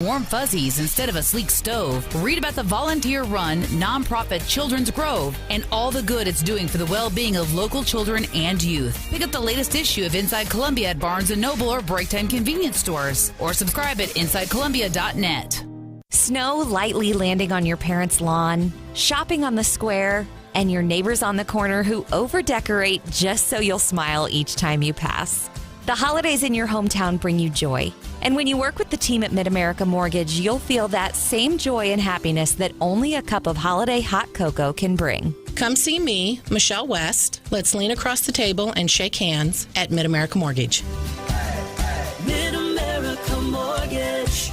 warm fuzzies instead of a sleek stove. Read about the volunteer-run, nonprofit Children's Grove and all the good it's doing for the well-being of local children and youth. Pick up the latest issue of Inside Columbia at Barnes & Noble or Break-Time convenience stores, or subscribe at InsideColumbia.net. Snow lightly landing on your parents' lawn, shopping on the square, and your neighbors on the corner who over-decorate just so you'll smile each time you pass. The holidays in your hometown bring you joy. And when you work with the team at Mid-America Mortgage, you'll feel that same joy and happiness that only a cup of holiday hot cocoa can bring. Come see me, Michelle West. Let's lean across the table and shake hands at Mid-America Mortgage. Mid-America Mortgage.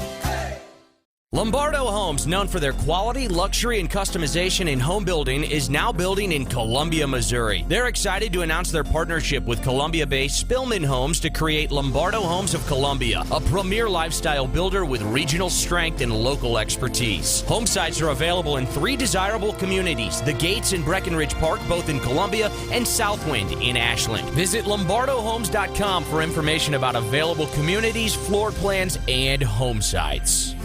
Lombardo Homes, known for their quality, luxury, and customization in home building, is now building in Columbia, Missouri. They're excited to announce their partnership with Columbia-based Spillman Homes to create Lombardo Homes of Columbia, a premier lifestyle builder with regional strength and local expertise. Home sites are available in 3 desirable communities, the Gates and Breckenridge Park, both in Columbia, and Southwind in Ashland. Visit LombardoHomes.com for information about available communities, floor plans, and home sites.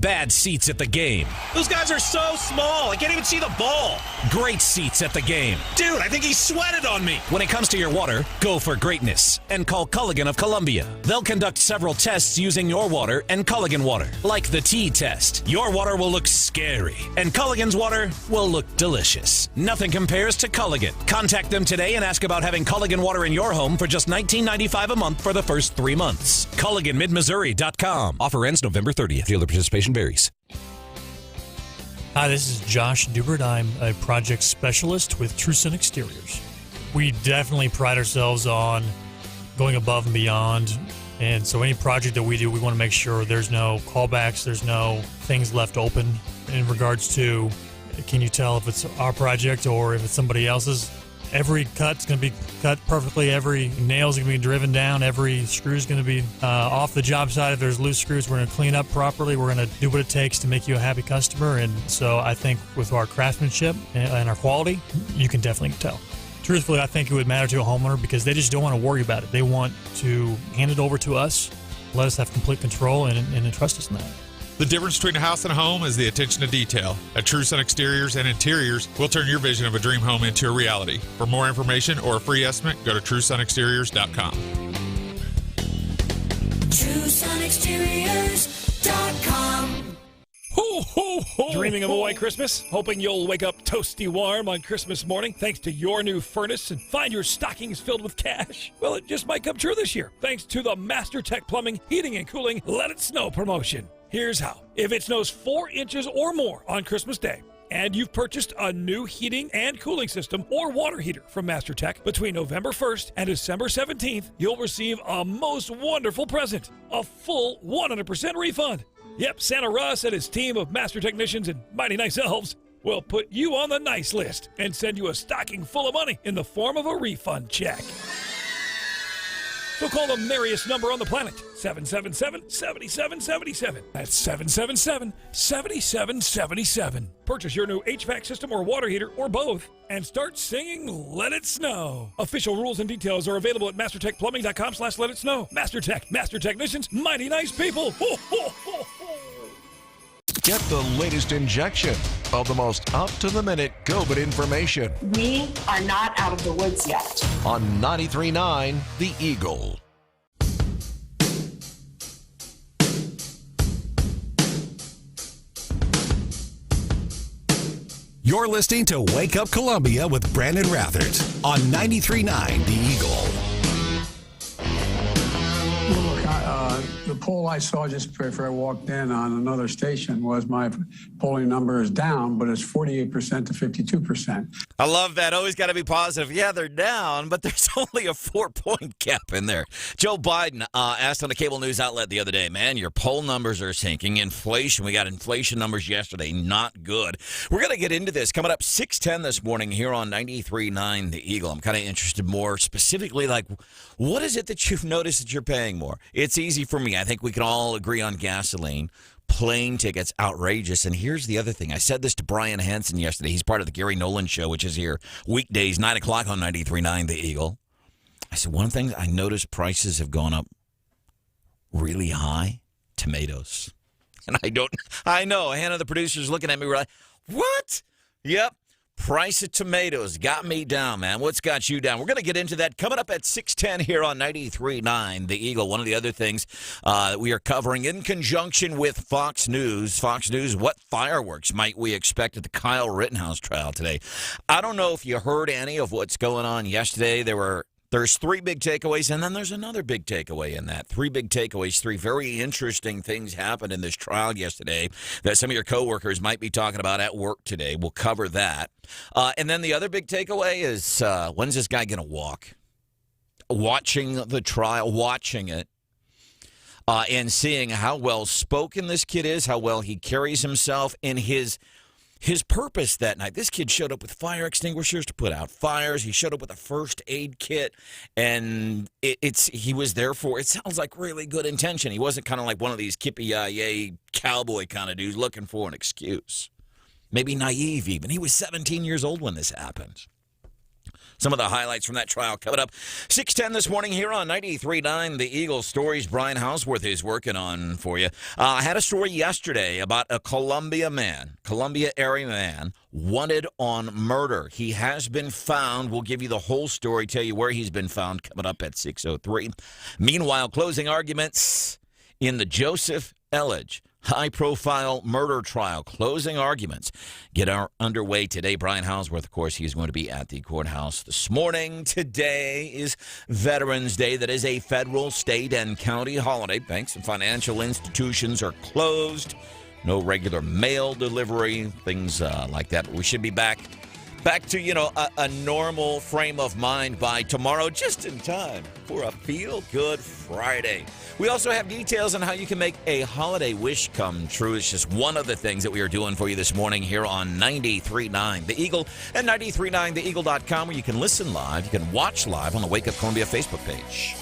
Bad seats at the game. Those guys are so small, I can't even see the ball. Great seats at the game. Dude, I think he sweated on me. When it comes to your water, go for greatness and call Culligan of Columbia. They'll conduct several tests using your water and Culligan water, like the T test. Your water will look scary, and Culligan's water will look delicious. Nothing compares to Culligan. Contact them today and ask about having Culligan water in your home for just $19.95 a month for the first 3 months. CulliganMidMissouri.com. Offer ends November 30th. Dealer participation varies. Hi, this is Josh Dubert. I'm a project specialist with TrueSun Exteriors. We definitely pride ourselves on going above and beyond. And so any project that we do, we want to make sure there's no callbacks, there's no things left open in regards to, can you tell if it's our project or if it's somebody else's? Every cut's going to be cut perfectly. Every nail's going to be driven down. Every screw's going to be off the job site. If there's loose screws, we're going to clean up properly. We're going to do what it takes to make you a happy customer. And so I think with our craftsmanship and our quality, you can definitely tell. Truthfully, I think it would matter to a homeowner because they just don't want to worry about it. They want to hand it over to us, let us have complete control, and trust us in that. The difference between a house and a home is the attention to detail. At TrueSun Exteriors and Interiors, we'll turn your vision of a dream home into a reality. For more information or a free estimate, go to TrueSunExteriors.com. TrueSunExteriors.com. Ho, ho, ho. Dreaming of a white Christmas? Hoping you'll wake up toasty warm on Christmas morning thanks to your new furnace and find your stockings filled with cash? Well, it just might come true this year thanks to the MasterTech Plumbing, Heating, and Cooling Let It Snow promotion. Here's how. If it snows 4 inches or more on Christmas Day, and you've purchased a new heating and cooling system or water heater from MasterTech between November 1st and December 17th, you'll receive a most wonderful present, a full 100% refund. Yep, Santa Russ and his team of master technicians and mighty nice elves will put you on the nice list and send you a stocking full of money in the form of a refund check. So call the merriest number on the planet, 777-7777. That's 777-7777. Purchase your new HVAC system or water heater or both and start singing Let It Snow. Official rules and details are available at mastertechplumbing.com/letitsnow. MasterTech, master technicians, mighty nice people. Ho, ho, ho, ho. Get the latest injection of the most up-to-the-minute COVID information. We are not out of the woods yet. On 93.9 The Eagle. You're listening to Wake Up Columbia with Brandon Rathert on 93.9 The Eagle. Look, the poll I saw just before I walked in on another station was my polling number is down, but it's 48% to 52%. I love that. Always got to be positive. Yeah, they're down, but there's only a 4-point gap in there. Joe Biden asked on a cable news outlet the other day, man, your poll numbers are sinking. Inflation, we got inflation numbers yesterday, not good. We're going to get into this. Coming up 6:10 this morning here on 93.9 The Eagle. I'm kind of interested more specifically, like, what is it that you've noticed that you're paying more? It's easy for me. I think we can all agree on gasoline. Plane tickets, outrageous. And here's the other thing. I said this to Brian Hansen yesterday. He's part of the Gary Nolan Show, which is here weekdays, 9 o'clock on 93.9 The Eagle. I said, one thing I noticed prices have gone up really high. Tomatoes. And I know, Hannah, the producer's looking at me, we're like, what? Yep. Price of tomatoes got me down, man. What's got you down? We're going to get into that coming up at 6:10 here on 93.9 The Eagle. One of the other things that we are covering in conjunction with Fox News. Fox News, what fireworks might we expect at the Kyle Rittenhouse trial today? I don't know if you heard any of what's going on yesterday. There's three big takeaways, and then there's another big takeaway in that. Three big takeaways, three very interesting things happened in this trial yesterday that some of your coworkers might be talking about at work today. We'll cover that. And then the other big takeaway is, when's this guy going to walk? Watching the trial, watching it, and seeing how well-spoken this kid is, how well he carries himself in his purpose that night. This kid showed up with fire extinguishers to put out fires. He showed up with a first aid kit, and he was there for, it sounds like, really good intention. He wasn't kind of like one of these kippy-yay cowboy kind of dudes looking for an excuse. Maybe naive even. He was 17 years old when this happened. Some of the highlights from that trial coming up. 6:10 this morning here on 93.9 The Eagle. Stories Brian Houseworth is working on for you. I had a story yesterday about a Columbia area man, wanted on murder. He has been found. We'll give you the whole story, tell you where he's been found coming up at 6:03. Meanwhile, closing arguments in the Joseph Elledge high-profile murder trial. Closing arguments get underway today. Brian Houseworth, of course, he's going to be at the courthouse this morning. Today is Veterans Day. That is a federal, state, and county holiday. Banks and financial institutions are closed. No regular mail delivery, things like that. We should be back to, a normal frame of mind by tomorrow, just in time for a feel-good Friday. We also have details on how you can make a holiday wish come true. It's just one of the things that we are doing for you this morning here on 93.9 The Eagle and 93.9theeagle.com, where you can listen live, you can watch live on the Wake Up Columbia Facebook page.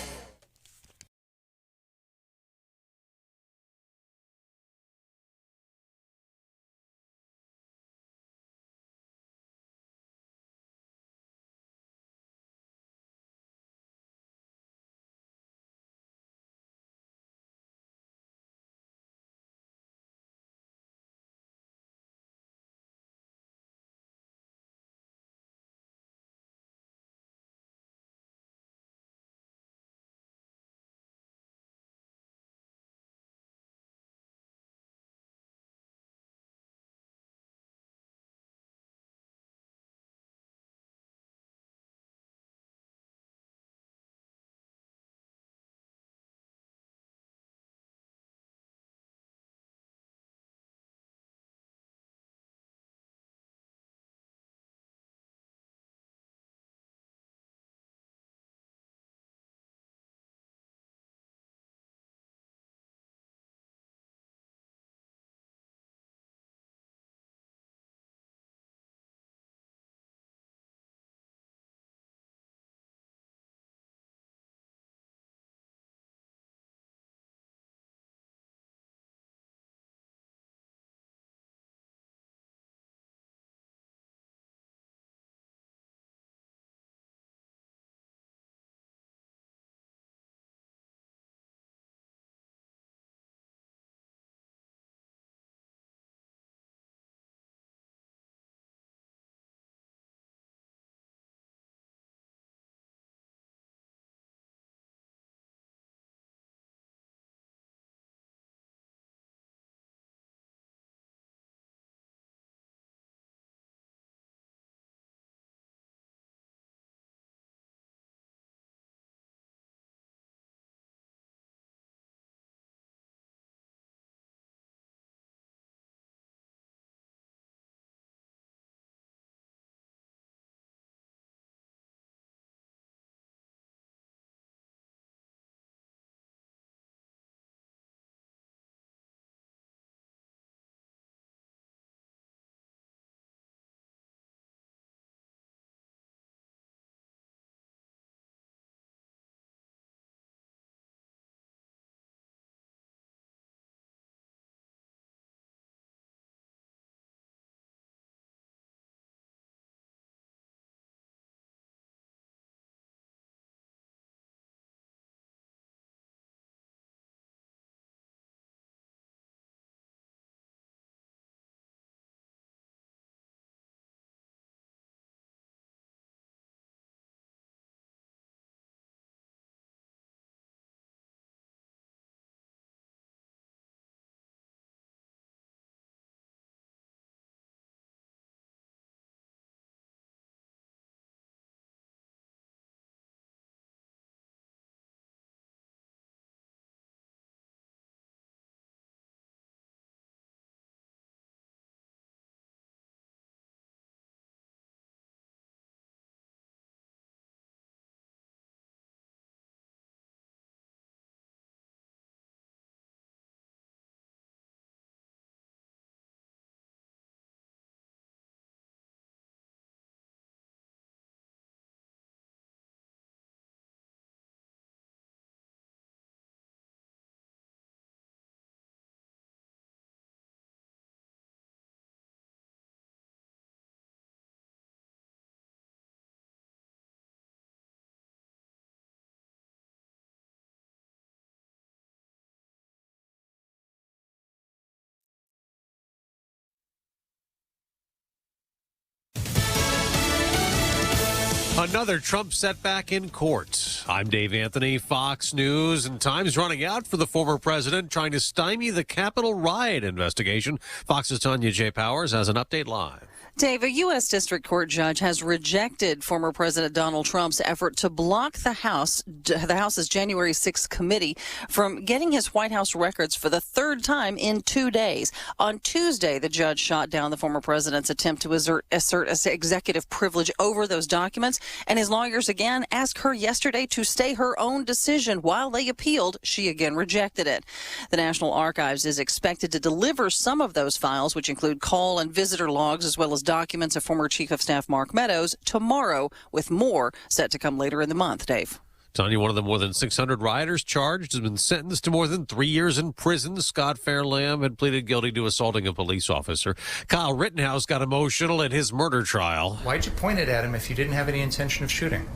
Another Trump setback in court. I'm Dave Anthony, Fox News, and time's running out for the former president trying to stymie the Capitol riot investigation. Fox's Tanya J. Powers has an update live. Dave, a U.S. District Court judge has rejected former President Donald Trump's effort to block the House's January 6th committee from getting his White House records for the third time in 2 days. On Tuesday, the judge shot down the former president's attempt to assert executive privilege over those documents, and his lawyers again asked her yesterday to stay her own decision. While they appealed, she again rejected it. The National Archives is expected to deliver some of those files, which include call and visitor logs, as well as documents of former Chief of Staff Mark Meadows, tomorrow, with more set to come later in the month. Dave. Tanya, one of the more than 600 rioters charged has been sentenced to more than 3 years in prison. Scott Fairlamb had pleaded guilty to assaulting a police officer. Kyle Rittenhouse got emotional in his murder trial. Why'd you point it at him if you didn't have any intention of shooting?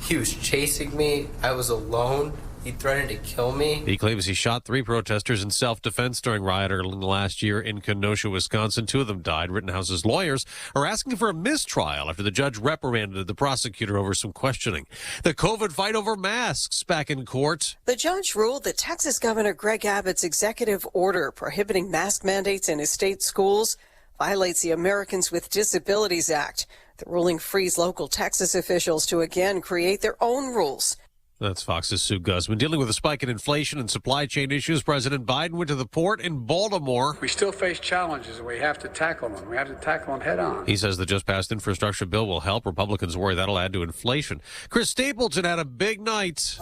He was chasing me. I was alone. He threatened to kill me. He claims he shot 3 protesters in self-defense during rioting last year in Kenosha, Wisconsin. 2 of them died. Rittenhouse's lawyers are asking for a mistrial after the judge reprimanded the prosecutor over some questioning. The COVID fight over masks back in court. The judge ruled that Texas Governor Greg Abbott's executive order prohibiting mask mandates in his state schools violates the Americans with Disabilities Act. The ruling frees local Texas officials to again create their own rules. That's Fox's Sue Guzman. Dealing with a spike in inflation and supply chain issues, President Biden went to the port in Baltimore. We still face challenges, and we have to tackle them. We have to tackle them head on. He says the just-passed infrastructure bill will help. Republicans worry that'll add to inflation. Chris Stapleton had a big night.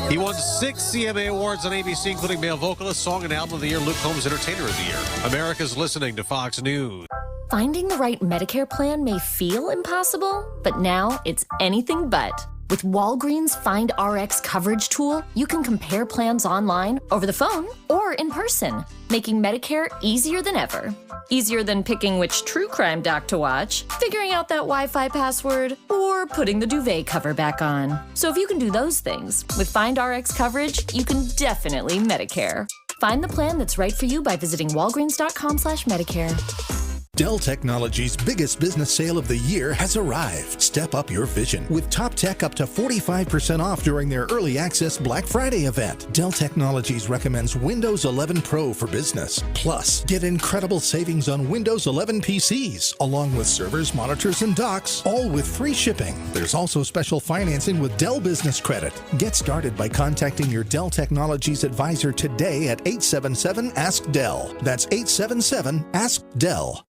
He won 6 CMA awards on ABC, including Male Vocalist, Song and Album of the Year, Luke Combs Entertainer of the Year. America's listening to Fox News. Finding the right Medicare plan may feel impossible, but now it's anything but. With Walgreens Find RX coverage tool, you can compare plans online, over the phone, or in person, making Medicare easier than ever. Easier than picking which true crime doc to watch, figuring out that Wi-Fi password, or putting the duvet cover back on. So if you can do those things, with Find RX coverage, you can definitely Medicare. Find the plan that's right for you by visiting walgreens.com/Medicare. Dell Technologies' biggest business sale of the year has arrived. Step up your vision with top tech up to 45% off during their early access Black Friday event. Dell Technologies recommends Windows 11 Pro for business. Plus, get incredible savings on Windows 11 PCs, along with servers, monitors, and docks, all with free shipping. There's also special financing with Dell Business Credit. Get started by contacting your Dell Technologies advisor today at 877-ASK-DELL. That's 877-ASK-DELL.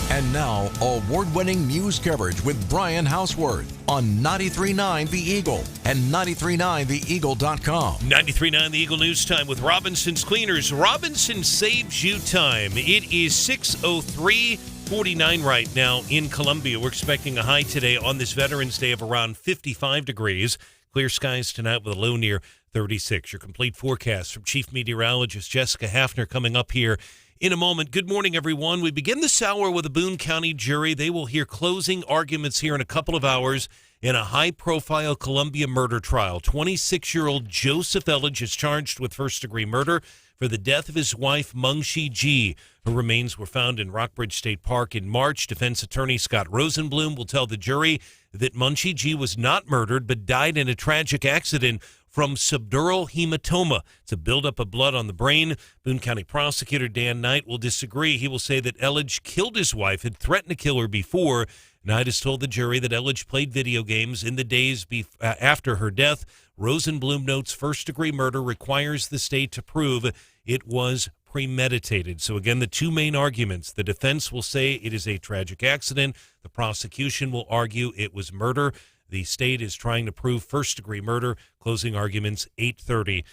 And now, award-winning news coverage with Brian Houseworth on 93.9 The Eagle and 93.9theeagle.com. 93.9 The Eagle News Time with Robinson's Cleaners. Robinson saves you time. It is 6:03:49 right now in Columbia. We're expecting a high today on this Veterans Day of around 55 degrees. Clear skies tonight with a low near 36. Your complete forecast from Chief Meteorologist Jessica Hafner coming up here in a moment. Good morning, everyone. We begin this hour with a Boone County jury. They will hear closing arguments here in a couple of hours in a high-profile Columbia murder trial. 26-year-old Joseph Elledge is charged with first-degree murder for the death of his wife, Mungshee G. Her remains were found in Rockbridge State Park in March. Defense attorney Scott Rosenblum will tell the jury that Mungshee G was not murdered but died in a tragic accident from subdural hematoma. It's a buildup of blood on the brain. Boone County prosecutor Dan Knight will disagree. He will say that Elledge killed his wife, had threatened to kill her before. Knight has told the jury that Elledge played video games in the days after her death. Rosenblum notes first-degree murder requires the state to prove it was premeditated. So again, the two main arguments. The defense will say it is a tragic accident. The prosecution will argue it was murder. The state is trying to prove first-degree murder. Closing arguments, 8:30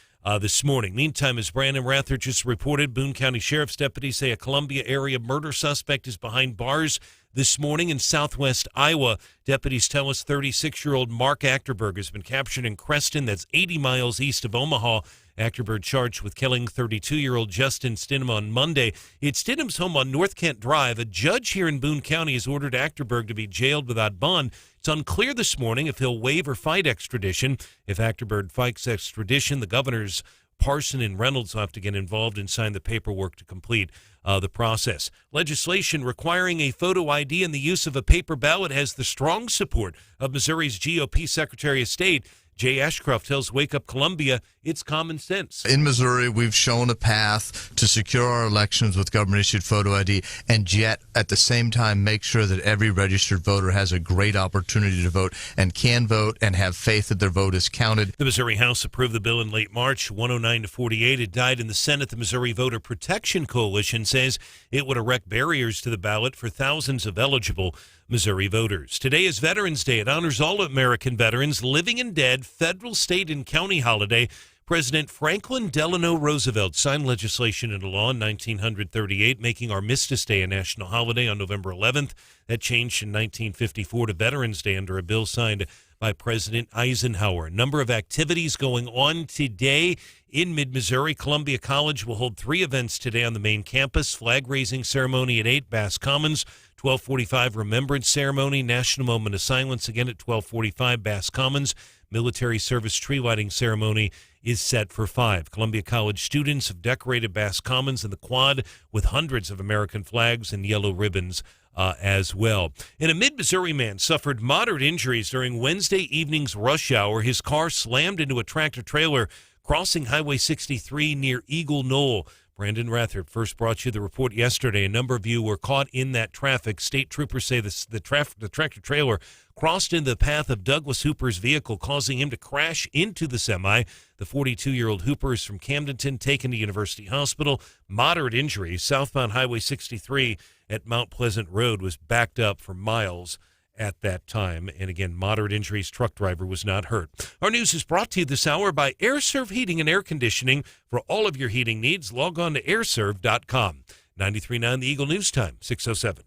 this morning. Meantime, as Brandon Rather just reported, Boone County Sheriff's deputies say a Columbia area murder suspect is behind bars this morning in southwest Iowa. Deputies tell us 36-year-old Mark Achterberg has been captured in Creston, that's 80 miles east of Omaha. Achterberg charged with killing 32-year-old Justin Stidham on Monday. It's Stidham's home on North Kent Drive. A judge here in Boone County has ordered Achterberg to be jailed without bond. It's unclear this morning if he'll waive or fight extradition. If Achterberg fights extradition, the governor's Parson and Reynolds will have to get involved and sign the paperwork to complete the process. Legislation requiring a photo ID and the use of a paper ballot has the strong support of Missouri's GOP Secretary of State. Jay Ashcroft tells Wake Up Columbia it's common sense. In Missouri, we've shown a path to secure our elections with government-issued photo ID, and yet at the same time make sure that every registered voter has a great opportunity to vote and can vote and have faith that their vote is counted. The Missouri House approved the bill in late March, 109 to 48. It died in the Senate. The Missouri Voter Protection Coalition says it would erect barriers to the ballot for thousands of eligible Missouri voters. Today is Veterans Day. It honors all American veterans, living and dead, federal, state, and county holiday. President Franklin Delano Roosevelt signed legislation into law in 1938, making Armistice Day a national holiday on November 11th. That changed in 1954 to Veterans Day under a bill signed by President Eisenhower. A number of activities going on today in mid-Missouri. Columbia College will hold 3 events today on the main campus. Flag-raising ceremony at 8, Bass Commons. 12:45 Remembrance Ceremony, National Moment of Silence again at 12:45 Bass Commons. Military Service Tree Lighting Ceremony is set for 5. Columbia College students have decorated Bass Commons and the quad with hundreds of American flags and yellow ribbons as well. And a mid-Missouri man suffered moderate injuries during Wednesday evening's rush hour. His car slammed into a tractor-trailer crossing Highway 63 near Eagle Knoll. Brandon Rathert first brought you the report yesterday. A number of you were caught in that traffic. State troopers say the tractor-trailer crossed into the path of Douglas Hooper's vehicle, causing him to crash into the semi. The 42-year-old Hooper is from Camdenton, taken to University Hospital. Moderate injuries. Southbound Highway 63 at Mount Pleasant Road was backed up for miles at that time. And again, moderate injuries. Truck driver was not hurt. Our news is brought to you this hour by AirServe Heating and Air Conditioning. For all of your heating needs, log on to airserve.com. 93.9 The Eagle News Time, 6:07.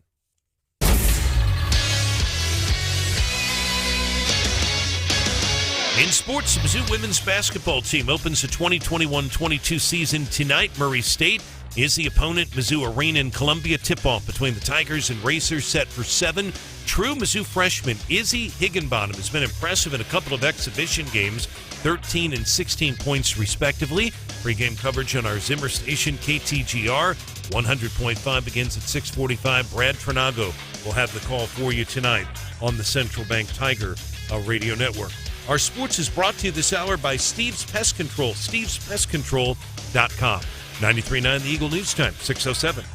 In sports, the Mizzou women's basketball team opens the 2021-22 season tonight. Murray State is the opponent. Mizzou Arena in Columbia. Tip-off between the Tigers and Racers set for 7. True Mizzou freshman Izzy Higginbottom has been impressive in a couple of exhibition games, 13 and 16 points respectively. Pre-game coverage on our Zimmer station, KTGR. 100.5 begins at 6:45. Brad Trinago will have the call for you tonight on the Central Bank Tiger radio network. Our sports is brought to you this hour by Steve's Pest Control, stevespestcontrol.com. 93.9 The Eagle News Time, 6:07.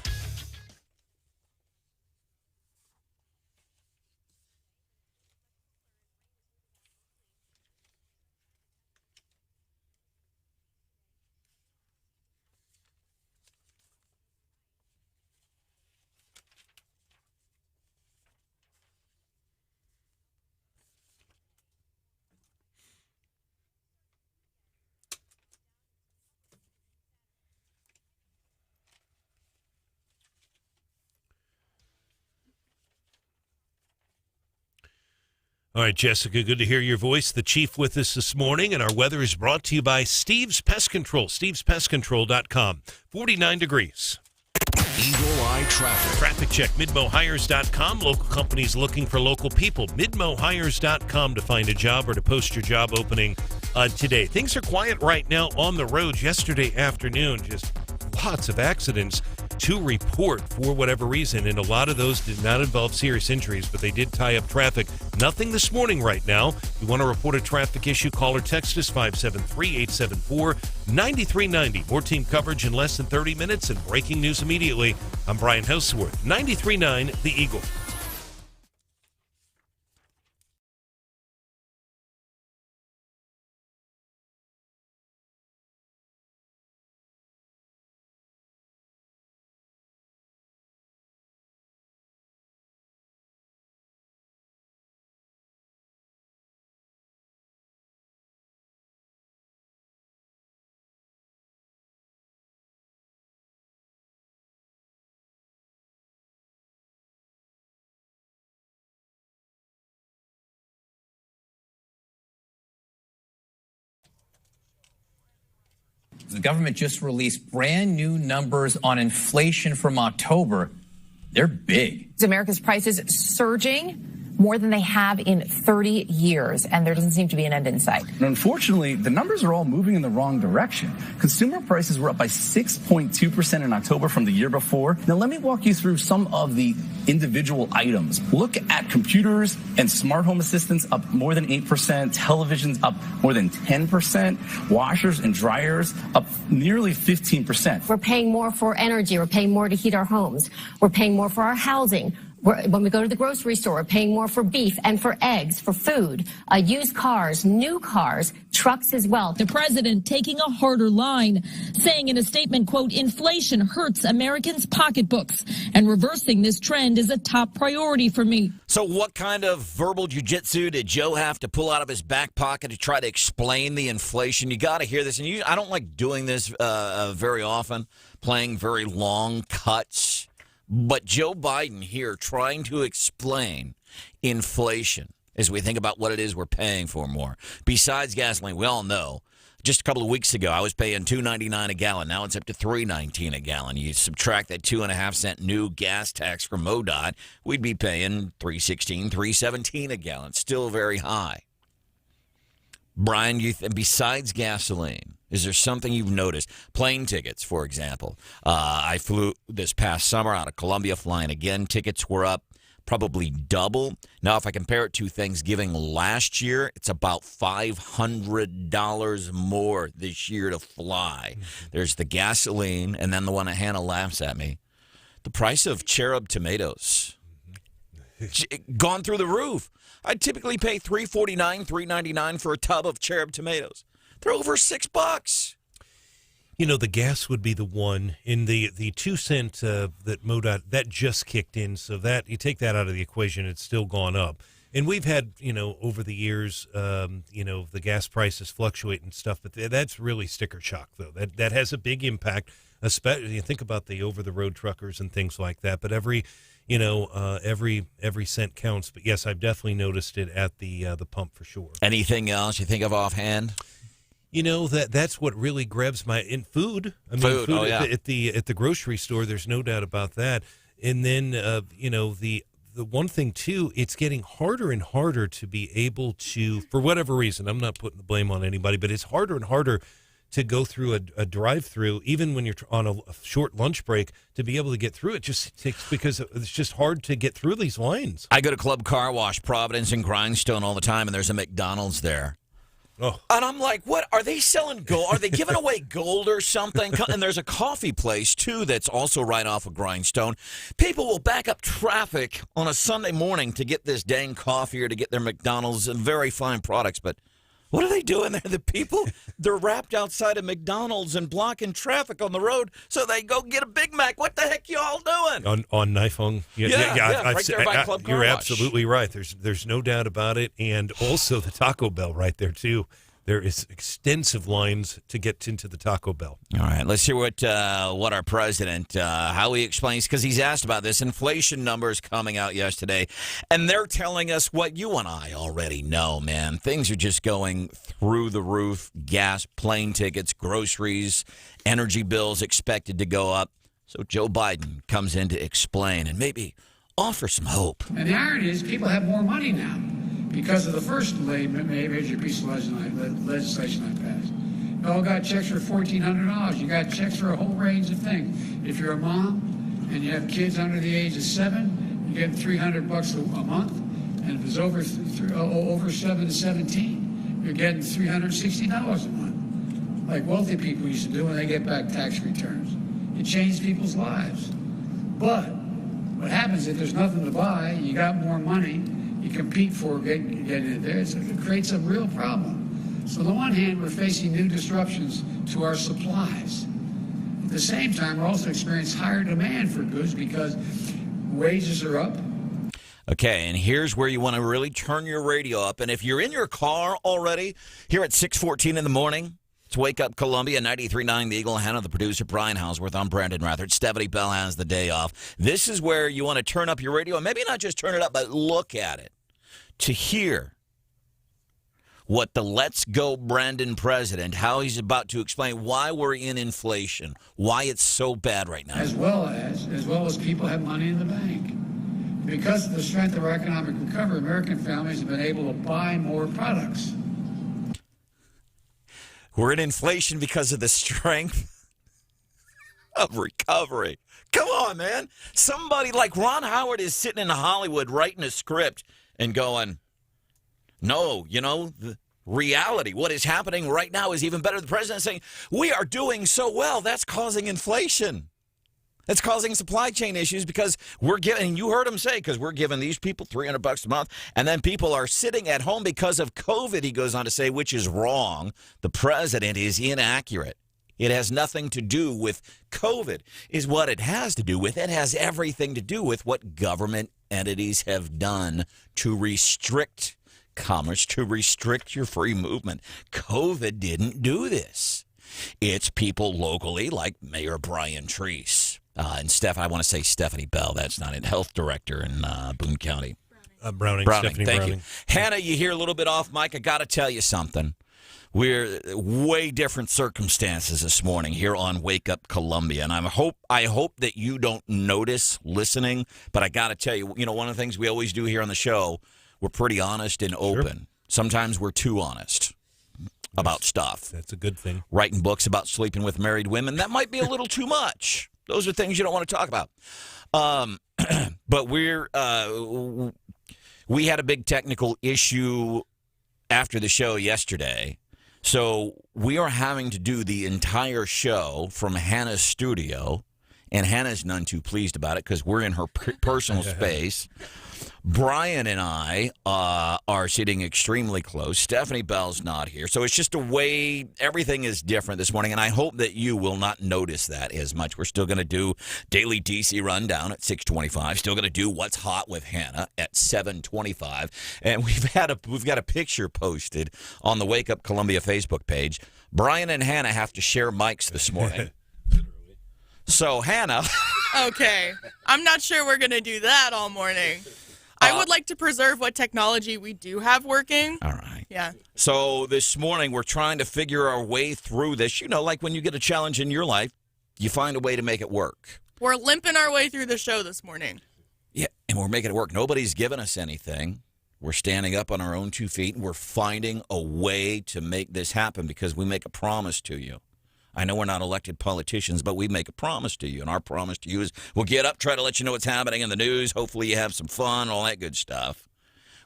All right, Jessica, good to hear your voice. The chief with us this morning, and our weather is brought to you by Steve's Pest Control, stevespestcontrol.com. 49 degrees. Eagle Eye Traffic. Traffic check, midmohires.com. Local companies looking for local people. Midmohires.com to find a job or to post your job opening today. Things are quiet right now on the roads. Yesterday afternoon, just lots of accidents to report for whatever reason, and a lot of those did not involve serious injuries, but they did tie up traffic. Nothing this morning right now. If you want to report a traffic issue, call or text us 573-874-9390. More team coverage in less than 30 minutes and breaking news immediately. I'm Brian Houseworth, 93.9 The Eagle. The government just released brand new numbers on inflation from October. They're big. America's prices surging. more than they have in 30 years, and there doesn't seem to be an end in sight. And unfortunately, the numbers are all moving in the wrong direction. Consumer prices were up by 6.2% in October from the year before. Now, let me walk you through some of the individual items. Look at computers and smart home assistants up more than 8%, televisions up more than 10%, washers and dryers up nearly 15%. We're paying more for energy. We're paying more to heat our homes. We're paying more for our housing. When we go to the grocery store, we're paying more for beef and for eggs, for food, used cars, new cars, trucks as well. The president taking a harder line, saying in a statement, quote, inflation hurts Americans' pocketbooks, and reversing this trend is a top priority for me. So what kind of verbal jiu-jitsu did Joe have to pull out of his back pocket to try to explain the inflation? You got to hear this. And I don't like doing this very often, playing very long cuts. But Joe Biden here trying to explain inflation as we think about what it is we're paying for more. Besides gasoline, we all know, just a couple of weeks ago, I was paying $2.99 a gallon. Now it's up to $3.19 a gallon. You subtract that 2.5 cent new gas tax from MoDOT, we'd be paying $3.16, $3.17 a gallon. Still very high. Brian, besides gasoline, is there something you've noticed? Plane tickets, for example. I flew this past summer out of Columbia, flying again. Tickets were up probably double. Now, if I compare it to Thanksgiving last year, it's about $500 more this year to fly. There's the gasoline, and then the one that Hannah laughs at me. The price of cherub tomatoes. Gone through the roof. I'd typically pay $3.49, $3.99 for a tub of cherub tomatoes. They're over $6. You know, the gas would be the one in the 2 cent that MoDOT that just kicked in. So that you take that out of the equation, it's still gone up. And we've had, over the years, the gas prices fluctuate and stuff. But that's really sticker shock, though. That has a big impact. Especially you think about the over the road truckers and things like that. But every cent counts. But yes, I've definitely noticed it at the pump for sure. Anything else you think of offhand? That's what really grabs my food. I mean, food oh, yeah. at the grocery store. There's no doubt about that. And then the one thing too, it's getting harder and harder to be able to, for whatever reason, I'm not putting the blame on anybody, but it's harder and harder to go through a drive-through, even when you're on a short lunch break, to be able to get through it. Just takes because it's just hard to get through these lines. I go to Club Car Wash, Providence and Grindstone all the time, and there's a McDonald's there. Oh. And I'm like, what? Are they selling gold? Are they giving away gold or something? And there's a coffee place, too, that's also right off of Grindstone. People will back up traffic on a Sunday morning to get this dang coffee or to get their McDonald's, very fine products, but what are they doing there? The people, they're wrapped outside of McDonald's and blocking traffic on the road so they go get a Big Mac. What the heck you all doing? On Nifong? Yeah, right there by Club Car You're Wash. absolutely right. There's no doubt about it. And also the Taco Bell right there, too. There is extensive lines to get into the Taco Bell. All right, let's hear what our president, how he explains, because he's asked about this. Inflation numbers coming out yesterday, and they're telling us what you and I already know, man. Things are just going through the roof. Gas, plane tickets, groceries, energy bills expected to go up. So Joe Biden comes in to explain and maybe offer some hope. And the irony is people have more money now because of the first major piece of legislation I passed. You all got checks for $1,400. You got checks for a whole range of things. If you're a mom and you have kids under the age of 7, you get $300 a month. And if it's over 7 to 17, you're getting $360 a month, like wealthy people used to do when they get back tax returns. It changed people's lives. But what happens if there's nothing to buy, you got more money, you compete for getting it there, it creates a real problem. So on the one hand, we're facing new disruptions to our supplies. At the same time, we're also experiencing higher demand for goods because wages are up. Okay, and here's where you want to really turn your radio up. And if you're in your car already, here at 6:14 in the morning, it's Wake Up Columbia, 93.9 The Eagle. Hannah, the producer, Brian Houseworth. I'm Brandon Rathert. Stephanie Bell has the day off. This is where you want to turn up your radio, and maybe not just turn it up, but look at it to hear what the Let's Go Brandon president, how he's about to explain why we're in inflation, why it's so bad right now. As well as people have money in the bank. Because of the strength of our economic recovery, American families have been able to buy more products. We're in inflation because of the strength of recovery. Come on, man. Somebody like Ron Howard is sitting in Hollywood writing a script and going, no, the reality, what is happening right now is even better. The president saying, we are doing so well, that's causing inflation. That's causing supply chain issues because we're giving, you heard him say, because we're giving these people $300 a month, and then people are sitting at home because of COVID, he goes on to say, which is wrong. The president is inaccurate. It has nothing to do with COVID, is what it has to do with. It has everything to do with what government entities have done to restrict commerce, to restrict your free movement. COVID didn't do this. It's people locally like Mayor Brian Treese. And I want to say Stephanie Bell. That's not it. Health director in Boone County. Browning. Stephanie Thank Browning. you. Hannah, you hear a little bit off mic. I got to tell you something. We're way different circumstances this morning here on Wake Up Columbia. And I hope that you don't notice listening. But I got to tell you, one of the things we always do here on the show, we're pretty honest and open. Sure. Sometimes we're too honest about stuff. That's a good thing. Writing books about sleeping with married women, that might be a little too much. Those are things you don't want to talk about. But we had a big technical issue after the show yesterday. So we are having to do the entire show from Hannah's studio. And Hannah's none too pleased about it because we're in her personal space. Brian and I are sitting extremely close. Stephanie Bell's not here. So it's just a way, everything is different this morning, and I hope that you will not notice that as much. We're still going to do Daily DC Rundown at 6:25. Still going to do What's Hot with Hannah at 7:25. And we've got a picture posted on the Wake Up Columbia Facebook page. Brian and Hannah have to share mics this morning. So, Hannah. Okay. I'm not sure we're going to do that all morning. I would like to preserve what technology we do have working. All right. Yeah. So this morning we're trying to figure our way through this. Like when you get a challenge in your life, you find a way to make it work. We're limping our way through the show this morning. Yeah, and we're making it work. Nobody's given us anything. We're standing up on our own 2 feet, and we're finding a way to make this happen because we make a promise to you. I know we're not elected politicians, but we make a promise to you, and our promise to you is we'll get up, try to let you know what's happening in the news. Hopefully you have some fun, all that good stuff.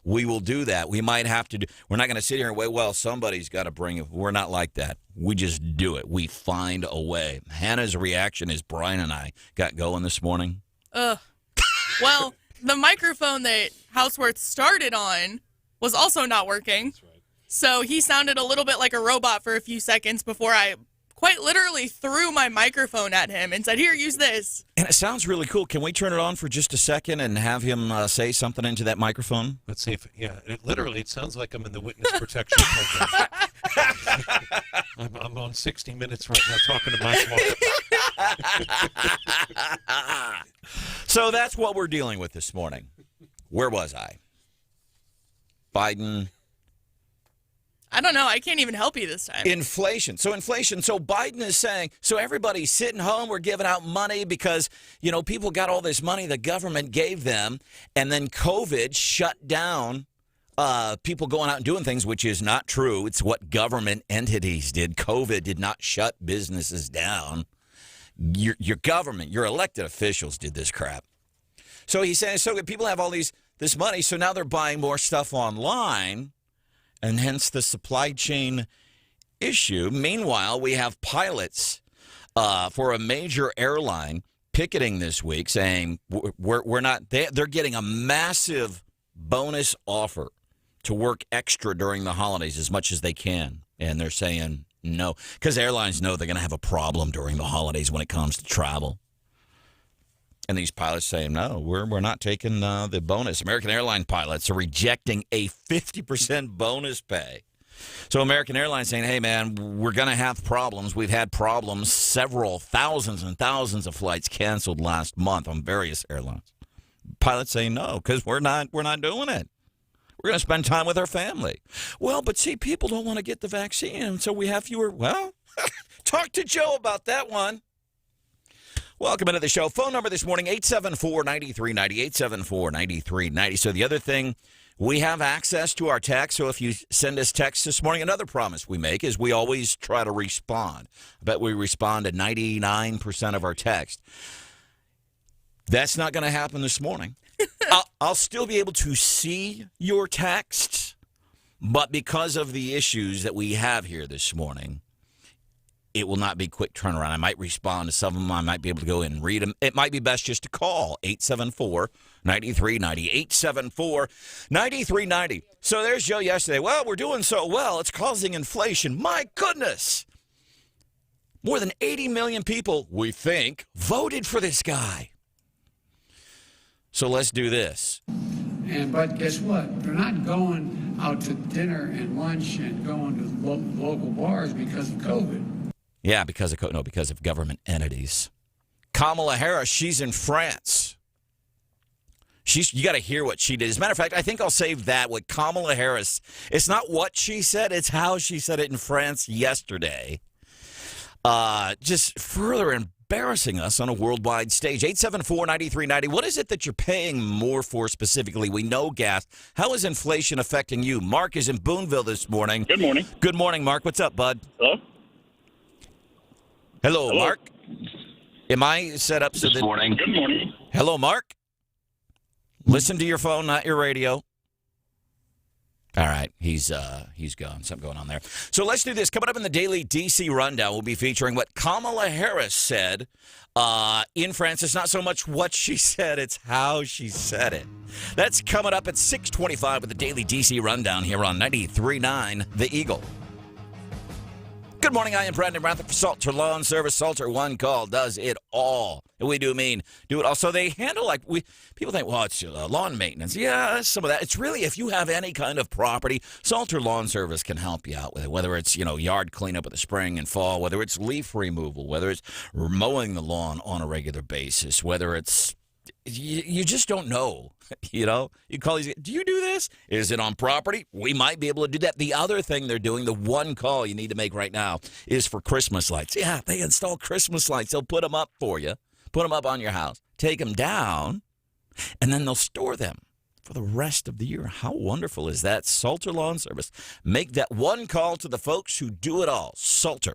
We will do that. We might have to do. We're not going to sit here and wait, well, somebody's got to bring it. We're not like that. We just do it. We find a way. Hannah's reaction is Brian and I got going this morning. Well, the microphone that Houseworth started on was also not working. That's right. So he sounded a little bit like a robot for a few seconds before I quite literally threw my microphone at him and said, here, use this. And it sounds really cool. Can we turn it on for just a second and have him say something into that microphone? Let's see if, it sounds like I'm in the witness protection program. I'm on 60 Minutes right now talking to Mike Walker. So that's what we're dealing with this morning. Where was I? Biden. I don't know. I can't even help you this time. Inflation. So Biden is saying, so everybody's sitting home. We're giving out money because, people got all this money the government gave them. And then COVID shut down people going out and doing things, which is not true. It's what government entities did. COVID did not shut businesses down. Your government, your elected officials did this crap. So he's saying, so people have all this money. So now they're buying more stuff online. And hence the supply chain issue. Meanwhile, we have pilots for a major airline picketing this week saying we're not. They're getting a massive bonus offer to work extra during the holidays as much as they can. And they're saying no, because airlines know they're going to have a problem during the holidays when it comes to travel. And these pilots saying, no, we're not taking the bonus. American Airlines pilots are rejecting a 50% bonus pay. So American Airlines saying, hey, man, we're going to have problems. We've had problems. Several thousands and thousands of flights canceled last month on various airlines. Pilots saying no, because we're not doing it. We're going to spend time with our family. Well, but see, people don't want to get the vaccine, and so we have fewer. Well, talk to Joe about that one. Welcome into the show. Phone number this morning, 874-9390, 874-9390. So the other thing, we have access to our text. So if you send us text this morning, another promise we make is we always try to respond. I bet we respond to 99% of our text. That's not going to happen this morning. I'll still be able to see your texts, but because of the issues that we have here this morning, it will not be quick turnaround. I might respond to some of them. I might be able to go in and read them. It might be best just to call 874-9390, 874-9390. So there's Joe yesterday. Well, we're doing so well. It's causing inflation. My goodness. More than 80 million people, we think, voted for this guy. So let's do this. But guess what? They're not going out to dinner and lunch and going to local bars because of COVID. Yeah, because of government entities. Kamala Harris, she's in France. You got to hear what she did. As a matter of fact, I think I'll save that with Kamala Harris. It's not what she said, it's how she said it in France yesterday. Just further embarrassing us on a worldwide stage. 874-9390. What is it that you're paying more for specifically? We know gas. How is inflation affecting you? Mark is in Boonville this morning. Good morning. Good morning, Mark. What's up, bud? Hello? Hello, Mark. Am I set up so that... Good morning. Good morning. Hello, Mark. Listen to your phone, not your radio. All right, he's gone. Something going on there. So let's do this. Coming up in the Daily DC Rundown, we'll be featuring what Kamala Harris said in France. It's not so much what she said, it's how she said it. That's coming up at 6:25 with the Daily DC Rundown here on 93.9 The Eagle. Good morning, I am Brandon Rather for Salter Lawn Service. Salter, one call does it all. And we do mean do it all. So they handle people think, well, it's lawn maintenance. Yeah, some of that. It's really, if you have any kind of property, Salter Lawn Service can help you out with it. Whether it's, yard cleanup in the spring and fall, whether it's leaf removal, whether it's mowing the lawn on a regular basis, whether it's, you just don't know. You call these, do you do this? Is it on property? We might be able to do that. The other thing they're doing, the one call you need to make right now, is for Christmas lights. Yeah, they install Christmas lights. They'll put them up for you, put them up on your house, take them down, and then they'll store them for the rest of the year. How wonderful is that? Salter Lawn Service. Make that one call to the folks who do it all. Salter.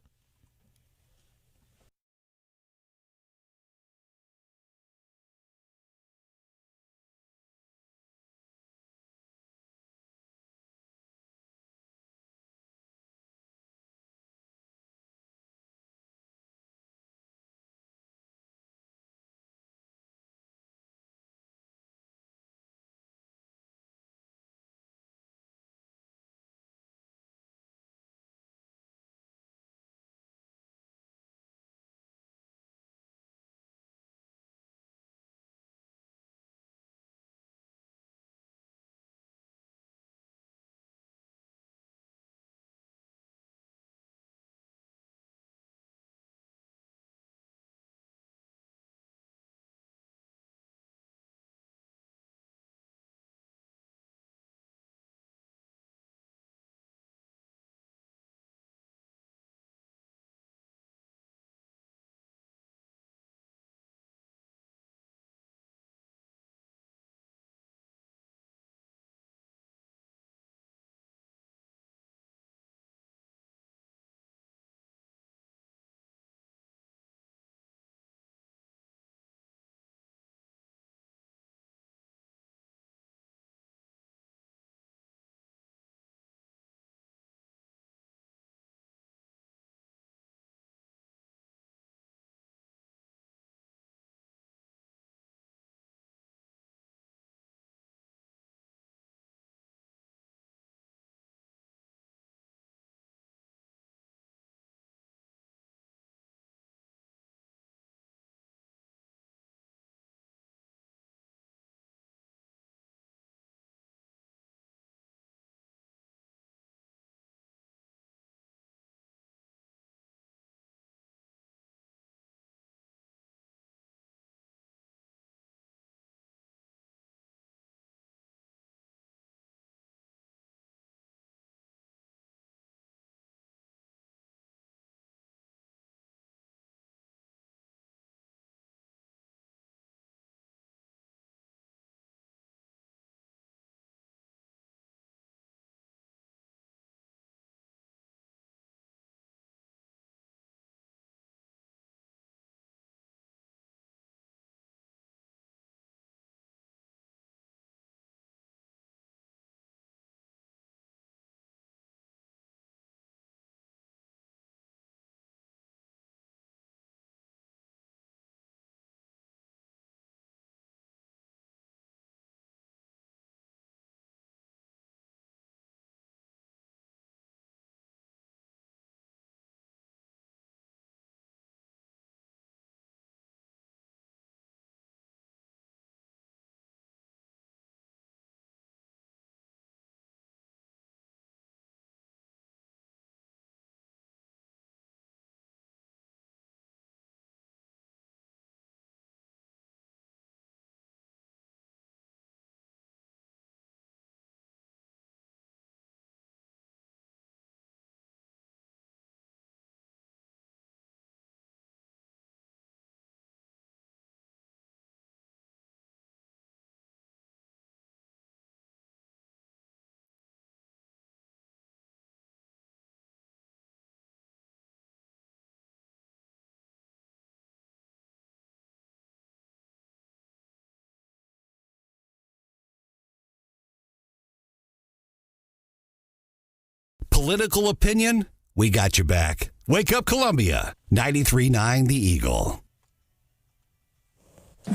Political opinion? We got your back. Wake Up Columbia, 93.9 The Eagle.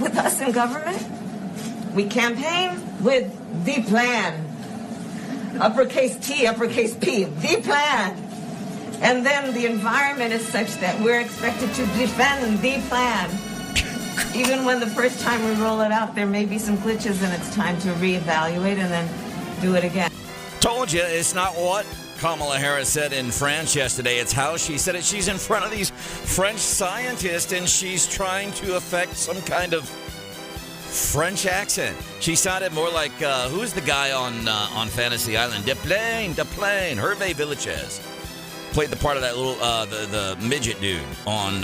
With us in government, we campaign with the plan. Uppercase T, uppercase P, the plan. And then the environment is such that we're expected to defend the plan. Even when the first time we roll it out, there may be some glitches and it's time to reevaluate and then do it again. Told you, it's not what Kamala Harris said in France yesterday. It's how she said it. She's in front of these French scientists and she's trying to affect some kind of French accent. She sounded more like, who's the guy on Fantasy Island? Deplaine. Hervé Villachez played the part of that little, the midget dude on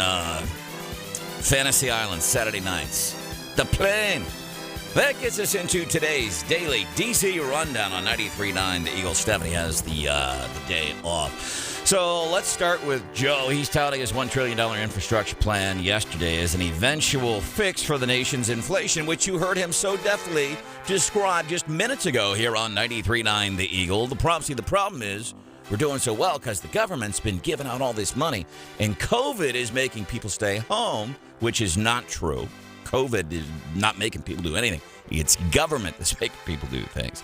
Fantasy Island Saturday nights. Deplaine. That gets us into today's daily DC rundown on 93.9 The Eagle. Stephanie has the day off. So let's start with Joe. He's touting his $1 trillion infrastructure plan yesterday as an eventual fix for the nation's inflation, which you heard him so deftly describe just minutes ago here on 93.9 The Eagle. The problem is we're doing so well because the government's been giving out all this money, and COVID is making people stay home, which is not true. COVID is not making people do anything. It's government that's making people do things.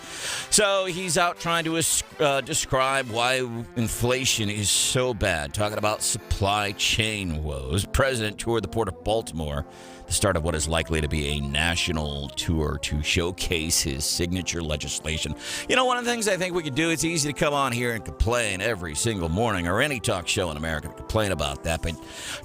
So he's out trying to describe why inflation is so bad, talking about supply chain woes. President toured the Port of Baltimore, the start of what is likely to be a national tour to showcase his signature legislation. You know, one of the things I think we could do, it's easy to come on here and complain every single morning, or any talk show in America to complain about that, but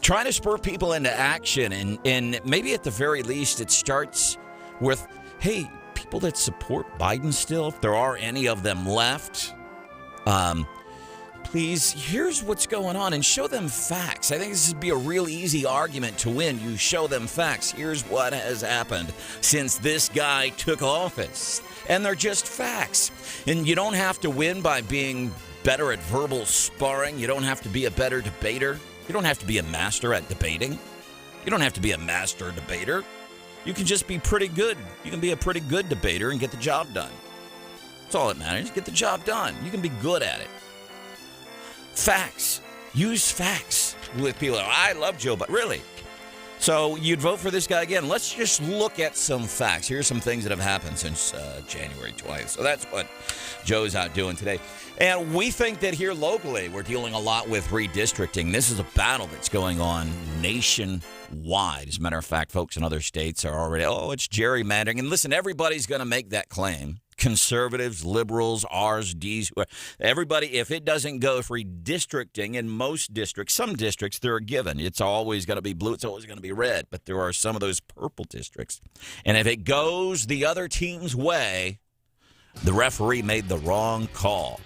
trying to spur people into action, and maybe at the very least it starts with, hey, people that support Biden still, if there are any of them left, please, here's what's going on, and show them facts. I think this would be a real easy argument to win. You show them facts. Here's what has happened since this guy took office. And they're just facts. And you don't have to win by being better at verbal sparring. You don't have to be a better debater. You don't have to be a master at debating. You don't have to be a master debater. You can just be pretty good. You can be a pretty good debater and get the job done. That's all that matters. Get the job done. You can be good at it. Facts. Use facts with people. I love Joe, but really. So you'd vote for this guy again. Let's just look at some facts. Here's some things that have happened since January 20th. So that's what Joe's out doing today. And we think that here locally, we're dealing a lot with redistricting. This is a battle that's going on nationwide. As a matter of fact, folks in other states are already, it's gerrymandering. And listen, everybody's going to make that claim. Conservatives, liberals, R's, D's, everybody, if it doesn't go for redistricting in most districts, some districts, they're a given. It's always going to be blue. It's always going to be red. But there are some of those purple districts. And if it goes the other team's way, the referee made the wrong call.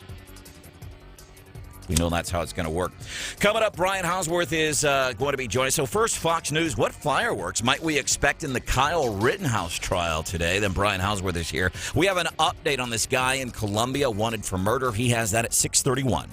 We know that's how it's going to work. Coming up, Brian Hauswirth is going to be joining us. So first, Fox News, what fireworks might we expect in the Kyle Rittenhouse trial today? Then Brian Hauswirth is here. We have an update on this guy in Colombia wanted for murder. He has that at 6:31.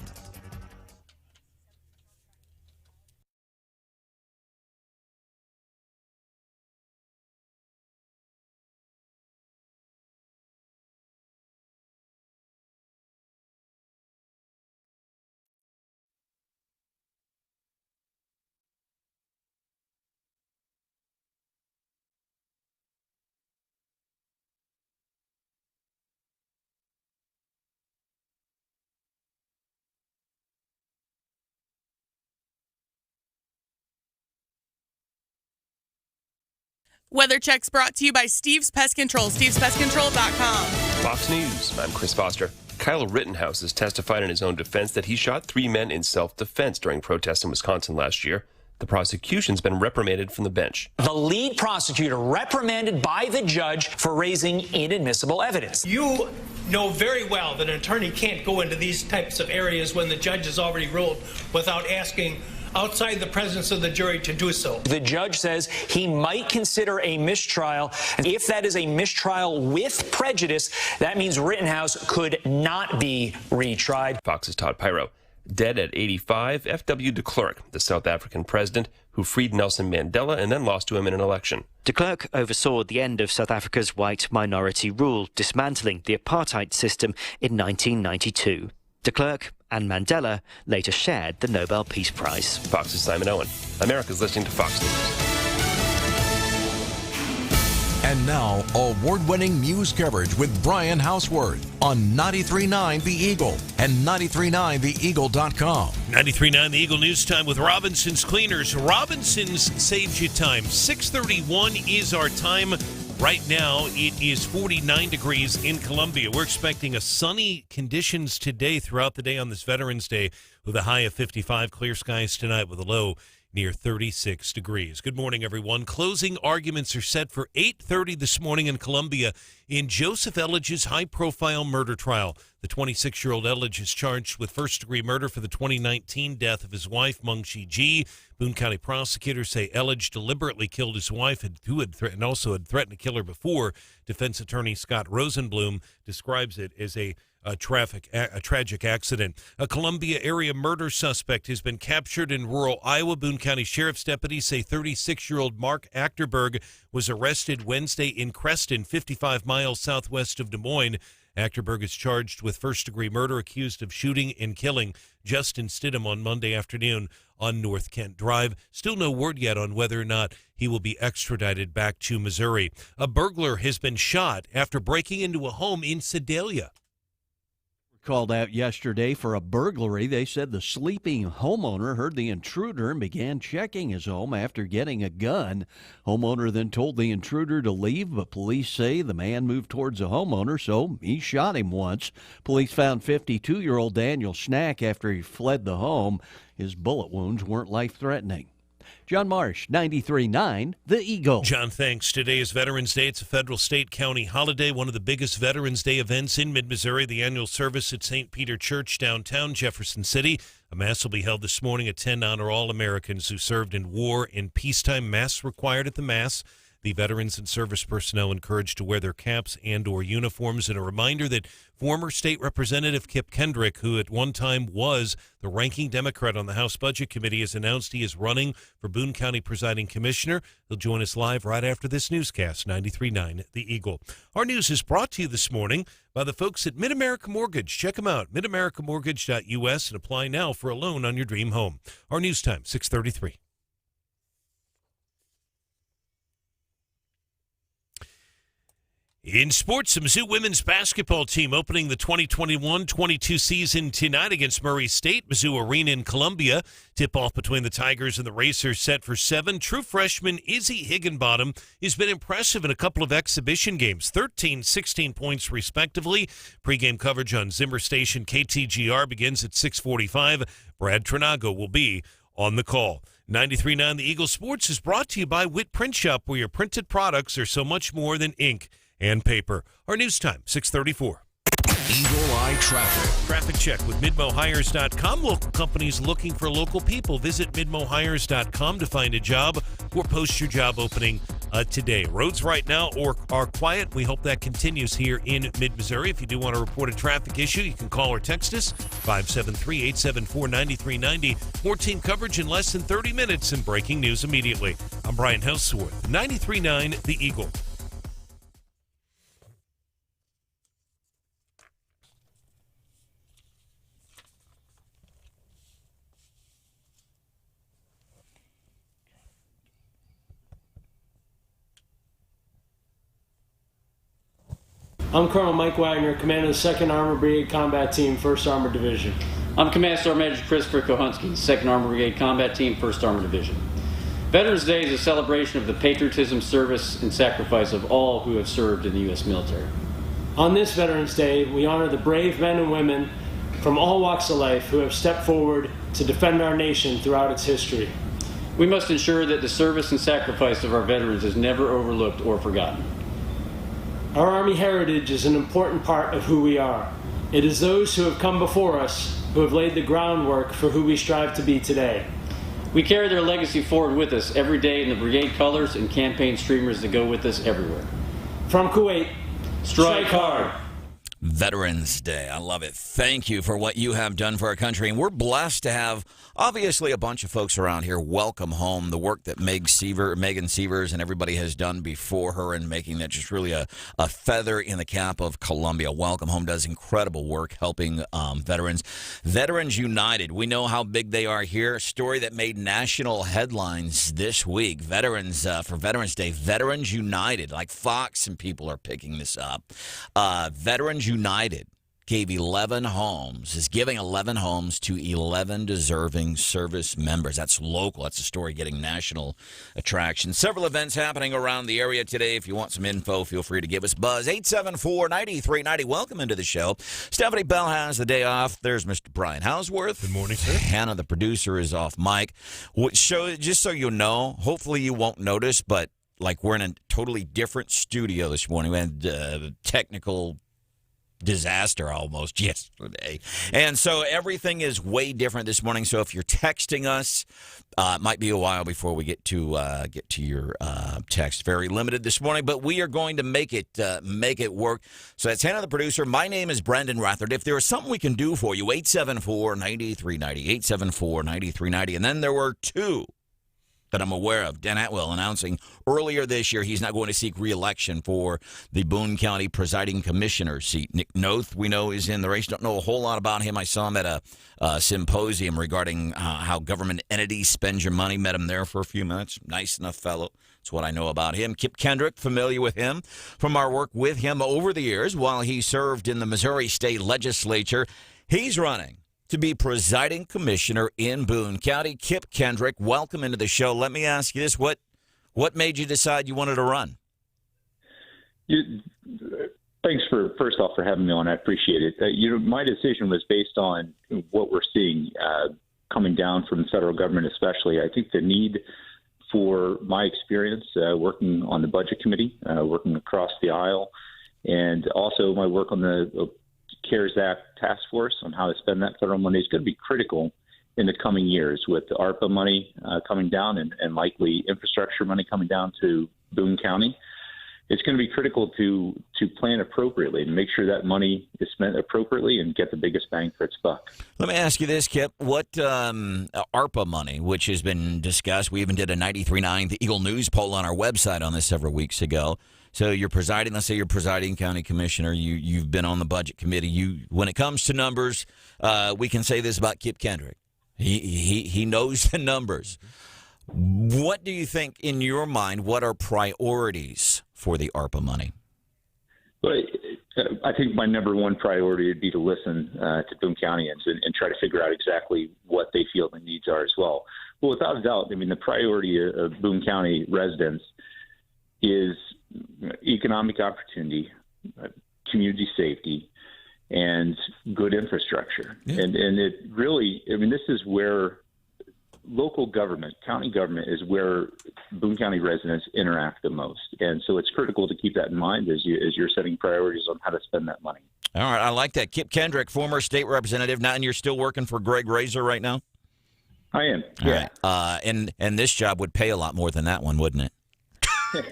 Weather checks brought to you by Steve's Pest Control, stevespestcontrol.com. Fox News, I'm Chris Foster. Kyle Rittenhouse has testified in his own defense that he shot 3 men in self-defense during protests in Wisconsin last year. The prosecution's been reprimanded from the bench. The lead prosecutor reprimanded by the judge for raising inadmissible evidence. You know very well that an attorney can't go into these types of areas when the judge has already ruled without asking outside the presence of the jury to do so. The judge says he might consider a mistrial. If that is a mistrial with prejudice, that means Rittenhouse could not be retried. Fox's Todd Pyro. Dead at 85, F.W. de Klerk, the South African president who freed Nelson Mandela and then lost to him in an election. De Klerk oversaw the end of South Africa's white minority rule, dismantling the apartheid system in 1992. De Klerk and Mandela later shared the Nobel Peace Prize. Fox's Simon Owen. America's listening to Fox News. And now, award-winning news coverage with Brian Houseworth on 93.9 The Eagle and 93.9theeagle.com. 93.9 The Eagle News Time with Robinson's Cleaners. Robinson's saves you time. 6:31 is our time. Right now, it is 49 degrees in Columbia. We're expecting a sunny conditions today throughout the day on this Veterans Day with a high of 55. Clear skies tonight with a low near 36 degrees. Good morning, everyone. Closing arguments are set for 8:30 this morning in Columbia in Joseph Elledge's high-profile murder trial. The 26-year-old Elledge is charged with first-degree murder for the 2019 death of his wife, Meng Shi Ji. Boone County prosecutors say Elledge deliberately killed his wife, who had threatened to kill her before. Defense attorney Scott Rosenblum describes it as a tragic accident. A Columbia area murder suspect has been captured in rural Iowa. Boone County Sheriff's deputies say 36-year-old Mark Achterberg was arrested Wednesday in Creston, 55 miles southwest of Des Moines. Achterberg is charged with first-degree murder, accused of shooting and killing Justin Stidham on Monday afternoon on North Kent Drive. Still no word yet on whether or not he will be extradited back to Missouri. A burglar has been shot after breaking into a home in Sedalia. Called out yesterday for a burglary. They said the sleeping homeowner heard the intruder and began checking his home after getting a gun. Homeowner then told the intruder to leave, but police say the man moved towards the homeowner, so he shot him once. Police found 52-year-old Daniel Schnack after he fled the home. His bullet wounds weren't life-threatening. John Marsh, 93.9 The Eagle. John, thanks. Today is Veterans Day. It's a federal, state, county holiday. One of the biggest Veterans Day events in mid-Missouri, the annual service at St. Peter Church downtown Jefferson City. A mass will be held this morning at 10 to honor all Americans who served in war and peacetime. Masks required at the mass. The veterans and service personnel encouraged to wear their caps and or uniforms. And a reminder that former State Representative Kip Kendrick, who at one time was the ranking Democrat on the House Budget Committee, has announced he is running for Boone County Presiding Commissioner. He'll join us live right after this newscast, 93.9 The Eagle. Our news is brought to you this morning by the folks at Mid-America Mortgage. Check them out, midamericamortgage.us, and apply now for a loan on your dream home. Our news time, 6:33. In sports, the Mizzou women's basketball team opening the 2021-22 season tonight against Murray State, Mizzou Arena in Columbia. Tip-off between the Tigers and the Racers set for 7. True freshman Izzy Higginbottom has been impressive in a couple of exhibition games, 13, 16 points respectively. Pre-game coverage on Zimmer Station KTGR begins at 6:45. Brad Trinago will be on the call. 93.9 The Eagle Sports is brought to you by Witt Print Shop, where your printed products are so much more than ink and paper. Our news time, 6:34. Eagle Eye Traffic. Traffic check with MidmoHires.com. Local companies looking for local people. Visit MidmoHires.com to find a job or post your job opening today. Roads right now are quiet. We hope that continues here in mid-Missouri. If you do want to report a traffic issue, you can call or text us, 573-874-9390. More team coverage in less than 30 minutes and breaking news immediately. I'm Brian Houseworth, 93.9 The Eagle. I'm Colonel Mike Wagner, commander of the 2nd Armored Brigade Combat Team, 1st Armored Division. I'm Command Sergeant Major Christopher Kohunsky, 2nd Armored Brigade Combat Team, 1st Armored Division. Veterans Day is a celebration of the patriotism, service, and sacrifice of all who have served in the U.S. military. On this Veterans Day, we honor the brave men and women from all walks of life who have stepped forward to defend our nation throughout its history. We must ensure that the service and sacrifice of our veterans is never overlooked or forgotten. Our Army heritage is an important part of who we are. It is those who have come before us who have laid the groundwork for who we strive to be today. We carry their legacy forward with us every day in the brigade colors and campaign streamers that go with us everywhere. From Kuwait, strike hard. Veterans Day. I love it. Thank you for what you have done for our country. And we're blessed to have, obviously, a bunch of folks around here welcome home the work that Megan Sievers and everybody has done before her and making that just really a feather in the cap of Columbia. Welcome Home does incredible work helping veterans. Veterans United, we know how big they are here. A story that made national headlines this week. Veterans, for Veterans Day, Veterans United, like Fox and people are picking this up. Veterans United gave 11 homes, is giving 11 homes to 11 deserving service members. That's local. That's a story getting national attraction. Several events happening around the area today. If you want some info, feel free to give us a buzz. 874-9390. Welcome into the show. Stephanie Bell has the day off. There's Mr. Brian Houseworth. Good morning, sir. Hannah, the producer, is off mic. Just so you know, hopefully you won't notice, but like we're in a totally different studio this morning. We had technical disaster almost yesterday. And so everything is way different this morning. So if you're texting us, it might be a while before we get to your text. Very limited this morning, but we are going to make it work. So that's Hannah, the producer. My name is Brendan Rathard. If there is something we can do for you, 874-9390, 874-9390. And then there were two that I'm aware of. Dan Atwell announcing earlier this year he's not going to seek re-election for the Boone County presiding commissioner seat. Nick Noth, we know, is in the race. Don't know a whole lot about him. I saw him at a symposium regarding how government entities spend your money. Met him there for a few minutes. Nice enough fellow. That's what I know about him. Kip Kendrick, familiar with him from our work with him over the years while he served in the Missouri State Legislature. He's running to be presiding commissioner in Boone County. Kip Kendrick, welcome into the show. Let me ask you this. What made you decide you wanted to run? Thanks first off for having me on. I appreciate it. My decision was based on what we're seeing coming down from the federal government especially. I think the need for my experience working on the budget committee, working across the aisle, and also my work on the CARES Act task force on how to spend that federal money is going to be critical in the coming years with the ARPA money coming down and likely infrastructure money coming down to Boone County. It's going to be critical to plan appropriately and make sure that money is spent appropriately and get the biggest bang for its buck. Let me ask you this, Kip. What ARPA money, which has been discussed, we even did a 93.9 The Eagle News poll on our website on this several weeks ago. So you're presiding, let's say you're presiding county commissioner, you've been on the budget committee. When it comes to numbers, we can say this about Kip Kendrick. He knows the numbers. What do you think, in your mind, what are priorities for the ARPA money? Well, I think my number one priority would be to listen to Boone Countyans and try to figure out exactly what they feel the needs are as well. Well, without a doubt, I mean, the priority of Boone County residents is economic opportunity, community safety, and good infrastructure. Yeah. And it really, I mean, this is where local government, county government, is where Boone County residents interact the most. And so it's critical to keep that in mind as you're setting priorities on how to spend that money. All right, I like that. Kip Kendrick, former state representative, now, and you're still working for Greg Razor right now? I am, yeah. All right. And this job would pay a lot more than that one, wouldn't it?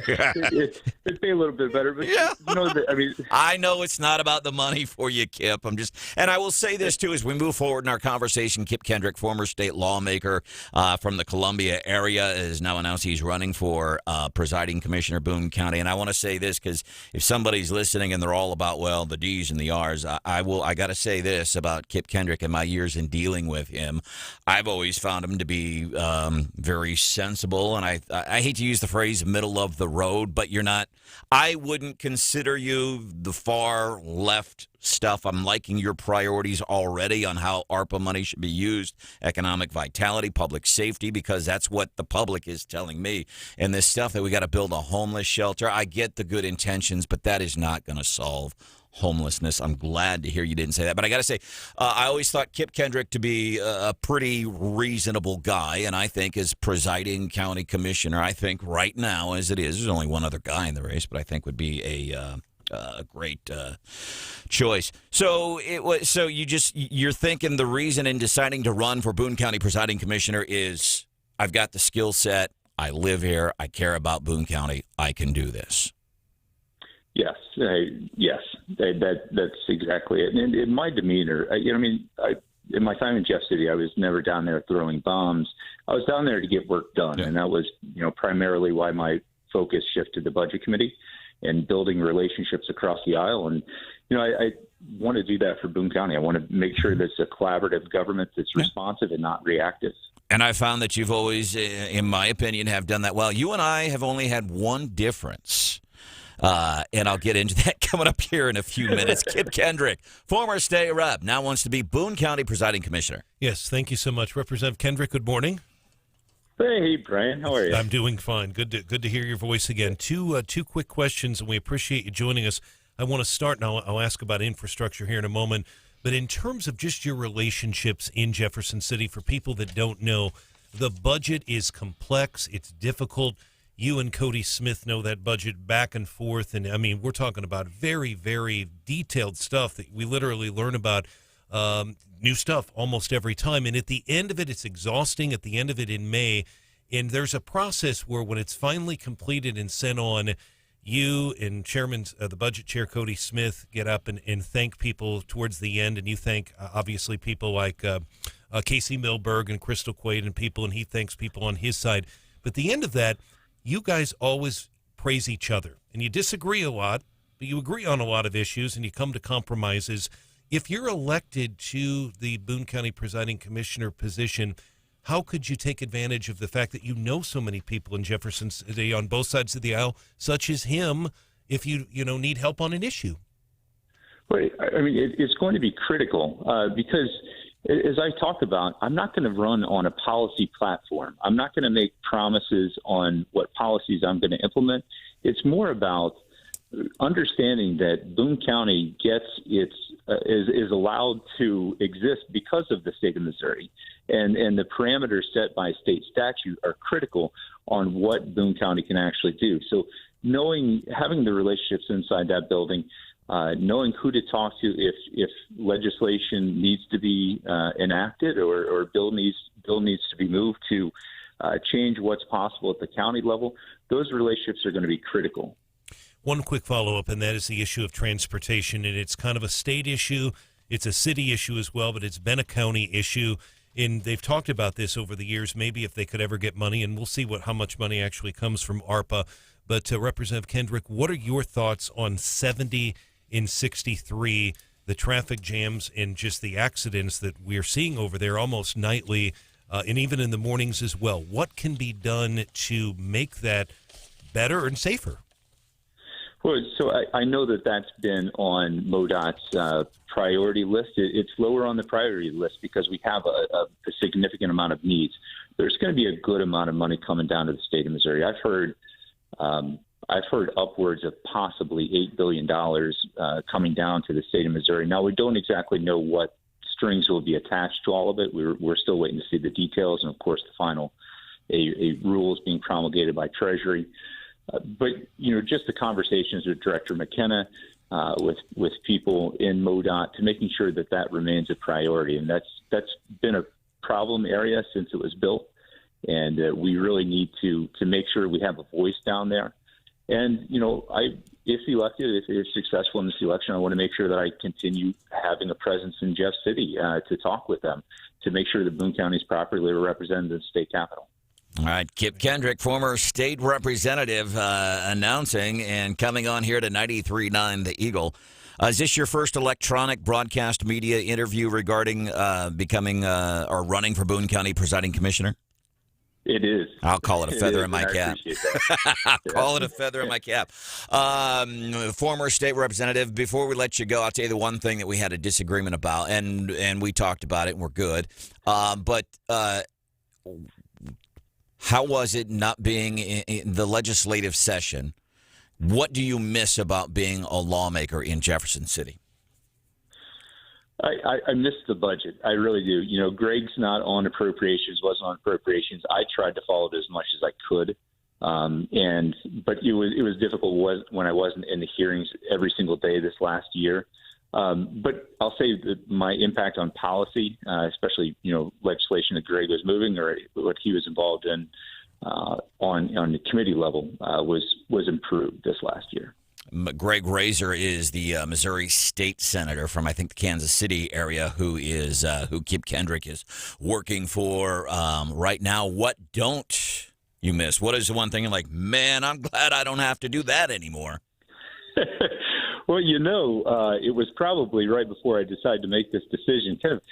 It'd be a little bit better, but yeah. I know it's not about the money for you, Kip. And I will say this too, as we move forward in our conversation. Kip Kendrick, former state lawmaker from the Columbia area, is now announced he's running for presiding commissioner Boone County. And I want to say this because if somebody's listening and they're all about the D's and the R's, I got to say this about Kip Kendrick and my years in dealing with him. I've always found him to be very sensible, and I hate to use the phrase middle of the road, but you're not. I wouldn't consider you the far left stuff. I'm liking your priorities already on how ARPA money should be used, economic vitality, public safety, because that's what the public is telling me. And this stuff that we got to build a homeless shelter, I get the good intentions, but that is not going to solve homelessness. I'm glad to hear you didn't say that. But I got to say, I always thought Kip Kendrick to be a pretty reasonable guy, and I think as presiding county commissioner, I think right now, as it is, there's only one other guy in the race, but I think would be a great choice. So you're thinking the reason in deciding to run for Boone County presiding commissioner is I've got the skill set, I live here, I care about Boone County, I can do this. Yes, that's exactly it. And in my demeanor, in my time in Jeff City, I was never down there throwing bombs. I was down there to get work done, and that was, primarily why my focus shifted to Budget Committee and building relationships across the aisle. And I want to do that for Boone County. I want to make sure that it's a collaborative government that's responsive and not reactive. And I found that you've always, in my opinion, have done that well. You and I have only had one difference. And I'll get into that coming up here in a few minutes. Kip Kendrick, former state rep, now wants to be Boone County presiding commissioner. Yes, thank you so much. Representative Kendrick, good morning. Hey, Brian, how are you? I'm doing fine. Good to hear your voice again. Two quick questions, and we appreciate you joining us. I want to start, and I'll ask about infrastructure here in a moment. But in terms of just your relationships in Jefferson City, for people that don't know, the budget is complex. It's difficult. You and Cody Smith know that budget back and forth. And, we're talking about very, very detailed stuff that we literally learn about, new stuff almost every time. And at the end of it, it's exhausting. At the end of it in May, and there's a process where when it's finally completed and sent on, you and the budget chair, Cody Smith, get up and thank people towards the end. And you thank, obviously, people like Casey Milberg and Crystal Quaid and people, and he thanks people on his side. But at the end of that, you guys always praise each other, and you disagree a lot, but you agree on a lot of issues, and you come to compromises. If you're elected to the Boone County presiding commissioner position, how could you take advantage of the fact that you know so many people in Jefferson City on both sides of the aisle, such as him, if you need help on an issue? Well, it's going to be critical because, as I talked about, I'm not going to run on a policy platform. I'm not going to make promises on what policies I'm going to implement. It's more about understanding that Boone County is allowed to exist because of the state of Missouri, and the parameters set by state statute are critical on what Boone County can actually do. So having the relationships inside that building, knowing who to talk to if legislation needs to be enacted or bill needs to be moved to change what's possible at the county level, those relationships are going to be critical. One quick follow-up, and that is the issue of transportation, and it's kind of a state issue. It's a city issue as well, but it's been a county issue, and they've talked about this over the years, maybe if they could ever get money, and we'll see how much money actually comes from ARPA. But Representative Kendrick, what are your thoughts on 70 in 63, the traffic jams and just the accidents that we're seeing over there almost nightly, and even in the mornings as well? What can be done to make that better and safer? Well, so I know that's been on MoDOT's priority list. It's lower on the priority list because we have a significant amount of needs. There's going to be a good amount of money coming down to the state of Missouri. I've heard upwards of possibly $8 billion coming down to the state of Missouri. Now, we don't exactly know what strings will be attached to all of it. We're still waiting to see the details, and of course, the final rules being promulgated by Treasury. But just the conversations with Director McKenna, with people in MoDOT, to making sure that remains a priority, and that's been a problem area since it was built, and we really need to make sure we have a voice down there. And if you're successful in this election, I want to make sure that I continue having a presence in Jeff City to talk with them to make sure that Boone County is properly represented in the state capitol. All right, Kip Kendrick, former state representative, announcing and coming on here to 93.9 The Eagle. Is this your first electronic broadcast media interview regarding becoming or running for Boone County presiding commissioner? It is. I'll call it a feather in my cap. I'll call it a feather in my cap. Former state representative, before we let you go, I'll tell you the one thing that we had a disagreement about, and we talked about it, and we're good. But how was it not being in the legislative session? What do you miss about being a lawmaker in Jefferson City? I miss the budget. I really do. Greg's not on appropriations, wasn't on appropriations. I tried to follow it as much as I could. But it was difficult when I wasn't in the hearings every single day this last year. But I'll say that my impact on policy, especially, legislation that Greg was moving or what he was involved in on the committee level was improved this last year. Greg Razor is the Missouri state senator from, I think, the Kansas City area, who Kip Kendrick is working for right now. What don't you miss? What is the one thing you're like, man, I'm glad I don't have to do that anymore? Well, it was probably right before I decided to make this decision, kind of,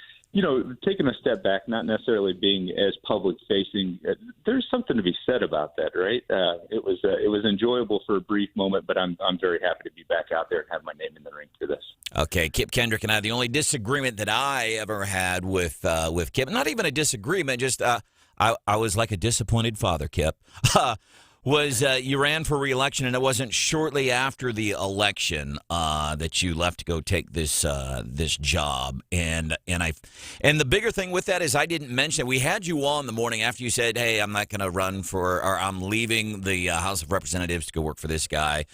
taking a step back, not necessarily being as public facing. There's something to be said about that, right? It was enjoyable for a brief moment, but I'm very happy to be back out there and have my name in the ring for this. Okay, Kip Kendrick and I, the only disagreement that I ever had with Kip, not even a disagreement, just I was like a disappointed father, Kip. Was you ran for re-election, and it wasn't shortly after the election that you left to go take this job. And the bigger thing with that is I didn't mention it. We had you on the morning after you said, "Hey, I'm not going to run or I'm leaving the House of Representatives to go work for this guy."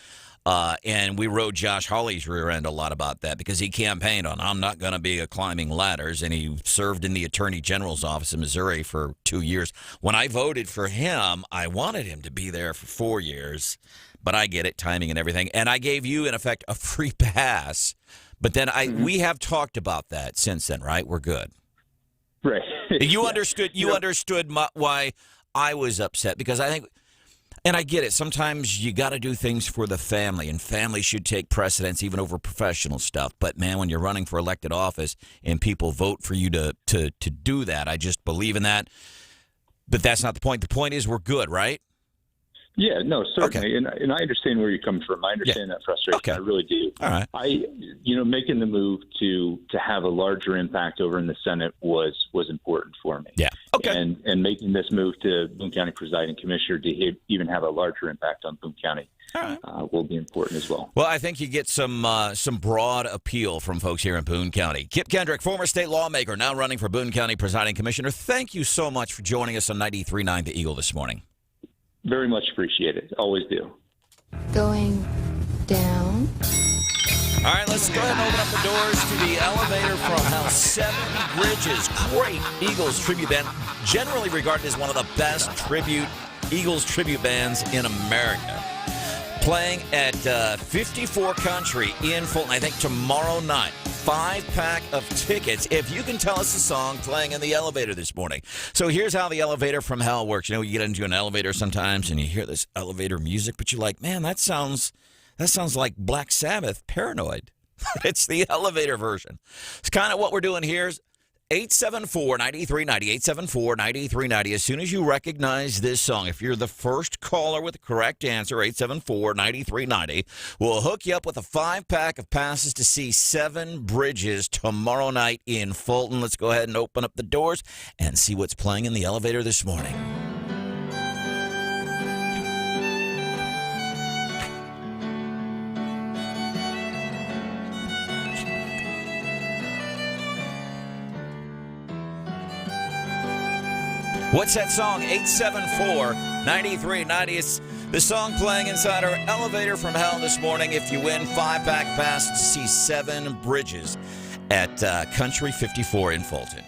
And we rode Josh Hawley's rear end a lot about that because he campaigned on, I'm not going to be climbing ladders, and he served in the Attorney General's office in Missouri for 2 years. When I voted for him, I wanted him to be there for 4 years, but I get it, timing and everything. And I gave you, in effect, a free pass. But then we have talked about that since then, right? We're good. Right. You understood why I was upset, because I think... And I get it. Sometimes you got to do things for the family, and family should take precedence even over professional stuff. But, man, when you're running for elected office and people vote for you to do that, I just believe in that. But that's not the point. The point is we're good, right? Yeah, no, certainly. Okay. And I understand where you're coming from. I understand that frustration. Okay. I really do. All right. Making the move to have a larger impact over in the Senate was important for me. Yeah. Okay. And making this move to Boone County Presiding Commissioner to even have a larger impact on Boone County will be important as well. Well, I think you get some broad appeal from folks here in Boone County. Kip Kendrick, former state lawmaker, now running for Boone County Presiding Commissioner. Thank you so much for joining us on 93.9 The Eagle this morning. Very much appreciate it. Always do. Going down. All right, let's go ahead and open up the doors to the elevator from Hell. Seven Bridges, great Eagles tribute band, generally regarded as one of the best Eagles tribute bands in America. Playing at 54 Country in Fulton, I think tomorrow night. 5-pack of tickets if you can tell us the song playing in the elevator this morning. So here's how the elevator from hell works. You get into an elevator sometimes and you hear this elevator music, but you're like, man, that sounds like Black Sabbath, Paranoid. It's the elevator version. It's kind of what we're doing here. 874-9390, 874-9390. As soon as you recognize this song, if you're the first caller with the correct answer, 874-9390, we'll hook you up with a 5-pack of passes to see Seven Bridges tomorrow night in Fulton. Let's go ahead and open up the doors and see what's playing in the elevator this morning. What's that song? 874-9390. It's the song playing inside our elevator from hell this morning. If you win 5-pack pass to see Seven Bridges at Country 54 in Fulton.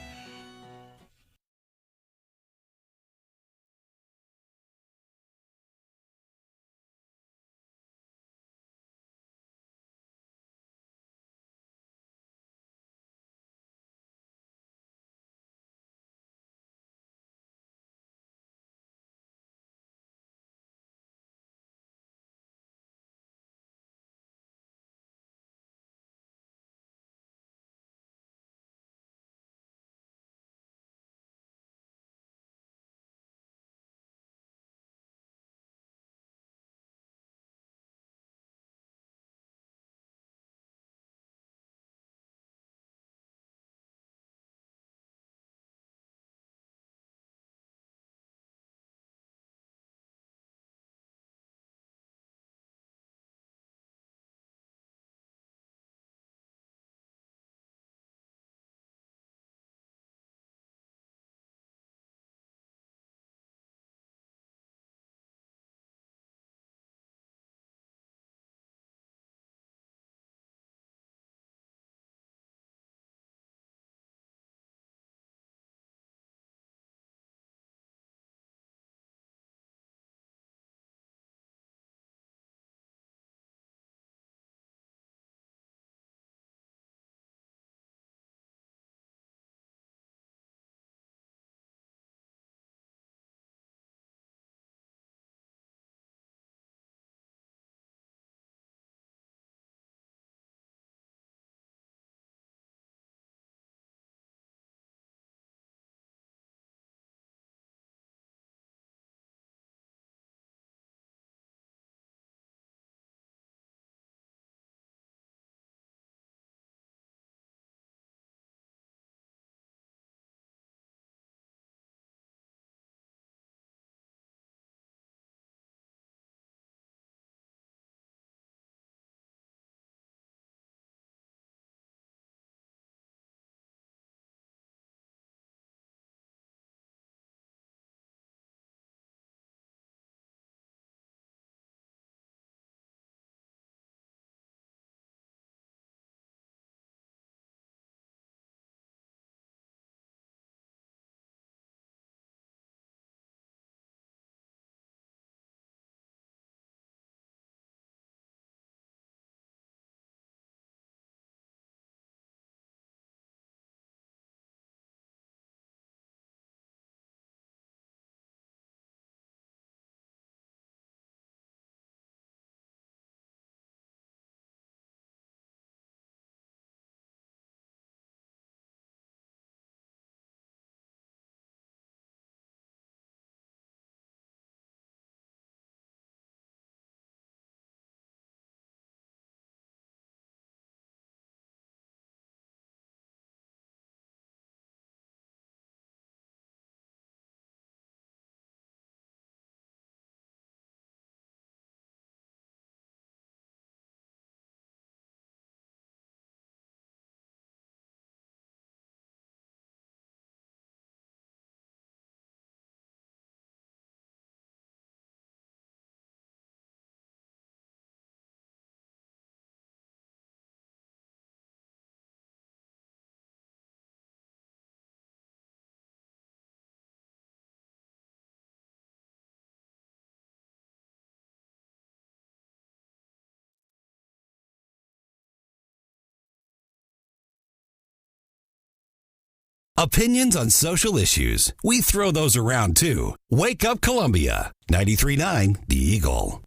Opinions on social issues. We throw those around too. Wake Up Columbia. 93.9 The Eagle.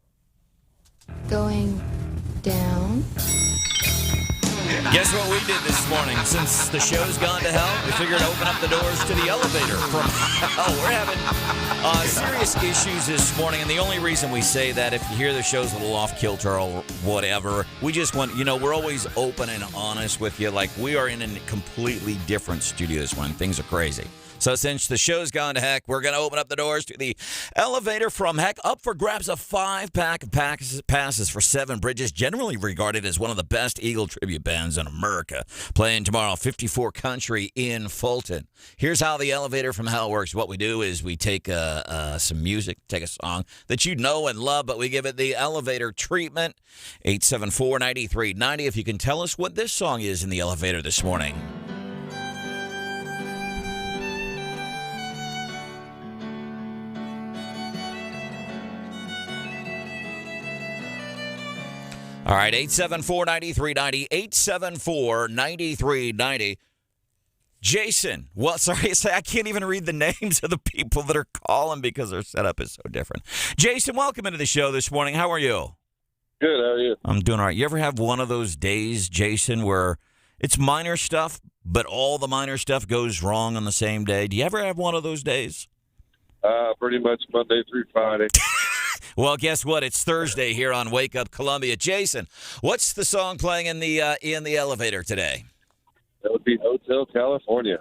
Going down. Guess what we did this morning? Since the show's gone to hell, we figured to open up the doors to the elevator from hell. We're having serious issues this morning, and the only reason we say that, if you hear the show's a little off kilter or whatever, we just want, we're always open and honest with you. Like, we are in a completely different studio this morning. Things are crazy. So since the show's gone to heck, we're going to open up the doors to the elevator from heck. Up for grabs, a 5-pack of passes for Seven Bridges, generally regarded as one of the best Eagle tribute bands in America, playing tomorrow, 54 Country in Fulton. Here's how the elevator from hell works. What we do is we take some music, take a song that you know and love, but we give it the elevator treatment. 874-9390. If you can tell us what this song is in the elevator this morning. All right, 874-9390, 874-9390. Jason, well, sorry, I can't even read the names of the people that are calling because their setup is so different. Jason, welcome into the show this morning. How are you? Good, how are you? I'm doing all right. You ever have one of those days, Jason, where it's minor stuff, but all the minor stuff goes wrong on the same day? Do you ever have one of those days? Pretty much Monday through Friday. Well, guess what? It's Thursday here on Wake Up Columbia. Jason, what's the song playing in the elevator today? That would be Hotel California.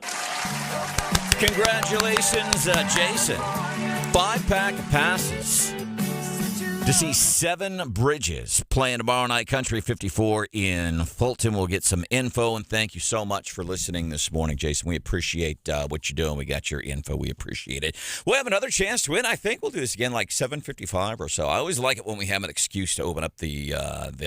Congratulations, Jason. 5-pack passes to see Seven Bridges playing tomorrow night, Country 54 in Fulton. We'll get some info, and thank you so much for listening this morning, Jason. We appreciate what you're doing. We got your info. We appreciate it. We'll have another chance to win. I think we'll do this again like 7:55 or so. I always like it when we have an excuse to open up the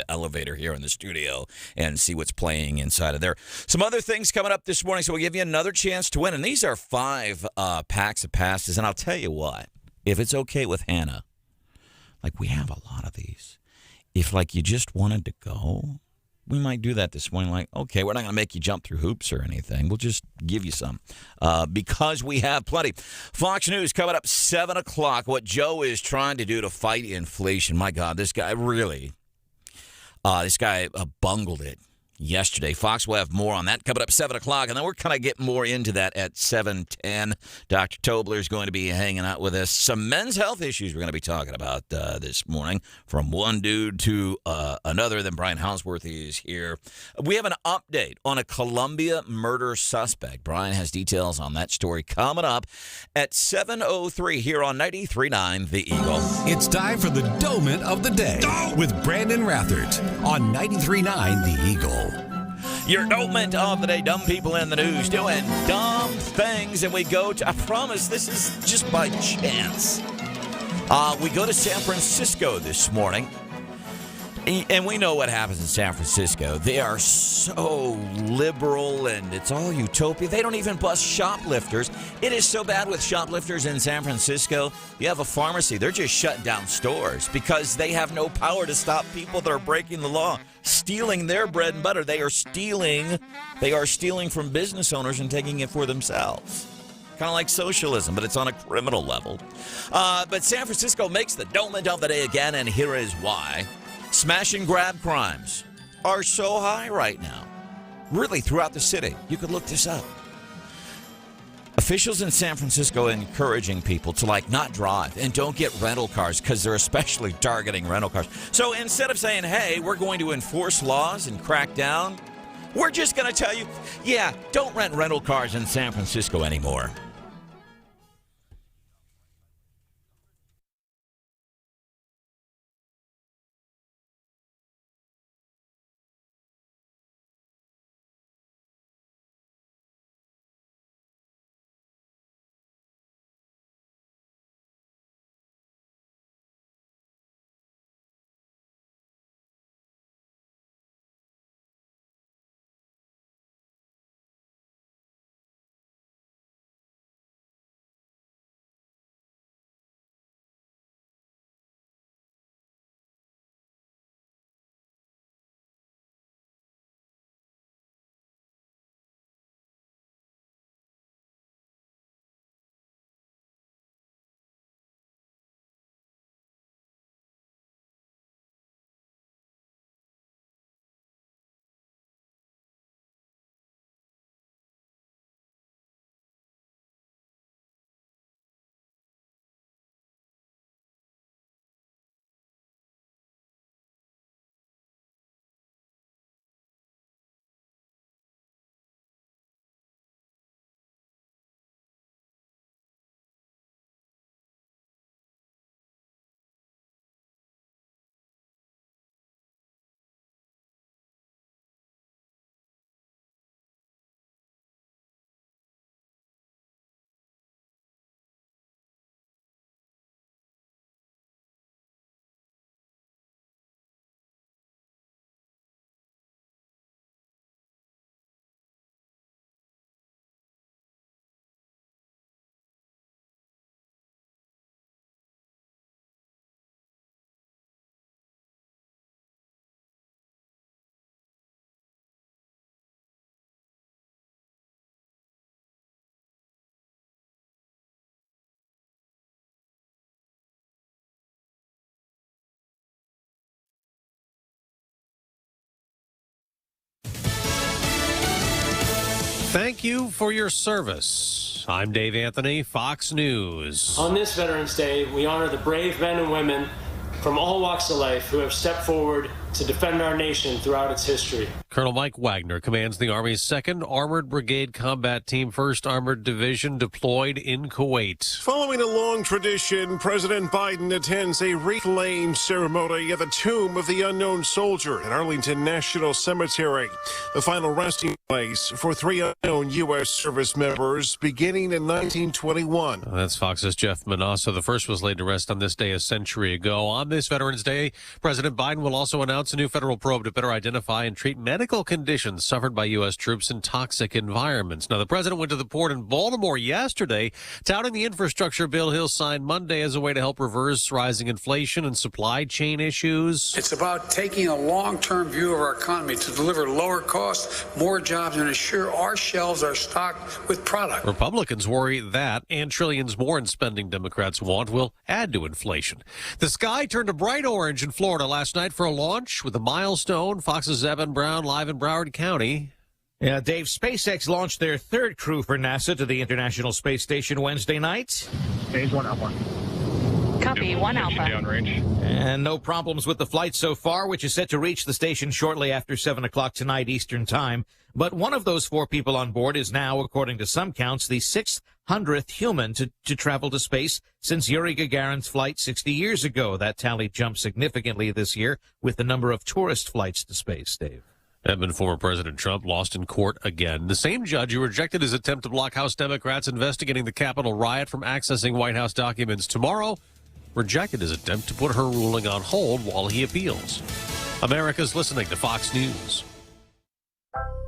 elevator here in the studio and see what's playing inside of there. Some other things coming up this morning, so we'll give you another chance to win. And these are 5 packs of passes. And I'll tell you what, if it's okay with Hannah, like, we have a lot of these. If, like, you just wanted to go, we might do that this morning. Like, okay, we're not going to make you jump through hoops or anything. We'll just give you some because we have plenty. Fox News coming up 7 o'clock. What Joe is trying to do to fight inflation. My God, this guy really bungled it yesterday. Fox will have more on that coming up 7 o'clock, and then we're kind of getting more into that at 7:10. Dr. Tobler is going to be hanging out with us. Some men's health issues we're going to be talking about this morning, from one dude to another. Then Brian Houseworth is here. We have an update on a Columbia murder suspect. Brian has details on that story coming up at 7:03 here on 93.9 The Eagle. It's time for the Doment of the Day with Brandon Rathert on 93.9 The Eagle. Your Doment of the Day, dumb people in the news doing dumb things. And we go to, I promise this is just by chance. We go to San Francisco this morning. And we know what happens in San Francisco. They are so liberal and it's all utopia. They don't even bust shoplifters. It is so bad with shoplifters in San Francisco. You have a pharmacy. They're just shutting down stores because they have no power to stop people that are breaking the law, stealing their bread and butter. They are stealing from business owners and taking it for themselves. Kind of like socialism, but it's on a criminal level. But San Francisco makes the Doment of the Day again, and here is why. Smash and grab crimes are so high right now. Really, throughout the city. You could look this up. Officials in San Francisco encouraging people to, not drive and don't get rental cars because they're especially targeting rental cars. So instead of saying, hey, we're going to enforce laws and crack down, we're just going to tell you, yeah, don't rent rental cars in San Francisco anymore. Thank you for your service. I'm Dave Anthony, Fox News. On this Veterans Day, we honor the brave men and women from all walks of life who have stepped forward to defend our nation throughout its history. Colonel Mike Wagner commands the Army's 2nd Armored Brigade Combat Team, 1st Armored Division, deployed in Kuwait. Following a long tradition, President Biden attends a wreath-laying ceremony at the Tomb of the Unknown Soldier at Arlington National Cemetery, the final resting place for 3 unknown U.S. service members beginning in 1921. That's Fox's Jeff Manasseh. The first was laid to rest on this day a century ago. On this Veterans Day, President Biden will also announce a new federal probe to better identify and treat medical conditions suffered by U.S. troops in toxic environments. Now, the president went to the port in Baltimore yesterday, touting the infrastructure bill he'll sign Monday as a way to help reverse rising inflation and supply chain issues. It's about taking a long-term view of our economy to deliver lower costs, more jobs, and ensure our shelves are stocked with product. Republicans worry that, and trillions more in spending Democrats want, will add to inflation. The sky turned a bright orange in Florida last night for a launch with a milestone. Fox's Evan Brown live in Broward County. Yeah, Dave, SpaceX launched their 3rd crew for NASA to the International Space Station Wednesday night. Phase 1 Alpha. Copy, 1 Alpha. Downrange. And no problems with the flight so far, which is set to reach the station shortly after 7 o'clock tonight Eastern Time. But one of those 4 people on board is now, according to some counts, the 600th human to travel to space since Yuri Gagarin's flight 60 years ago. That tally jumped significantly this year with the number of tourist flights to space, Dave. And former President Trump lost in court again. The same judge who rejected his attempt to block House Democrats investigating the Capitol riot from accessing White House documents tomorrow rejected his attempt to put her ruling on hold while he appeals. America's listening to Fox News.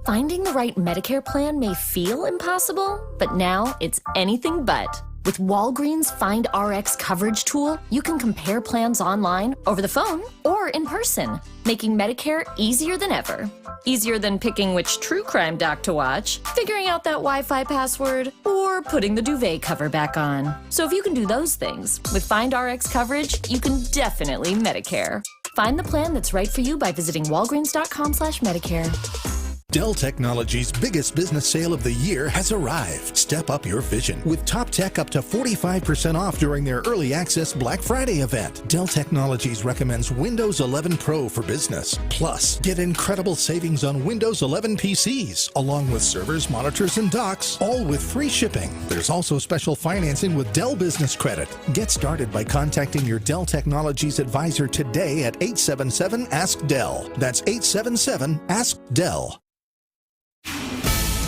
Finding the right Medicare plan may feel impossible, but now it's anything but. With Walgreens Find RX coverage tool, you can compare plans online, over the phone, or in person, making Medicare easier than ever. Easier than picking which true crime doc to watch, figuring out that Wi-Fi password, or putting the duvet cover back on. So if you can do those things, with Find RX coverage, you can definitely Medicare. Find the plan that's right for you by visiting walgreens.com/Medicare. Dell Technologies' biggest business sale of the year has arrived. Step up your vision with top tech up to 45% off during their early access Black Friday event. Dell Technologies recommends Windows 11 Pro for business. Plus, get incredible savings on Windows 11 PCs, along with servers, monitors, and docks, all with free shipping. There's also special financing with Dell Business Credit. Get started by contacting your Dell Technologies advisor today at 877-ASK-DELL. That's 877-ASK-DELL.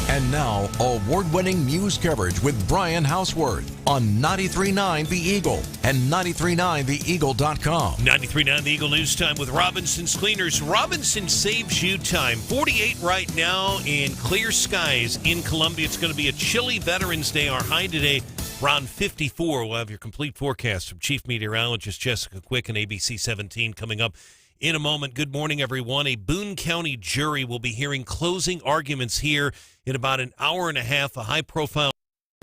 And now, award-winning news coverage with Brian Houseworth on 93.9 The Eagle and 93.9theeagle.com. 93.9 The Eagle News Time with Robinson's Cleaners. Robinson saves you time. 48 right now in clear skies in Columbia. It's going to be a chilly Veterans Day. Our high today, around 54. We'll have your complete forecast from Chief Meteorologist Jessica Quick and ABC 17 coming up in a moment. Good morning, everyone. A Boone County jury will be hearing closing arguments here in about an hour and a half. A high-profile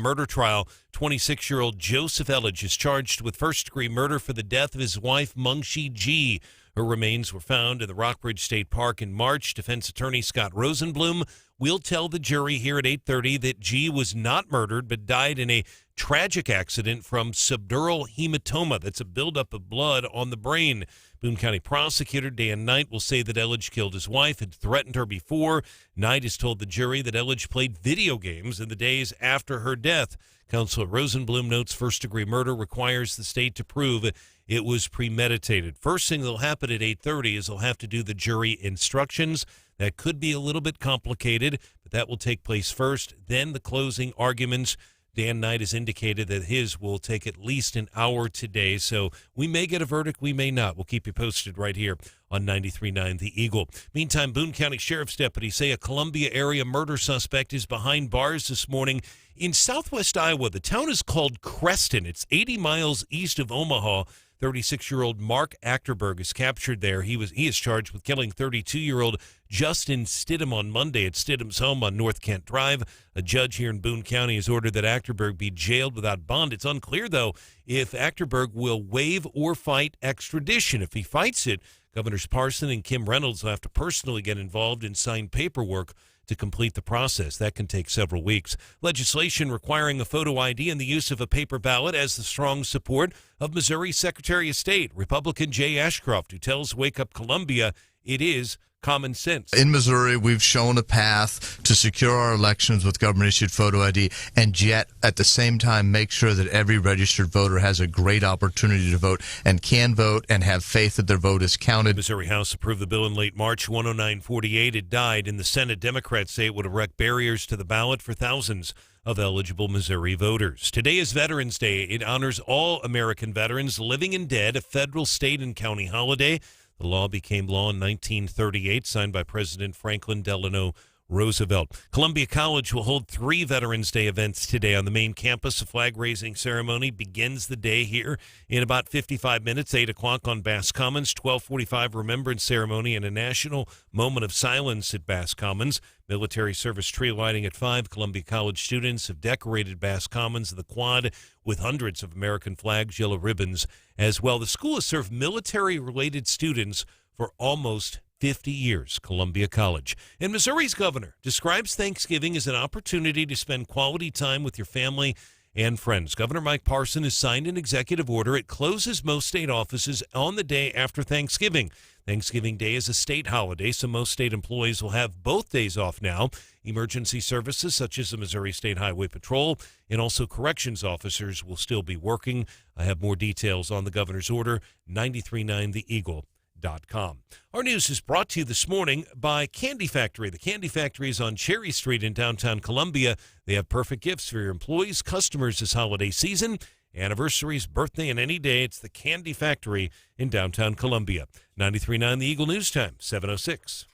murder trial. 26-year-old Joseph Elledge is charged with first-degree murder for the death of his wife, Mungshi G. Her remains were found in the Rockbridge State Park in March. Defense attorney Scott Rosenblum will tell the jury here at 8:30 that G was not murdered but died in a tragic accident from subdural hematoma. That's a buildup of blood on the brain. Boone County prosecutor Dan Knight will say that Elledge killed his wife, had threatened her before. Knight has told the jury that Elledge played video games in the days after her death. Counselor Rosenblum notes first-degree murder requires the state to prove it was premeditated. First thing that'll happen at 8:30 is they'll have to do the jury instructions. That could be a little bit complicated, but that will take place first. Then the closing arguments. Dan Knight has indicated that his will take at least an hour today, so we may get a verdict, we may not. We'll keep you posted right here on 93.9 The Eagle. Meantime, Boone County Sheriff's deputies say a Columbia area murder suspect is behind bars this morning in southwest Iowa. The town is called Creston. It's 80 miles east of Omaha. 36-year-old Mark Achterberg is captured there. He is charged with killing 32-year-old Justin Stidham on Monday at Stidham's home on North Kent Drive. A judge here in Boone County has ordered that Achterberg be jailed without bond. It's unclear, though, if Achterberg will waive or fight extradition. If he fights it, Governors Parson and Kim Reynolds will have to personally get involved and sign paperwork to complete the process. That can take several weeks. Legislation requiring a photo ID and the use of a paper ballot has the strong support of Missouri Secretary of State, Republican Jay Ashcroft, who tells Wake Up Columbia it is common sense. In Missouri, we've shown a path to secure our elections with government-issued photo ID, and yet at the same time make sure that every registered voter has a great opportunity to vote and can vote and have faith that their vote is counted. Missouri House approved the bill in late March, 109-48. It died. In the Senate, Democrats say it would erect barriers to the ballot for thousands of eligible Missouri voters. Today is Veterans Day. It honors all American veterans, living and dead, a federal, state, and county holiday. The law became law in 1938, signed by President Franklin Delano Roosevelt. Columbia College will hold 3 Veterans Day events today on the main campus. A flag-raising ceremony begins the day here in about 55 minutes, 8 o'clock on Bass Commons, 12:45 remembrance ceremony, and a national moment of silence at Bass Commons. Military service tree lighting at 5. Columbia College students have decorated Bass Commons and the quad with hundreds of American flags, yellow ribbons as well. The school has served military-related students for almost 50 years, Columbia College. And Missouri's governor describes Thanksgiving as an opportunity to spend quality time with your family and friends. Governor Mike Parson has signed an executive order. It closes most state offices on the day after Thanksgiving. Thanksgiving Day is a state holiday, so most state employees will have both days off now. Emergency services such as the Missouri State Highway Patrol and also corrections officers will still be working. I have more details on the governor's order, 939theeagle.com. Our news is brought to you this morning by Candy Factory. The Candy Factory is on Cherry Street in downtown Columbia. They have perfect gifts for your employees, customers this holiday season, anniversaries, birthday, and any day. It's the Candy Factory in downtown Columbia. 93.9 The Eagle News Time, 7:06.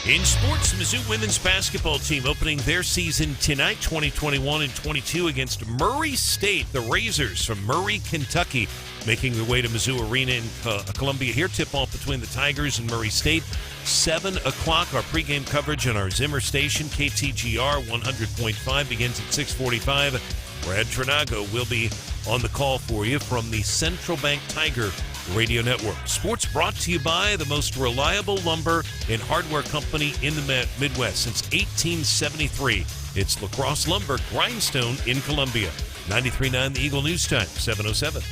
In sports, the Mizzou women's basketball team opening their season tonight, 2021 and 22, against Murray State. The Razors from Murray, Kentucky, making their way to Mizzou Arena in Columbia here. Tip-off between the Tigers and Murray State, 7 o'clock. Our pregame coverage on our Zimmer station, KTGR 100.5, begins at 6:45. Brad Trinago will be on the call for you from the Central Bank Tiger Radio Network. Sports brought to you by the most reliable lumber and hardware company in the Midwest since 1873. It's La Crosse Lumber, Grindstone in Columbia. 93.9 The Eagle News Time, 7:07.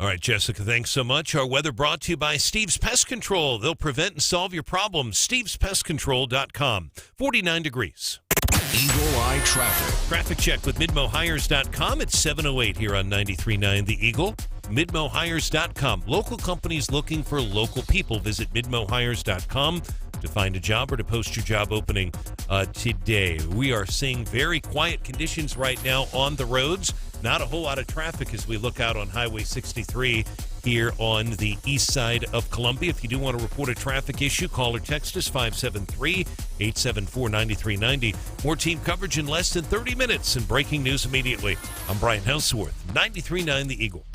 All right, Jessica, thanks so much. Our weather brought to you by Steve's Pest Control. They'll prevent and solve your problems. Steve'sPestControl.com. 49 degrees. Eagle Eye Traffic. Traffic check with MidmoHires.com. It's 7:08 here on 93.9 The Eagle. MidmoHires.com. Local companies looking for local people. Visit MidmoHires.com to find a job or to post your job opening today. We are seeing very quiet conditions right now on the roads. Not a whole lot of traffic as we look out on Highway 63 here on the east side of Columbia. If you do want to report a traffic issue, call or text us 573-874-9390. More team coverage in less than 30 minutes and breaking news immediately. I'm Brian Houseworth, 93.9 The Eagle.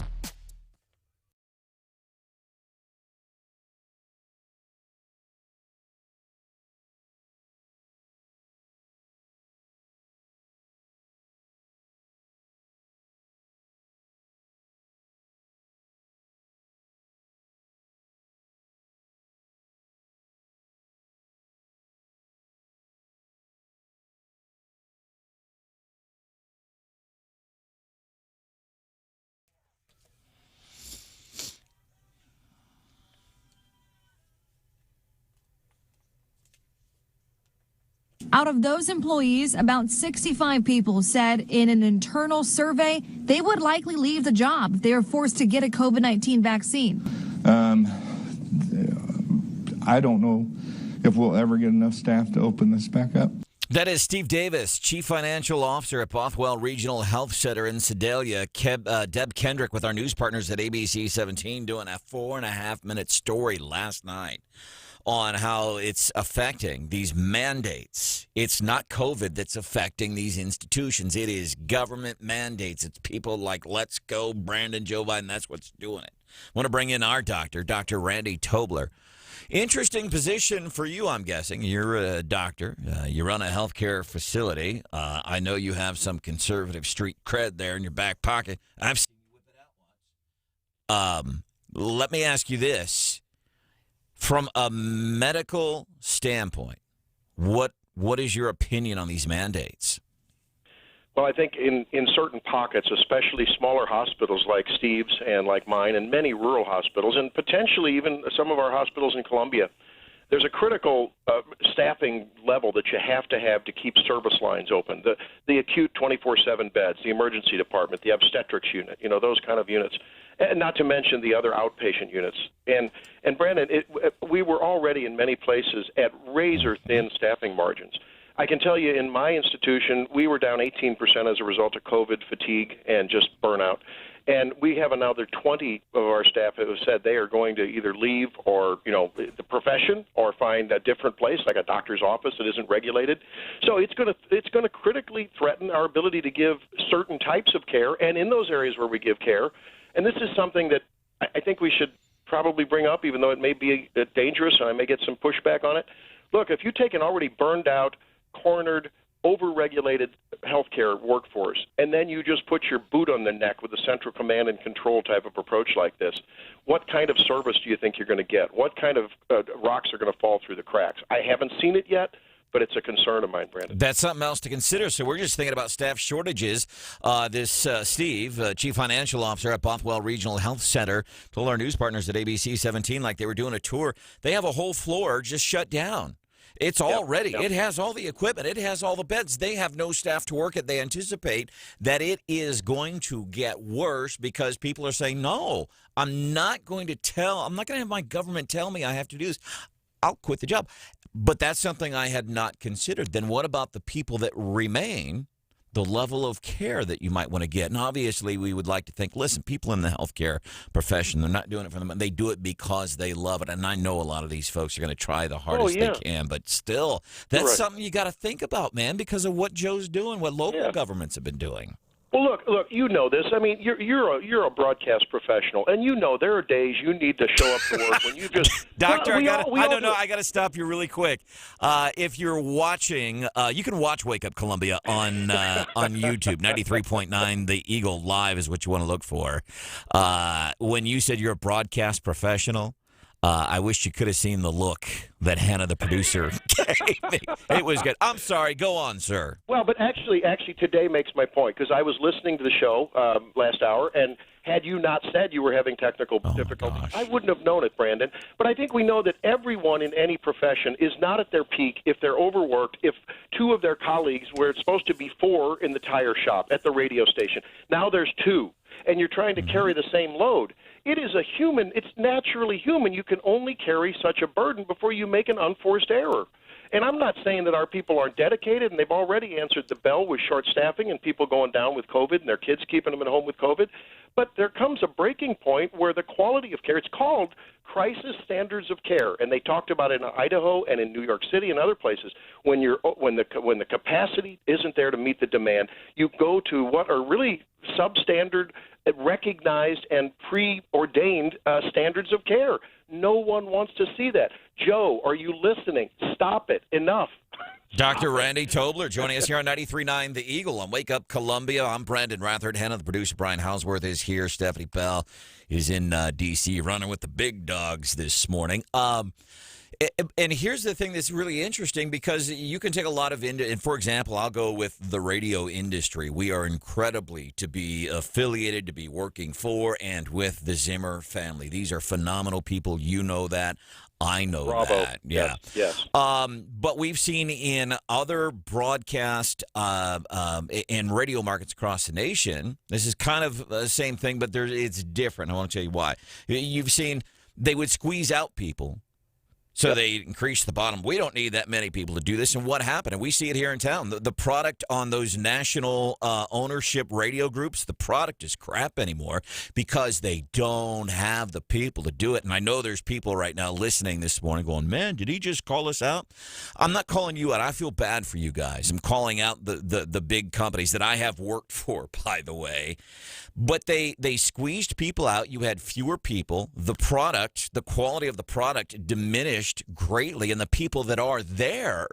Out of those employees, about 65 people said in an internal survey they would likely leave the job if they are forced to get a COVID-19 vaccine. I don't know if we'll ever get enough staff to open this back up. That is Steve Davis, Chief Financial Officer at Bothwell Regional Health Center in Sedalia. Deb Kendrick with our news partners at ABC 17 doing a 4.5-minute story last night on how it's affecting these mandates. It's not COVID that's affecting these institutions. It is government mandates. It's people like Let's Go, Brandon, Joe Biden. That's what's doing it. I want to bring in our doctor, Dr. Randy Tobler. Interesting position for you, I'm guessing. You're a doctor. You run a healthcare facility. I know you have some conservative street cred there in your back pocket. I've seen you whip it out once. Let me ask you this. From a medical standpoint, what is your opinion on these mandates? Well, I think in certain pockets, especially smaller hospitals like Steve's and like mine and many rural hospitals, and potentially even some of our hospitals in Columbia, there's a critical staffing level that you have to keep service lines open. The acute 24/7 beds, the emergency department, the obstetrics unit, those kind of units, and not to mention the other outpatient units. And Brandon, we were already in many places at razor-thin staffing margins. I can tell you in my institution, we were down 18% as a result of COVID fatigue and just burnout. And we have another 20 of our staff who have said they are going to either leave or, the profession or find a different place, like a doctor's office that isn't regulated. So it's going to critically threaten our ability to give certain types of care, and in those areas where we give care. And this is something that I think we should probably bring up, even though it may be dangerous and I may get some pushback on it. Look, if you take an already burned out, cornered, over-regulated healthcare workforce, and then you just put your boot on the neck with a central command and control type of approach like this, what kind of service do you think you're going to get? What kind of rocks are going to fall through the cracks? I haven't seen it yet, but it's a concern of mine, Brandon. That's something else to consider. So we're just thinking about staff shortages. Steve, Chief Financial Officer at Bothwell Regional Health Center, told our news partners at ABC 17 like they were doing a tour. They have a whole floor just shut down. It's all ready. Yep. It has all the equipment. It has all the beds. They have no staff to work it. They anticipate that it is going to get worse because people are saying, no, I'm not going to have my government tell me I have to do this. I'll quit the job. But that's something I had not considered. Then what about the people that remain, the level of care that you might want to get? And obviously we would like to think, listen, people in the healthcare profession, they're not doing it for them. They do it because they love it. And I know a lot of these folks are going to try the hardest they can. But still, that's something you got to think about, man, because of what Joe's doing, what local governments have been doing. Well, look, you know this. I mean, you're a broadcast professional, and there are days you need to show up to work when you just Doctor, I got to stop you really quick. If you're watching, you can watch Wake Up Columbia on YouTube. 93.9 The Eagle Live is what you want to look for. When you said you're a broadcast professional, I wish you could have seen the look that Hannah, the producer, gave me. It was good. I'm sorry. Go on, sir. Well, but actually, today makes my point, because I was listening to the show last hour, and had you not said you were having technical difficulties, I wouldn't have known it, Brandon. But I think we know that everyone in any profession is not at their peak if they're overworked, if two of their colleagues, where it's supposed to be 4 in the tire shop at the radio station, now there's 2, and you're trying to carry the same load. It is it's naturally human. You can only carry such a burden before you make an unforced error. And I'm not saying that our people aren't dedicated, and they've already answered the bell with short staffing and people going down with COVID and their kids keeping them at home with COVID. But there comes a breaking point where the quality of care, it's called crisis standards of care, and they talked about it in Idaho and in New York City and other places. When the capacity isn't there to meet the demand, you go to what are really substandard, recognized, and preordained standards of care. No one wants to see that. Joe, are you listening? Stop it. Enough. Dr. Randy Tobler joining us here on 93.9 The Eagle on Wake Up Columbia. I'm Brandon Rathard. Hannah, the producer, Brian Hausworth, is here. Stephanie Bell is in D.C. running with the big dogs this morning. And here's the thing that's really interesting, because you can take a lot of and for example, I'll go with the radio industry. We are incredibly to be affiliated, to be working for and with the Zimmer family. These are phenomenal people. You know that. I know that. Yeah. Yes. But we've seen in other broadcast and radio markets across the nation, this is kind of the same thing, but it's different. I want to tell you why. You've seen they would squeeze out people So they increased the bottom. We don't need that many people to do this. And what happened? And we see it here in town. The product on those national ownership radio groups, the product is crap anymore because they don't have the people to do it. And I know there's people right now listening this morning going, man, did he just call us out? I'm not calling you out. I feel bad for you guys. I'm calling out the big companies that I have worked for, by the way. But they squeezed people out. You had fewer people. The product, the quality of the product diminished greatly, and the people that are there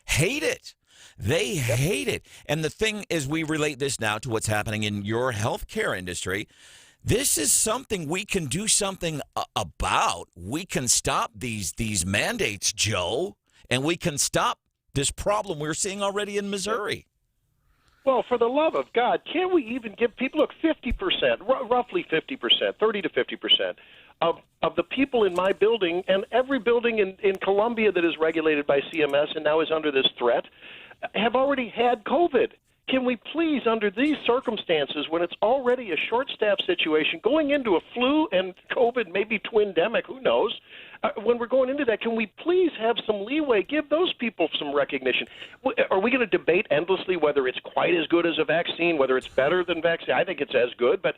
hate it. They hate it. And the thing is, we relate this now to what's happening in your healthcare industry. This is something we can do something about. We can stop these mandates, Joe, and we can stop this problem we're seeing already in Missouri. Well, for the love of God, can't we even give people, look, 50%, roughly 50%, 30 to 50% of the people in my building and every building in Columbia that is regulated by CMS and now is under this threat have already had COVID. Can we please, under these circumstances, when it's already a short-staffed situation, going into a flu and COVID, maybe twindemic, who knows, when we're going into that, can we please have some leeway, give those people some recognition? Are we going to debate endlessly whether it's quite as good as a vaccine, whether it's better than vaccine? I think it's as good, but,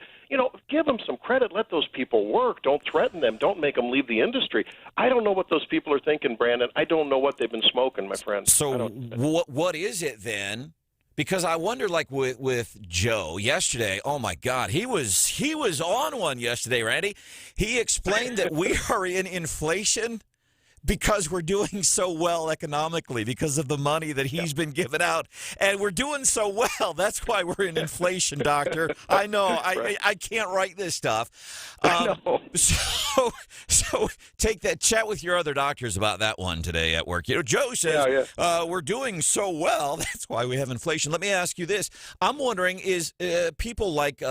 give them some credit. Let those people work. Don't threaten them. Don't make them leave the industry. I don't know what those people are thinking, Brandon. I don't know what they've been smoking, my friend. So what is it then? Because I wonder, like with Joe yesterday, oh my God, he was on one yesterday, Randy. He explained that we are in inflation because we're doing so well economically because of the money that he's been giving out, and we're doing so well. That's why we're in inflation, doctor. I know. I can't write this stuff. I know. So take that. Chat with your other doctors about that one today at work. Joe says we're doing so well. That's why we have inflation. Let me ask you this. I'm wondering, is people like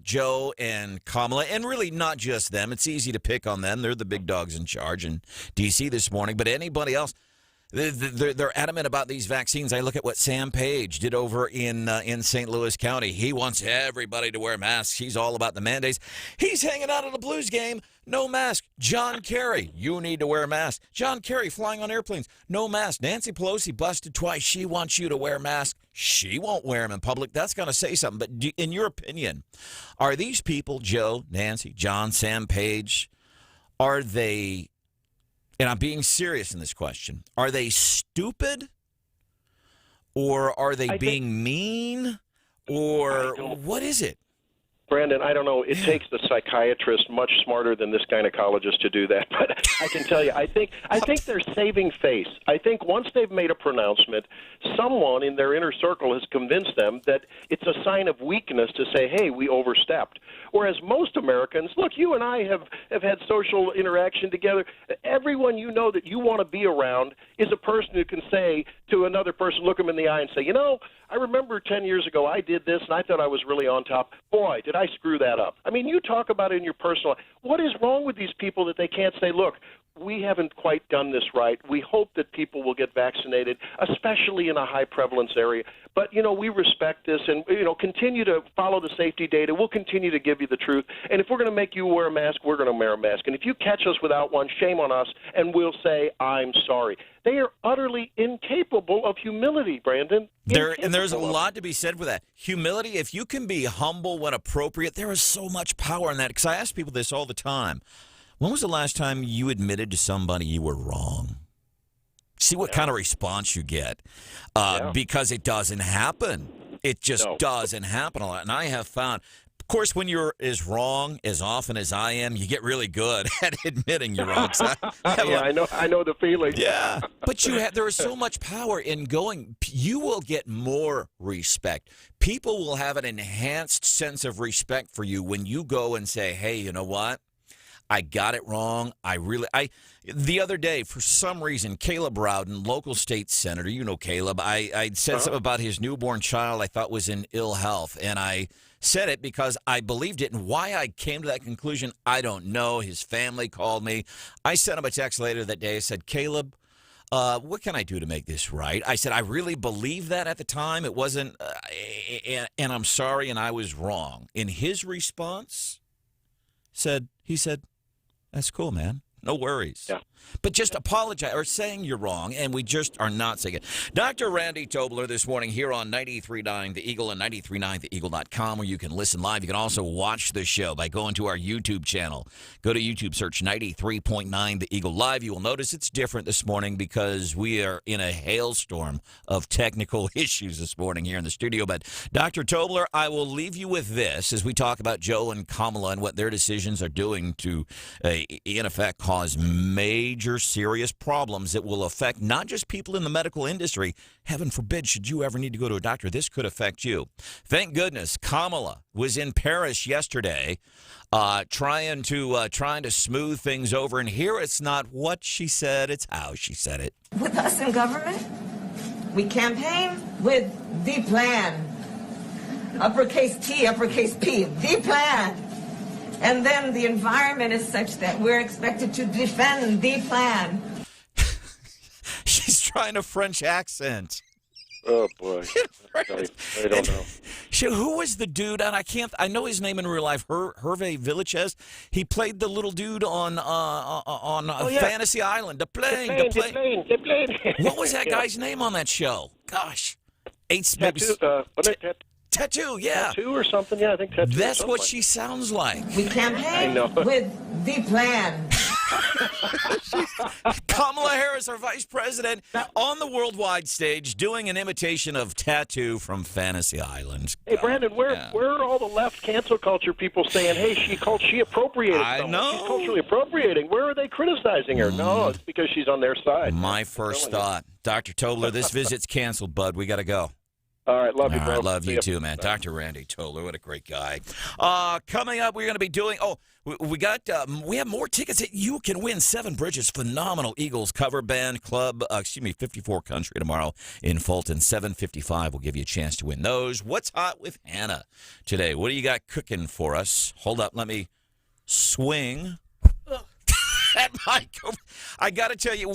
Joe and Kamala, and really not just them. It's easy to pick on them. They're the big dogs in charge in D.C. this morning. But anybody else, they're adamant about these vaccines. I look at what Sam Page did over in St. Louis County. He wants everybody to wear masks. He's all about the mandates. He's hanging out at a Blues game. No mask. John Kerry, you need to wear a mask. John Kerry flying on airplanes. No mask. Nancy Pelosi busted twice. She wants you to wear masks. She won't wear them in public. That's going to say something. But in your opinion, are these people, Joe, Nancy, John, Sam Page, are they, and I'm being serious in this question, are they stupid? Or are they being mean? Or what is it? Brandon, I don't know. It takes the psychiatrist much smarter than this gynecologist to do that. But I can tell you, I think they're saving face. I think once they've made a pronouncement, someone in their inner circle has convinced them that it's a sign of weakness to say, hey, we overstepped. Whereas most Americans, look, you and I have had social interaction together. Everyone you know that you want to be around is a person who can say to another person, look them in the eye and say, I remember 10 years ago I did this and I thought I was really on top. Boy, did I screw that up. I mean, you talk about it in your personal life. What is wrong with these people that they can't say, look, we haven't quite done this right. We hope that people will get vaccinated, especially in a high prevalence area. But, we respect this and, continue to follow the safety data. We'll continue to give you the truth. And if we're going to make you wear a mask, we're going to wear a mask. And if you catch us without one, shame on us, and we'll say, I'm sorry. They are utterly incapable of humility, Brandon. There's a lot to be said for that. Humility, if you can be humble when appropriate, there is so much power in that. Because I ask people this all the time. When was the last time you admitted to somebody you were wrong? See what kind of response you get. Because it doesn't happen. It just doesn't happen a lot. And I have found, of course, when you're as wrong as often as I am, you get really good at admitting you're wrong. I know the feeling. Yeah. But there is so much power in going. You will get more respect. People will have an enhanced sense of respect for you when you go and say, hey, you know what? I got it wrong. The other day, for some reason, Caleb Rowden, local state senator, Caleb, I said something about his newborn child I thought was in ill health, and I said it because I believed it, and why I came to that conclusion, I don't know. His family called me. I sent him a text later that day. I said, Caleb, what can I do to make this right? I said, I really believed that at the time. It wasn't, and I'm sorry, and I was wrong. In his response, he said, that's cool, man. No worries. Yeah. But just apologize or saying you're wrong, and we just are not saying it. Dr. Randy Tobler this morning here on 93.9 The Eagle and 93.9theeagle.com, where you can listen live. You can also watch the show by going to our YouTube channel. Go to YouTube, search 93.9 The Eagle Live. You will notice it's different this morning because we are in a hailstorm of technical issues this morning here in the studio. But Dr. Tobler, I will leave you with this as we talk about Joe and Kamala and what their decisions are doing to, in effect, cause major serious problems that will affect not just people in the medical industry. Heaven forbid, should you ever need to go to a doctor, this could affect you. Thank goodness Kamala was in Paris yesterday trying to smooth things over. And here it's not what she said, it's how she said it. With us in government, we campaign with the plan. Uppercase T, uppercase P, the plan. And then the environment is such that we're expected to defend the plan. She's trying a French accent. Oh, boy. I don't know. Who was the dude? And I know his name in real life, Hervé Villachez. He played the little dude on Fantasy Island. The plane. What was that guy's name on that show? Gosh. Tattoo, yeah. Tattoo or something, yeah, I think Tattoo. That's what she sounds like. We campaign with the plan. Kamala Harris, our vice president, on the worldwide stage doing an imitation of Tattoo from Fantasy Island. Hey, Brandon, where are all the left cancel culture people saying, hey, she appropriated someone. know. She's culturally appropriating. Where are they criticizing her? No, it's because she's on their side. My first thought. Dr. Tobler, this visit's canceled, bud. We got to go. All right, love you, bro. I love you too, man. Dr. Randy Tobler, what a great guy. Coming up, we're going to be doing. We have more tickets that you can win. Seven Bridges, phenomenal Eagles cover band club. 54 Country tomorrow in Fulton. 7:55 will give you a chance to win those. What's hot with Hannah today? What do you got cooking for us? Hold up, let me swing. That mic. I got to tell you,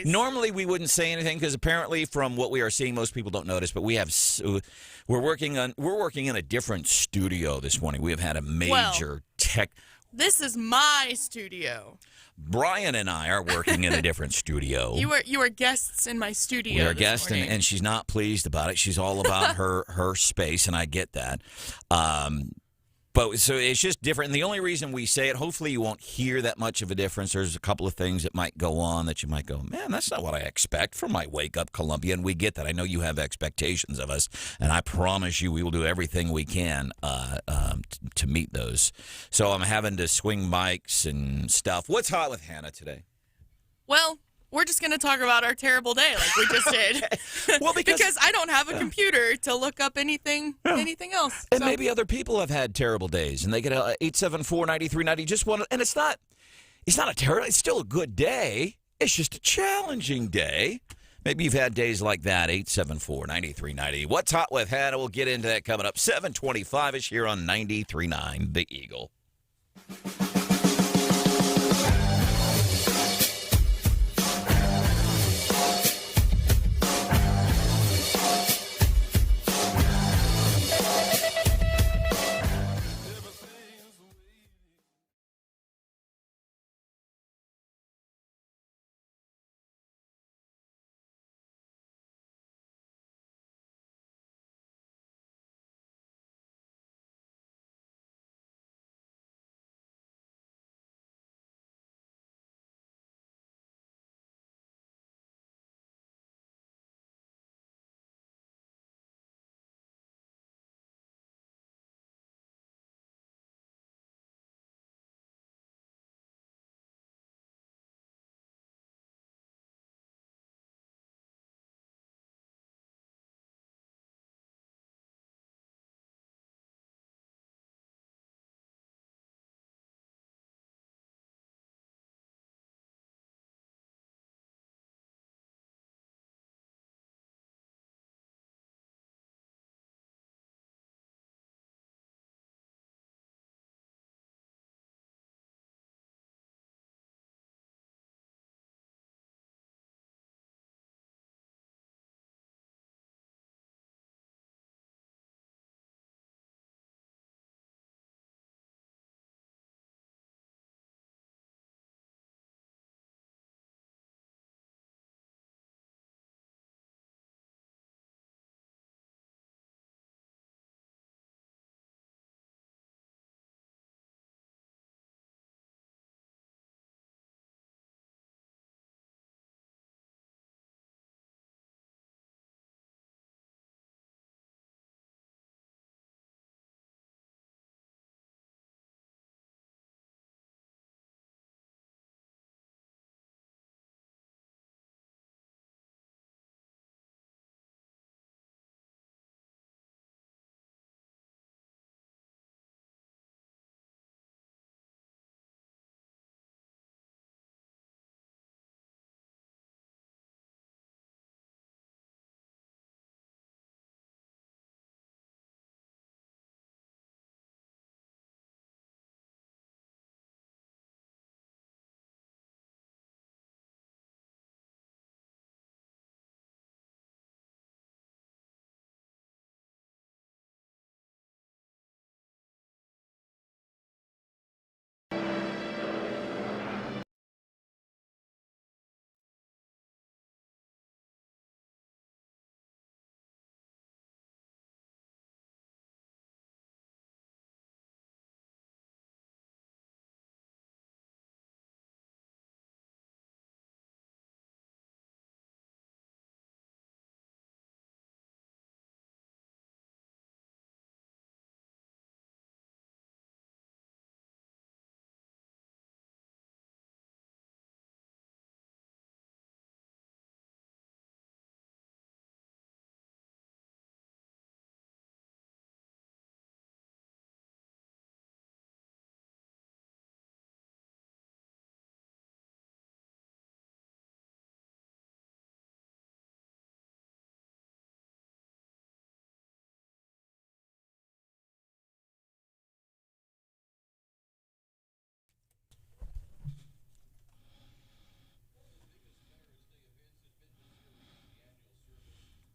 normally we wouldn't say anything because apparently from what we are seeing, most people don't notice. But we're working in a different studio this morning. We have had a major tech. This is my studio. Brian and I are working in a different studio. You are guests in my studio. We are guests, and she's not pleased about it. She's all about her space, and I get that. But so it's just different. And the only reason we say it, hopefully you won't hear that much of a difference. There's a couple of things that might go on that you might go, man, that's not what I expect from my Wake Up Columbia. And we get that. I know you have expectations of us. And I promise you we will do everything we can to meet those. So I'm having to swing mics and stuff. What's hot with Hannah today? Well, we're just going to talk about our terrible day like we just did. Well, because I don't have a computer to look up anything else. And maybe other people have had terrible days, and they get a 874-9390. Just one, and it's not a terrible. It's still a good day. It's just a challenging day. Maybe you've had days like that. 874-9390. What's hot with Hannah? We'll get into that coming up. 7:25ish here on 93.9 The Eagle.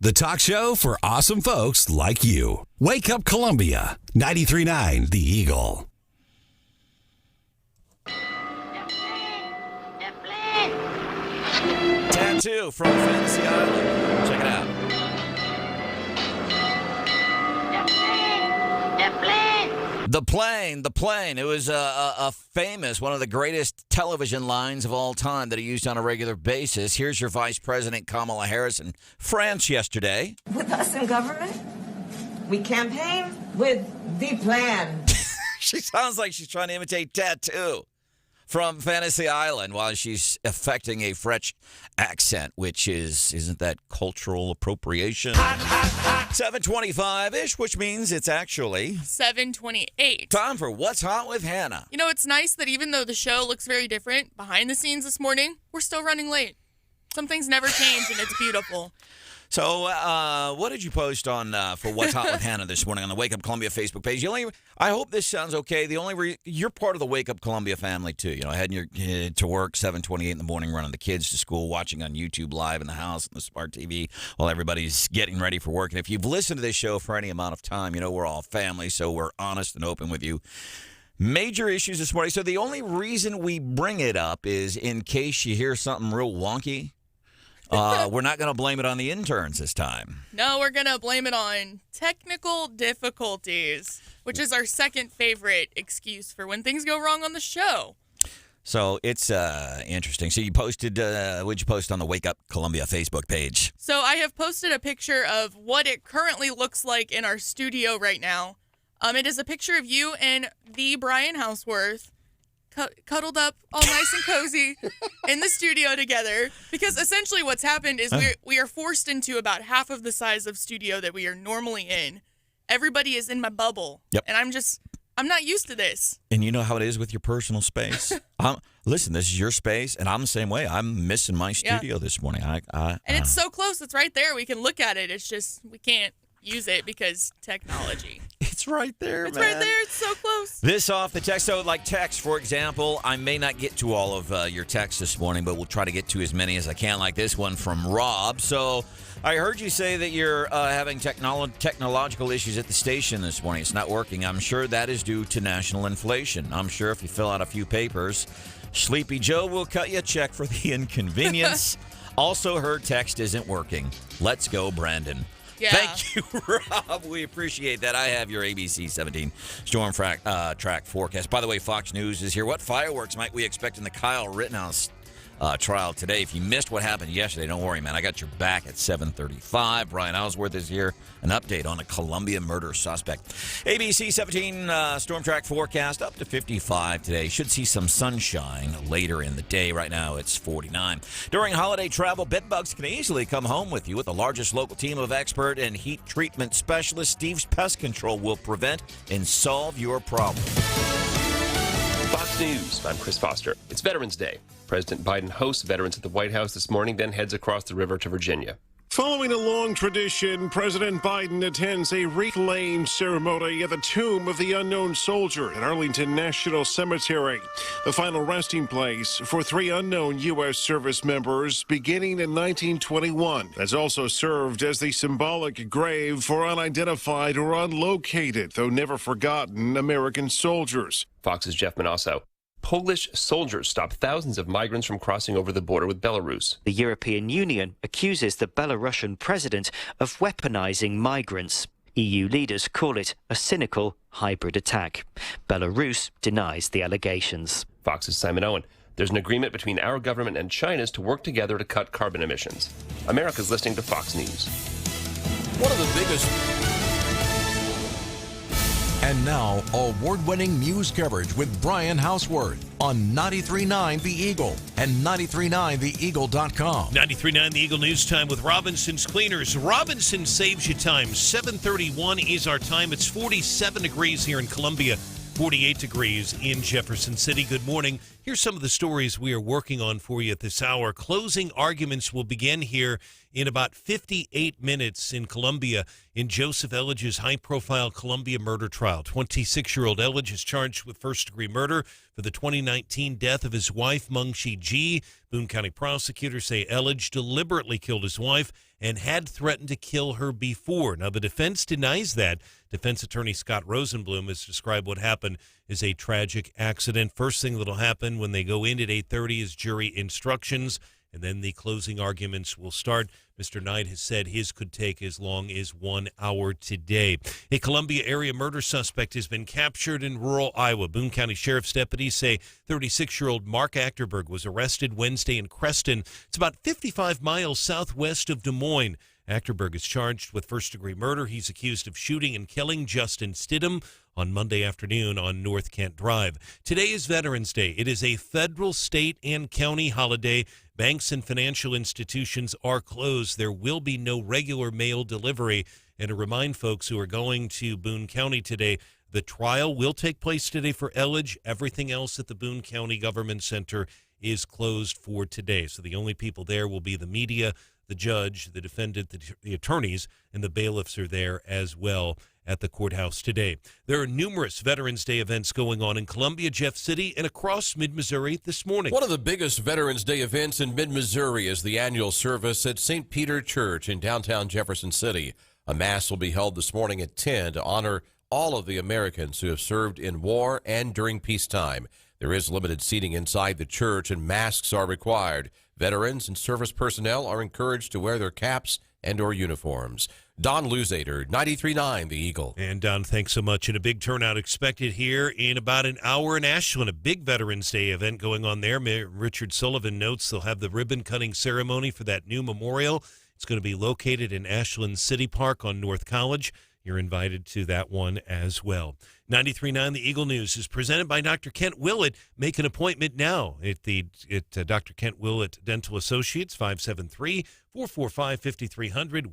The talk show for awesome folks like you. Wake Up Columbia, 93.9 The Eagle. Tattoo from Fantasy Island. Check it out. The plane. It was a famous, one of the greatest television lines of all time that he used on a regular basis. Here's your Vice President Kamala Harris in France yesterday. With us in government, we campaign with the plan. She sounds like she's trying to imitate Tattoo from Fantasy Island while she's affecting a French accent, which isn't that cultural appropriation? 7:25-ish, which means it's actually 7:28. Time for What's Hot with Hannah. You know, it's nice that even though the show looks very different behind the scenes this morning, we're still running late. Some things never change, and it's beautiful. So, what did you post on for What's Hot with Hannah this morning on the Wake Up Columbia Facebook page? I hope this sounds okay. You're part of the Wake Up Columbia family too. You know, heading your kid to work 7:28 in the morning, running the kids to school, watching on YouTube Live in the house on the smart TV while everybody's getting ready for work. And if you've listened to this show for any amount of time, you know we're all family, so we're honest and open with you. Major issues this morning. So the only reason we bring it up is in case you hear something real wonky. We're not going to blame it on the interns this time. No, we're going to blame it on technical difficulties, which is our second favorite excuse for when things go wrong on the show. So it's interesting. So you posted, what'd you post on the Wake Up Columbia Facebook page? So I have posted a picture of what it currently looks like in our studio right now. It is a picture of you and the Brian Houseworth cuddled up all nice and cozy in the studio together, because essentially what's happened is we are forced into about half of the size of studio that we are normally in. Everybody is in my bubble. Yep. And I'm not used to this. And you know how it is with your personal space. Listen, this is your space, and I'm the same way. I'm missing my studio this morning. And it's so close. It's right there. We can look at it. It's just we can't use it because technology. It's right there, It's right there. It's so close. This off the text. So, like text, for example, I may not get to all of your texts this morning, but we'll try to get to as many as I can, like this one from Rob. So, I heard you say that you're having technological issues at the station this morning. It's not working. I'm sure that is due to national inflation. I'm sure if you fill out a few papers, Sleepy Joe will cut you a check for the inconvenience. Also, her text isn't working. Let's go, Brandon. Yeah. Thank you, Rob. We appreciate that. I have your ABC 17 storm track forecast. By the way, Fox News is here. What fireworks might we expect in the Kyle Rittenhouse trial today? If you missed what happened yesterday, don't worry, man. I got your back at 7:35. Brian Ellsworth is here. An update on a Columbia murder suspect. ABC 17 storm track forecast up to 55 today. Should see some sunshine later in the day. Right now it's 49. During holiday travel, bedbugs can easily come home with you. With the largest local team of expert and heat treatment specialists, Steve's Pest Control will prevent and solve your problem. Fox News, I'm Chris Foster. It's Veterans Day. President Biden hosts veterans at the White House this morning, then heads across the river to Virginia. Following a long tradition, President Biden attends a wreath-laying ceremony at the Tomb of the Unknown Soldier at Arlington National Cemetery, the final resting place for 3 unknown U.S. service members beginning in 1921. That's also served as the symbolic grave for unidentified or unlocated, though never forgotten, American soldiers. Fox's Jeff Manasso. Polish soldiers stopped thousands of migrants from crossing over the border with Belarus. The European Union accuses the Belarusian president of weaponizing migrants. EU leaders call it a cynical hybrid attack. Belarus denies the allegations. Fox's Simon Owen. There's an agreement between our government and China's to work together to cut carbon emissions. America's listening to Fox News. One of the biggest... And now, award-winning news coverage with Brian Houseworth on 93.9 The Eagle and 93.9theeagle.com. 93.9 The Eagle News Time with Robinson's Cleaners. Robinson saves you time. 7:31 is our time. It's 47 degrees here in Columbia, 48 degrees in Jefferson City. Good morning. Here's some of the stories we are working on for you at this hour. Closing arguments will begin here in about 58 minutes in Columbia in Joseph Elledge's high-profile Columbia murder trial. 26-year-old Elledge is charged with first-degree murder for the 2019 death of his wife, Mengshi Ji. Boone County prosecutors say Elledge deliberately killed his wife and had threatened to kill her before. Now, the defense denies that. Defense attorney Scott Rosenblum has described what happened as a tragic accident. First thing that'll happen when they go in at 8:30 is jury instructions, and then the closing arguments will start. Mr. Knight has said his could take as long as 1 hour today. A Columbia area murder suspect has been captured in rural Iowa. Boone County Sheriff's deputies say 36-year-old Mark Achterberg was arrested Wednesday in Creston. It's about 55 miles southwest of Des Moines. Achterberg is charged with first-degree murder. He's accused of shooting and killing Justin Stidham on Monday afternoon on North Kent Drive. Today is Veterans Day. It is a federal, state, and county holiday. Banks and financial institutions are closed. There will be no regular mail delivery. And to remind folks who are going to Boone County today, the trial will take place today for Elledge. Everything else at the Boone County Government Center is closed for today. So the only people there will be the media, the judge, the defendant, the attorneys, and the bailiffs are there as well at the courthouse today. There are numerous Veterans Day events going on in Columbia, Jeff City, and across mid-Missouri this morning. One of the biggest Veterans Day events in mid-Missouri is the annual service at St. Peter Church in downtown Jefferson City. A mass will be held this morning at 10 to honor all of the Americans who have served in war and during peacetime. There is limited seating inside the church, and masks are required. Veterans and service personnel are encouraged to wear their caps and or uniforms. Don Luzader, 93.9 The Eagle. And Don, thanks so much. And a big turnout expected here in about an hour in Ashland. A big Veterans Day event going on there. Mayor Richard Sullivan notes they'll have the ribbon-cutting ceremony for that new memorial. It's going to be located in Ashland City Park on North College. You're invited to that one as well. 93.9 The Eagle News is presented by Dr. Kent Willett. Make an appointment now at Dr. Kent Willett Dental Associates, 573-445-5300,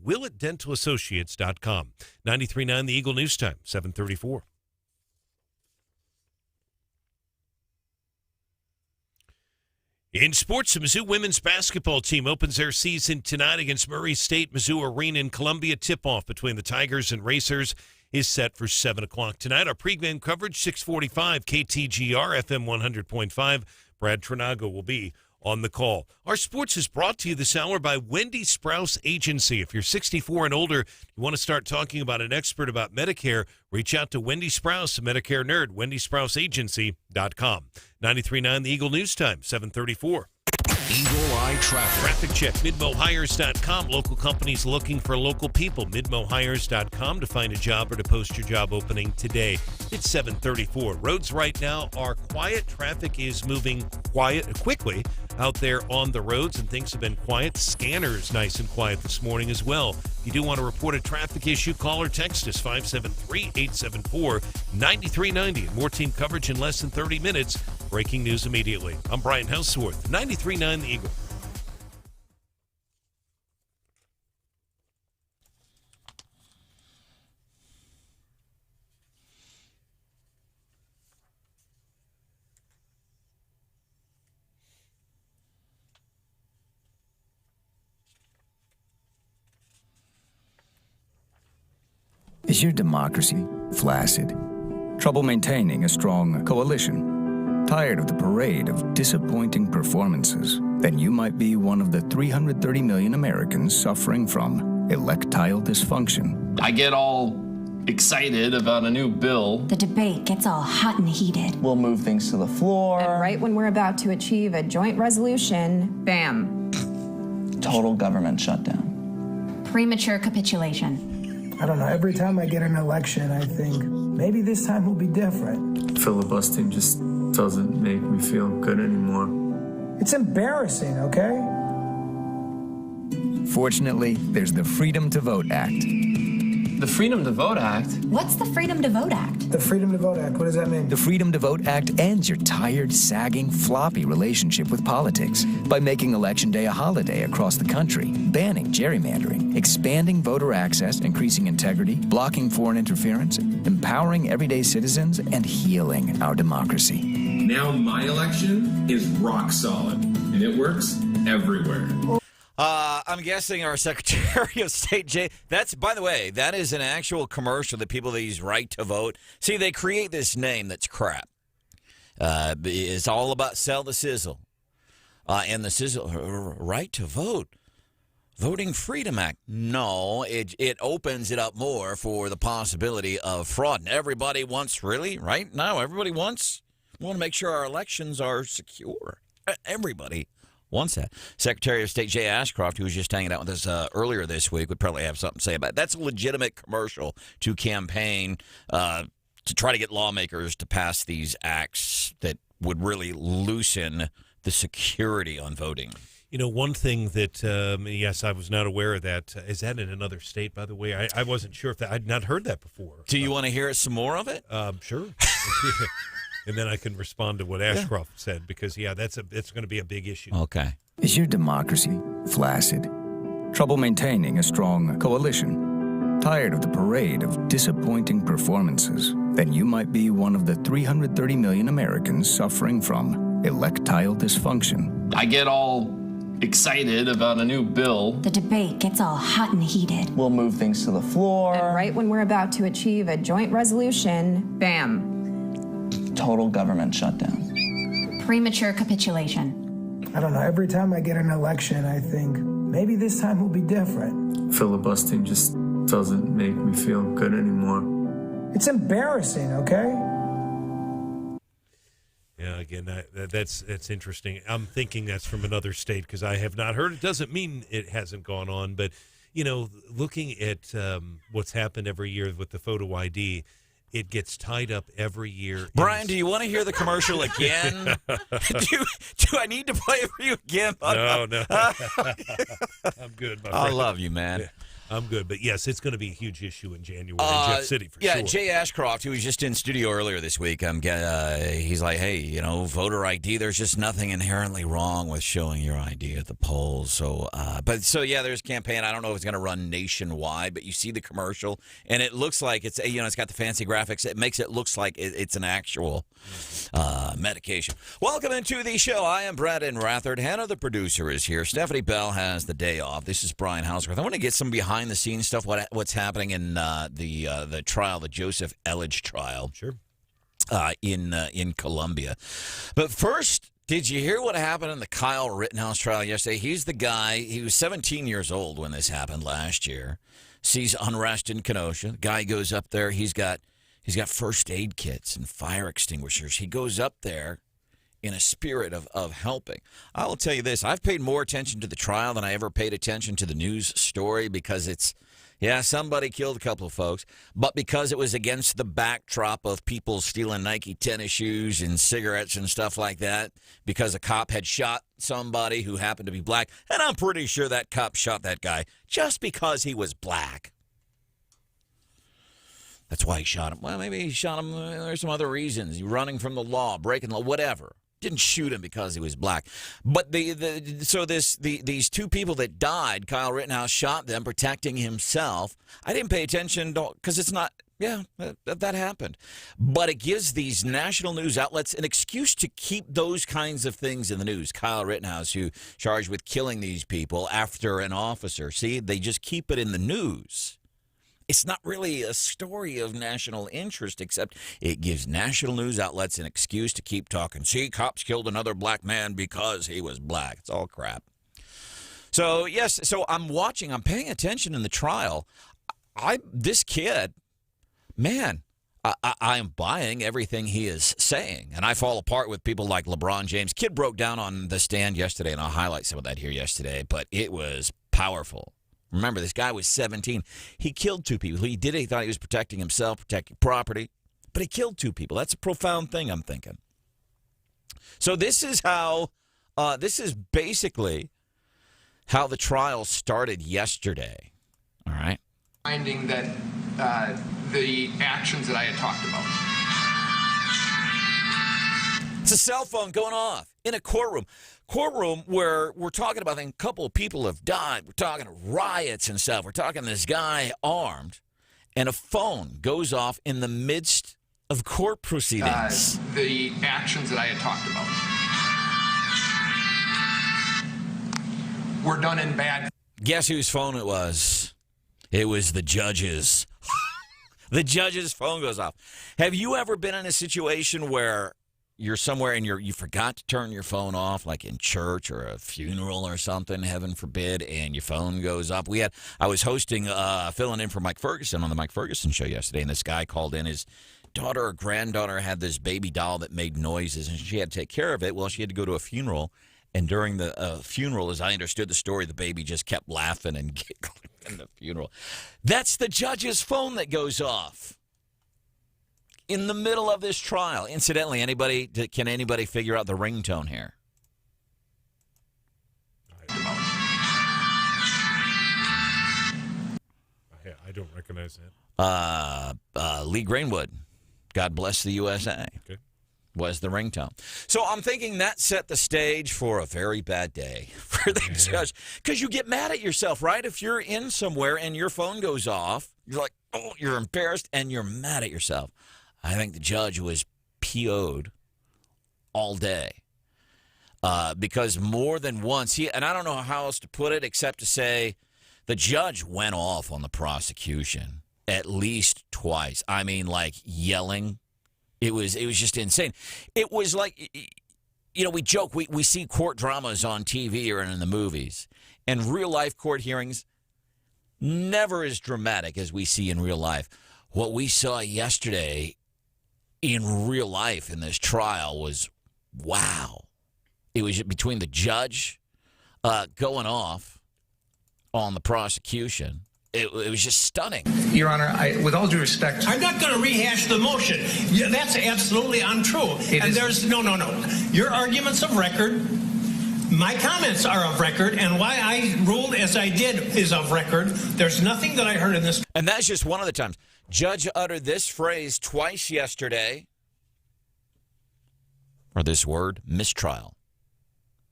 WillettDentalAssociates.com. 93.9 The Eagle News Time, 7:34. In sports, the Mizzou women's basketball team opens their season tonight against Murray State Mizzou Arena in Columbia. Tip-off between the Tigers and Racers is set for 7 o'clock tonight. Our pregame coverage, 645 KTGR FM 100.5. Brad Trinago will be on the call. Our sports is brought to you this hour by Wendy Sprouse Agency. If you're 64 and older, you want to start talking about an expert about Medicare, reach out to Wendy Sprouse, a Medicare nerd, wendysprouseagency.com. 93.9 The Eagle News Time, 7:34. Eagle Eye Traffic. Traffic check, MidmoHires.com. Local companies looking for local people. MidmoHires.com to find a job or to post your job opening today. It's 7:34. Roads right now are quiet. Traffic is moving quickly out there on the roads, and things have been quiet. Scanners nice and quiet this morning as well. If you do want to report a traffic issue, call or text us 573-874-9390. More team coverage in less than 30 minutes. Breaking news immediately. I'm Brian Houseworth, 93.9 The Eagle. Is your democracy flaccid? Trouble maintaining a strong coalition? Tired of the parade of disappointing performances? Then you might be one of the 330 million Americans suffering from electile dysfunction. I get all excited about a new bill. The debate gets all hot and heated. We'll move things to the floor. And right when we're about to achieve a joint resolution, bam. Total government shutdown. Premature capitulation. I don't know, every time I get an election, I think, maybe this time will be different. Filibustering just doesn't make me feel good anymore. It's embarrassing, okay? Fortunately, there's the Freedom to Vote Act. The Freedom to Vote Act? What's the Freedom to Vote Act? The Freedom to Vote Act, what does that mean? The Freedom to Vote Act ends your tired, sagging, floppy relationship with politics by making Election Day a holiday across the country, banning gerrymandering, expanding voter access, increasing integrity, blocking foreign interference, empowering everyday citizens, and healing our democracy. Now my election is rock solid, and it works everywhere. I'm guessing our Secretary of State, Jay, by the way, that is an actual commercial that people that use right to vote. See, they create this name that's crap. It's all about sell the sizzle. And the sizzle, right to vote. Voting Freedom Act. No, it opens it up more for the possibility of fraud. And everybody wants, really, right now, everybody wants, we want to make sure our elections are secure. Everybody wants that. Secretary of State Jay Ashcroft, who was just hanging out with us earlier this week, would probably have something to say about it. That's a legitimate commercial to campaign to try to get lawmakers to pass these acts that would really loosen the security on voting. You know, one thing that, yes, I was not aware of that. Is that in another state, by the way? I wasn't sure if that, I'd not heard that before. Do you want to hear some more of it? Sure. And then I can respond to what Ashcroft said, because, it's going to be a big issue. Okay. Is your democracy flaccid? Trouble maintaining a strong coalition? Tired of the parade of disappointing performances? Then you might be one of the 330 million Americans suffering from electile dysfunction. I get all excited about a new bill. The debate gets all hot and heated. We'll move things to the floor. And right when we're about to achieve a joint resolution, bam. Total government shutdown. Premature capitulation. I don't know. Every time I get an election, I think maybe this time will be different. Filibustering just doesn't make me feel good anymore. It's embarrassing, okay? Yeah, again, that's interesting. I'm thinking that's from another state because I have not heard. It doesn't mean it hasn't gone on, but, looking at what's happened every year with the photo ID, it gets tied up every year. Brian, do you want to hear the commercial again? do I need to play it for you again? No. I'm good, my friend. I love you, man. Yeah. I'm good, but yes, it's going to be a huge issue in January in Jeff City for sure. Yeah, Jay Ashcroft, who was just in studio earlier this week, he's like, hey, voter ID, there's just nothing inherently wrong with showing your ID at the polls. So, there's a campaign. I don't know if it's going to run nationwide, but you see the commercial, and it looks like it's got the fancy graphics. It makes it looks like it's an actual medication. Welcome into the show. I am Brandon Rathard. Hannah, the producer, is here. Stephanie Bell has the day off. This is Brian Hausworth. I want to get some behind-the-scenes stuff, what's happening in the trial, the Joseph Elledge trial. Sure. In Colombia. But first, did you hear what happened in the Kyle Rittenhouse trial yesterday? He's the guy, he was 17 years old when this happened last year. Sees unrest in Kenosha. The guy goes up there. He's got first aid kits and fire extinguishers. He goes up there in a spirit of helping. I will tell you this. I've paid more attention to the trial than I ever paid attention to the news story because somebody killed a couple of folks, but because it was against the backdrop of people stealing Nike tennis shoes and cigarettes and stuff like that, because a cop had shot somebody who happened to be black, and I'm pretty sure that cop shot that guy just because he was black. That's why he shot him. Well, maybe he shot him. There's some other reasons. Running from the law, breaking the law, whatever. Didn't shoot him because he was black. But these two people that died, Kyle Rittenhouse shot them protecting himself. I didn't pay attention because it's not, that happened. But it gives these national news outlets an excuse to keep those kinds of things in the news. Kyle Rittenhouse, who charged with killing these people after an officer. See, they just keep it in the news. It's not really a story of national interest, except it gives national news outlets an excuse to keep talking. See, cops killed another black man because he was black. It's all crap. So, yes, I'm paying attention in the trial. This kid, man, I am buying everything he is saying. And I fall apart with people like LeBron James. Kid broke down on the stand yesterday, and I'll highlight some of that here yesterday, but it was powerful. Remember, this guy was 17. He killed two people. He did it. He thought he was protecting himself, protecting property, but he killed two people. That's a profound thing, I'm thinking. So this is basically how the trial started yesterday. All right. Finding that the actions that I had talked about. It's a cell phone going off in a courtroom where we're talking about a couple of people have died. We're talking riots and stuff. We're talking this guy armed, and a phone goes off in the midst of court proceedings. The actions that I had talked about were done in bad. Guess whose phone it was? It was the judge's. The judge's phone goes off. Have you ever been in a situation where you're somewhere and you forgot to turn your phone off, like in church or a funeral or something, heaven forbid, and your phone goes off? I was hosting, filling in for Mike Ferguson on the Mike Ferguson show yesterday, and this guy called in. His daughter or granddaughter had this baby doll that made noises, and she had to take care of it. Well, she had to go to a funeral, and during the funeral, as I understood the story, the baby just kept laughing and giggling in the funeral. That's the judge's phone that goes off in the middle of this trial. Incidentally, can anybody figure out the ringtone here? I don't recognize that. Lee Greenwood, God Bless the USA, was the ringtone. So I'm thinking that set the stage for a very bad day for the judge. Because you get mad at yourself, right? If you're in somewhere and your phone goes off, you're like, oh, you're embarrassed and you're mad at yourself. I think the judge was PO'd all day because more than once, and I don't know how else to put it except to say the judge went off on the prosecution at least twice. I mean, like yelling. It was just insane. It was like, we joke, we see court dramas on TV or in the movies, and real-life court hearings never as dramatic as we see in real life. What we saw yesterday in real life in this trial was, wow. It was between the judge going off on the prosecution. It was just stunning. Your Honor, with all due respect, I'm not going to rehash the motion. That's absolutely untrue. No. Your argument's of record. My comments are of record, and why I ruled as I did is of record. There's nothing that I heard in this. And that's just one of the times. Judge uttered this phrase twice yesterday, or this word, mistrial.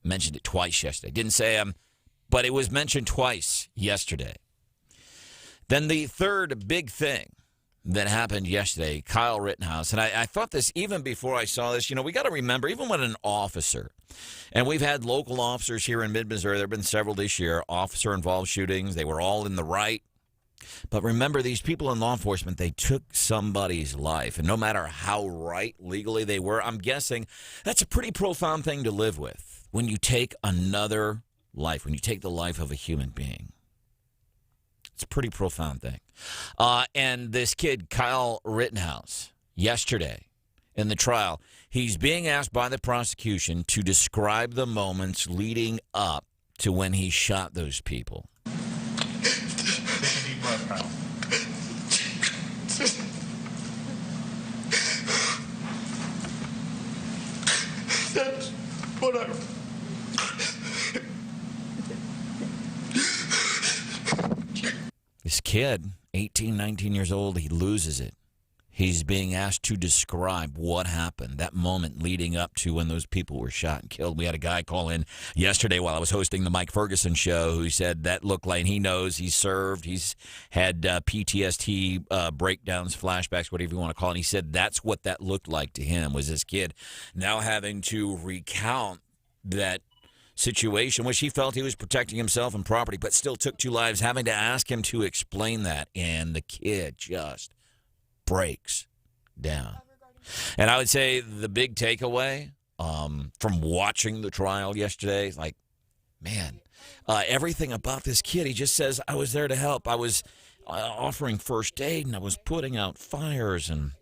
Mentioned it twice yesterday. Didn't say but it was mentioned twice yesterday. Then the third big thing that happened yesterday, Kyle Rittenhouse, and I thought this even before I saw this, we got to remember, even when an officer, and we've had local officers here in mid-Missouri, there have been several this year, officer-involved shootings, they were all in the right. But remember, these people in law enforcement, they took somebody's life, and no matter how right legally they were, I'm guessing that's a pretty profound thing to live with when you take another life, when you take the life of a human being. It's a pretty profound thing. And this kid, Kyle Rittenhouse, yesterday in the trial, he's being asked by the prosecution to describe the moments leading up to when he shot those people. Take a deep breath, Kyle. That's what I... This kid, 18, 19 years old, he loses it. He's being asked to describe what happened, that moment leading up to when those people were shot and killed. We had a guy call in yesterday while I was hosting the Mike Ferguson show who said that looked like he knows he's served. He's had PTSD breakdowns, flashbacks, whatever you want to call it. And he said that's what that looked like to him, was this kid now having to recount that situation, which he felt he was protecting himself and property, but still took two lives, having to ask him to explain that. And the kid just breaks down. And I would say the big takeaway from watching the trial yesterday, like, man, everything about this kid, he just says, I was there to help. I was offering first aid, and I was putting out fires and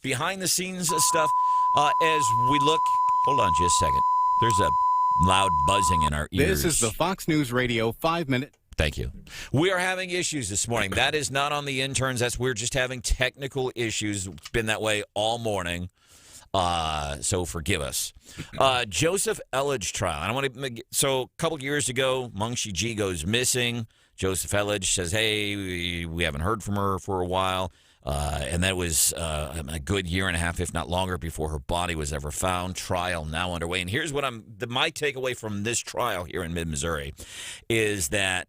behind the scenes stuff. As we look, hold on just a second. There's a loud buzzing in our ears. This is the Fox News Radio 5-minute. Thank you. We are having issues this morning. That is not on the interns. We're just having technical issues. It's been that way all morning. So forgive us. Joseph Elledge trial. So a couple years ago, Mungshee G goes missing. Joseph Elledge says, hey, we haven't heard from her for a while. And that was a good year and a half, if not longer, before her body was ever found. Trial now underway. And here's what my takeaway from this trial here in mid-Missouri is that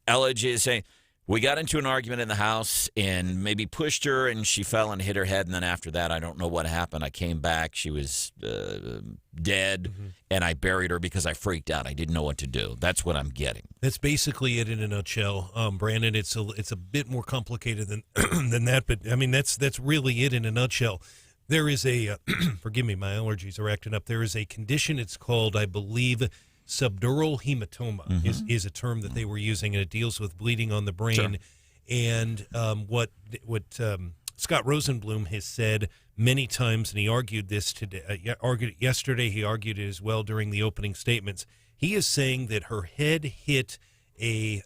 Elledge is saying, We got into an argument in the house and maybe pushed her, and she fell and hit her head. And then after that, I don't know what happened. I came back. She was dead, and I buried her because I freaked out. I didn't know what to do. That's what I'm getting. That's basically it in a nutshell, Brandon. It's a bit more complicated than than that, but I mean that's really it in a nutshell. There is a forgive me, my allergies are acting up. There is a condition. It's called, I believe, subdural hematoma is a term that they were using, and it deals with bleeding on the brain. Sure. And what Scott Rosenblum has said many times, and he argued this today, argued it yesterday. He argued it as well during the opening statements. He is saying that her head hit it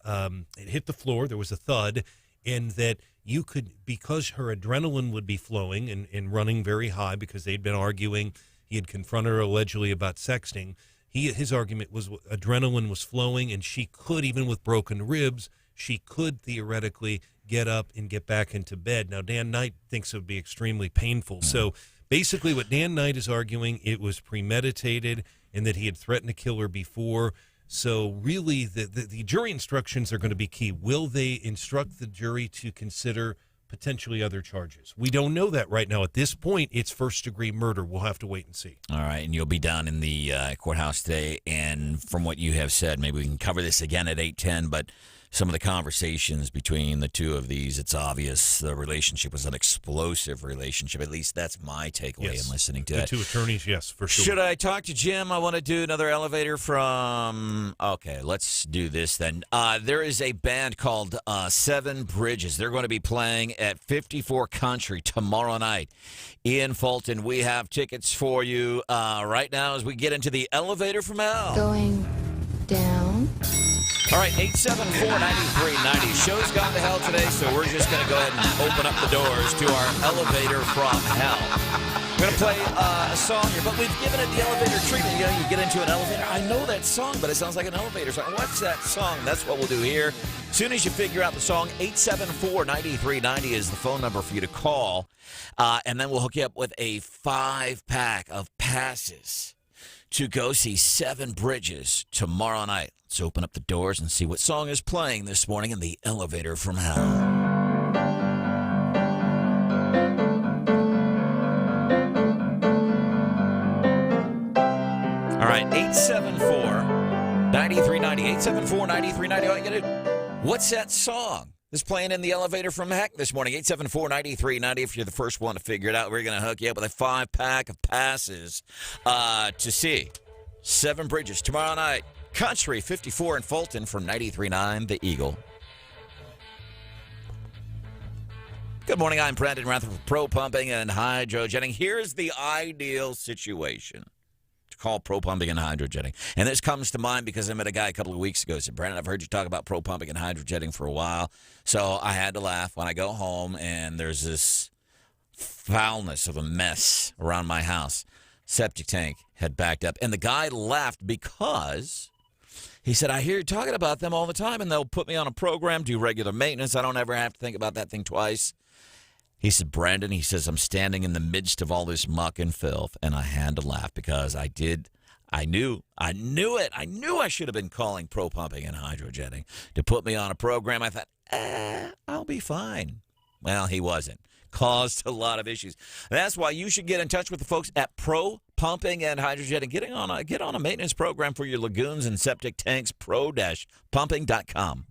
hit the floor. There was a thud, and that you could, because her adrenaline would be flowing and running very high because they'd been arguing. He had confronted her allegedly about sexting. His argument was adrenaline was flowing, and she could, even with broken ribs, she could theoretically get up and get back into bed. Now, Dan Knight thinks it would be extremely painful. So basically what Dan Knight is arguing, it was premeditated and that he had threatened to kill her before. So really, the jury instructions are going to be key. Will they instruct the jury to consider potentially other charges? We don't know that right now. At this point, it's first-degree murder. We'll have to wait and see. All right, and you'll be down in the courthouse today, and from what you have said, maybe we can cover this again at 8:10, but some of the conversations between the two of these, it's obvious the relationship was an explosive relationship. At least that's my takeaway in listening to the it. two attorneys, yes, for sure. Should I talk to Jim? I want to do another elevator from... Okay, let's do this then. There is a band called Seven Bridges. They're going to be playing at 54 Country tomorrow night in Fulton. We have tickets for you right now as we get into the elevator from hell. Going down. All right, 874-9390. Show's gone to hell today, so we're just going to go ahead and open up the doors to our elevator from hell. We're going to play a song here, but we've given it the elevator treatment. You know, you get into an elevator. I know that song, but it sounds like an elevator song. What's that song? That's what we'll do here. As soon as you figure out the song, 874-9390 is the phone number for you to call, and then we'll hook you up with a 5-pack of passes to go see Seven Bridges tomorrow night. Let's open up the doors and see what song is playing this morning in the elevator from hell. All right, 874-9390. 874-9390. All you gotta do, what's that song that's playing in the elevator from heck this morning? 874-9390. If you're the first one to figure it out, we're going to hook you up with a 5-pack of passes to see Seven Bridges tomorrow night. Country 54 in Fulton from 93.9 The Eagle. Good morning, I'm Brandon Rutherford for Pro Pumping and Hydrojetting. Here's the ideal situation to call Pro Pumping and Hydrojetting. And this comes to mind because I met a guy a couple of weeks ago who said, Brandon, I've heard you talk about Pro Pumping and Hydrojetting for a while. So I had to laugh when I go home and there's this foulness of a mess around my house. Septic tank had backed up. And the guy laughed because he said, I hear you talking about them all the time, and they'll put me on a program, do regular maintenance. I don't ever have to think about that thing twice. He said, Brandon, he says, I'm standing in the midst of all this muck and filth, and I had to laugh because I knew it. I knew I should have been calling Pro Pumping and Hydrojetting to put me on a program. I thought, I'll be fine. Well, he wasn't. Caused a lot of issues. That's why you should get in touch with the folks at Pro Pumping and Hydrojetting. Get on a maintenance program for your lagoons and septic tanks. Pro-pumping.com.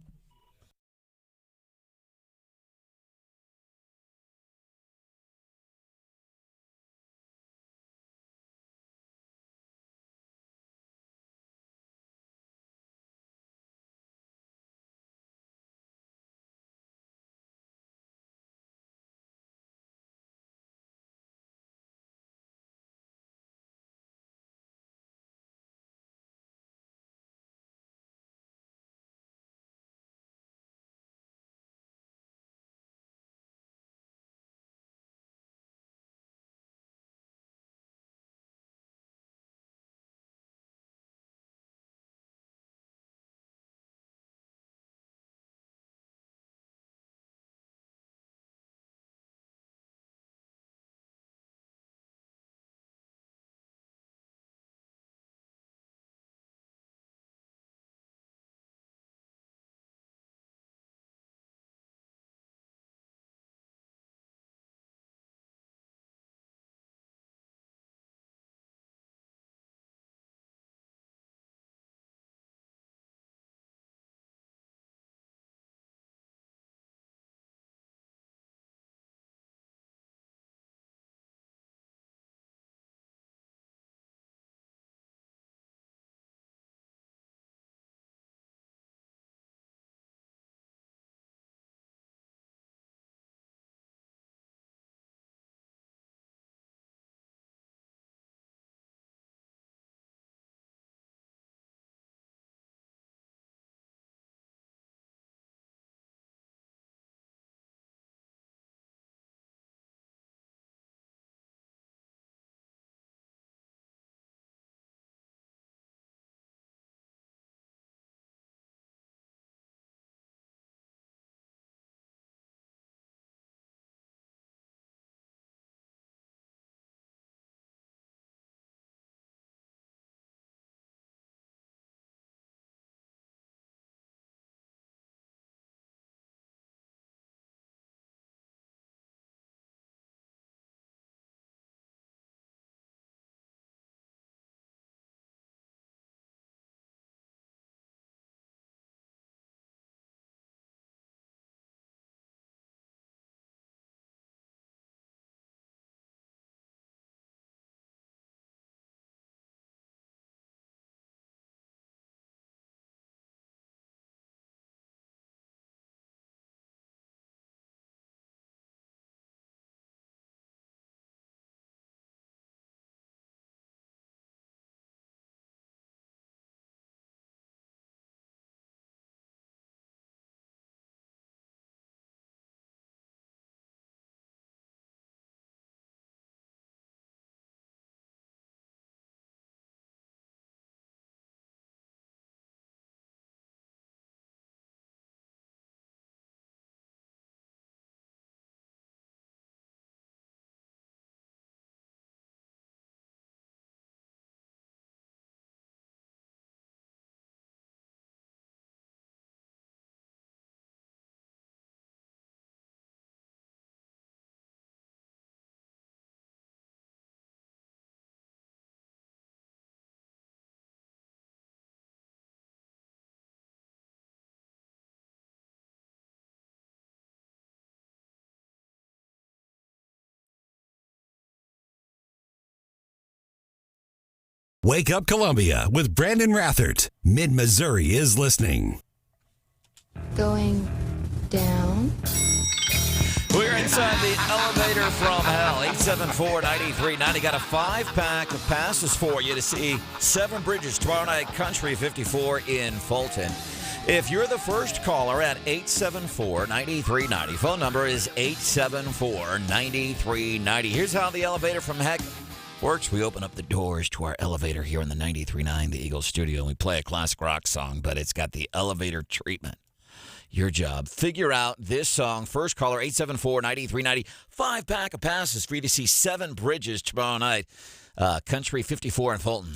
Wake Up Columbia with Brandon Rathert. Mid-Missouri is listening. Going down. We're inside the elevator from hell. 874-9390. Got a 5-pack of passes for you to see Seven Bridges tomorrow night, Country 54 in Fulton. If you're the first caller at 874-9390, phone number is 874-9390. Here's how the elevator from heck works. We open up the doors to our elevator here in the 93.9 The Eagle studio, and we play a classic rock song, but it's got the elevator treatment. Your job. Figure out this song. First caller, 874-9390. 5-pack of passes for you to see Seven Bridges tomorrow night. Country 54 in Fulton.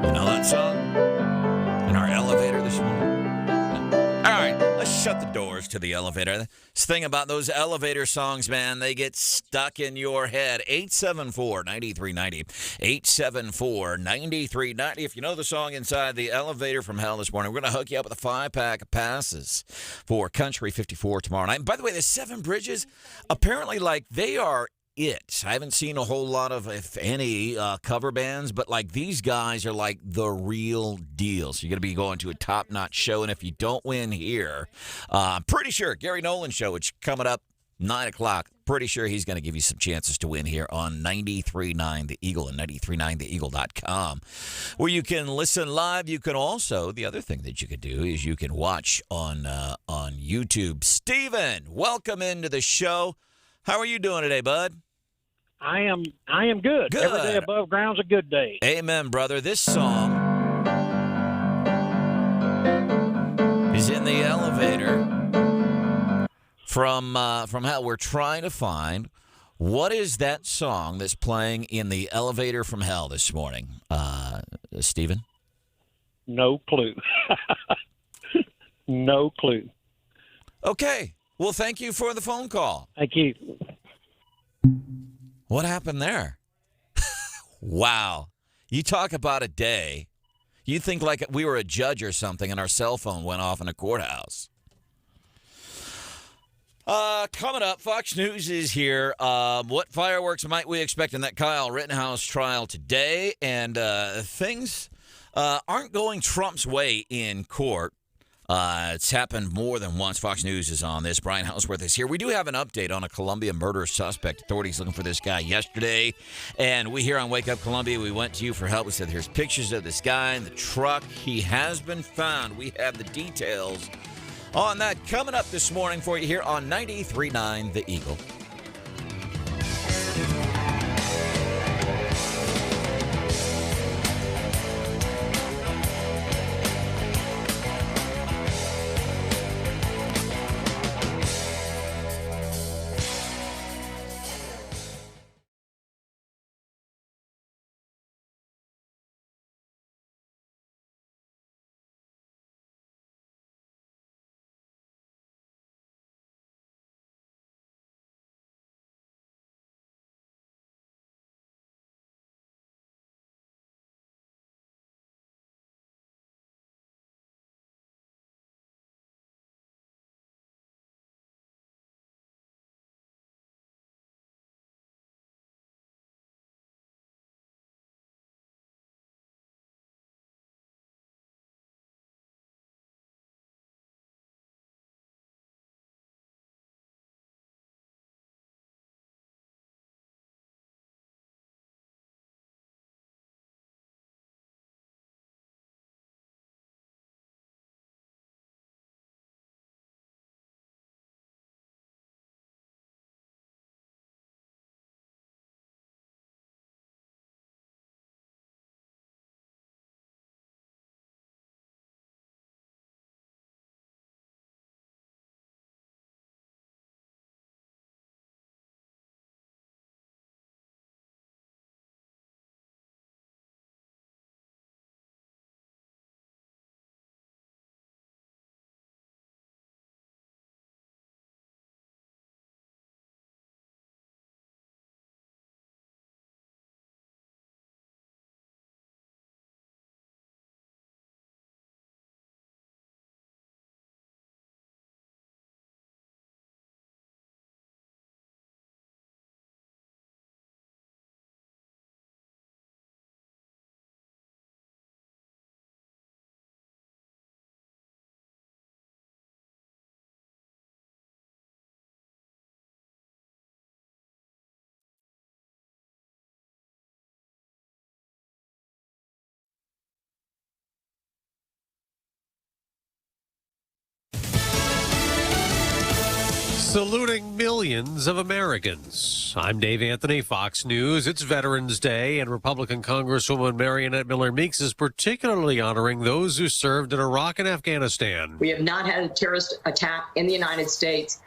You know that song? In our elevator this morning? All right, let's shut the doors to the elevator. This thing about those elevator songs, man, they get stuck in your head. 874-9390. 874-9390. If you know the song inside the elevator from hell this morning, we're going to hook you up with a 5-pack of passes for Country 54 tomorrow night. And by the way, the Seven Bridges, apparently, they are it. I haven't seen a whole lot of, if any, cover bands, but these guys are the real deal. So you're going to be going to a top-notch show, and if you don't win here, I'm pretty sure Gary Nolan's show, which coming up 9 o'clock, pretty sure he's going to give you some chances to win here on 93.9 The Eagle and 93.9theeagle.com, where you can listen live. You can also, the other thing that you could do is you can watch on YouTube. Steven, welcome into the show. How are you doing today, bud? I am good. Every day above ground's a good day. Amen, brother. This song is in the elevator from hell. We're trying to find what is that song that's playing in the elevator from hell this morning, Stephen? No clue. No clue. Okay. Well, thank you for the phone call. Thank you. What happened there? Wow. You talk about a day. You think we were a judge or something and our cell phone went off in a courthouse. Coming up, Fox News is here. What fireworks might we expect in that Kyle Rittenhouse trial today? And things aren't going Trump's way in court. It's happened more than once. Fox News is on this. Brian Houseworth is here. We do have an update on a Columbia murder suspect. Authorities looking for this guy yesterday. And we here on Wake Up Columbia, we went to you for help. We said, here's pictures of this guy in the truck. He has been found. We have the details on that coming up this morning for you here on 93.9 The Eagle. Saluting millions of Americans. I'm Dave Anthony, Fox News. It's Veterans Day, and Republican Congresswoman Marionette Miller Meeks is particularly honoring those who served in Iraq and Afghanistan. We have not had a terrorist attack in the United States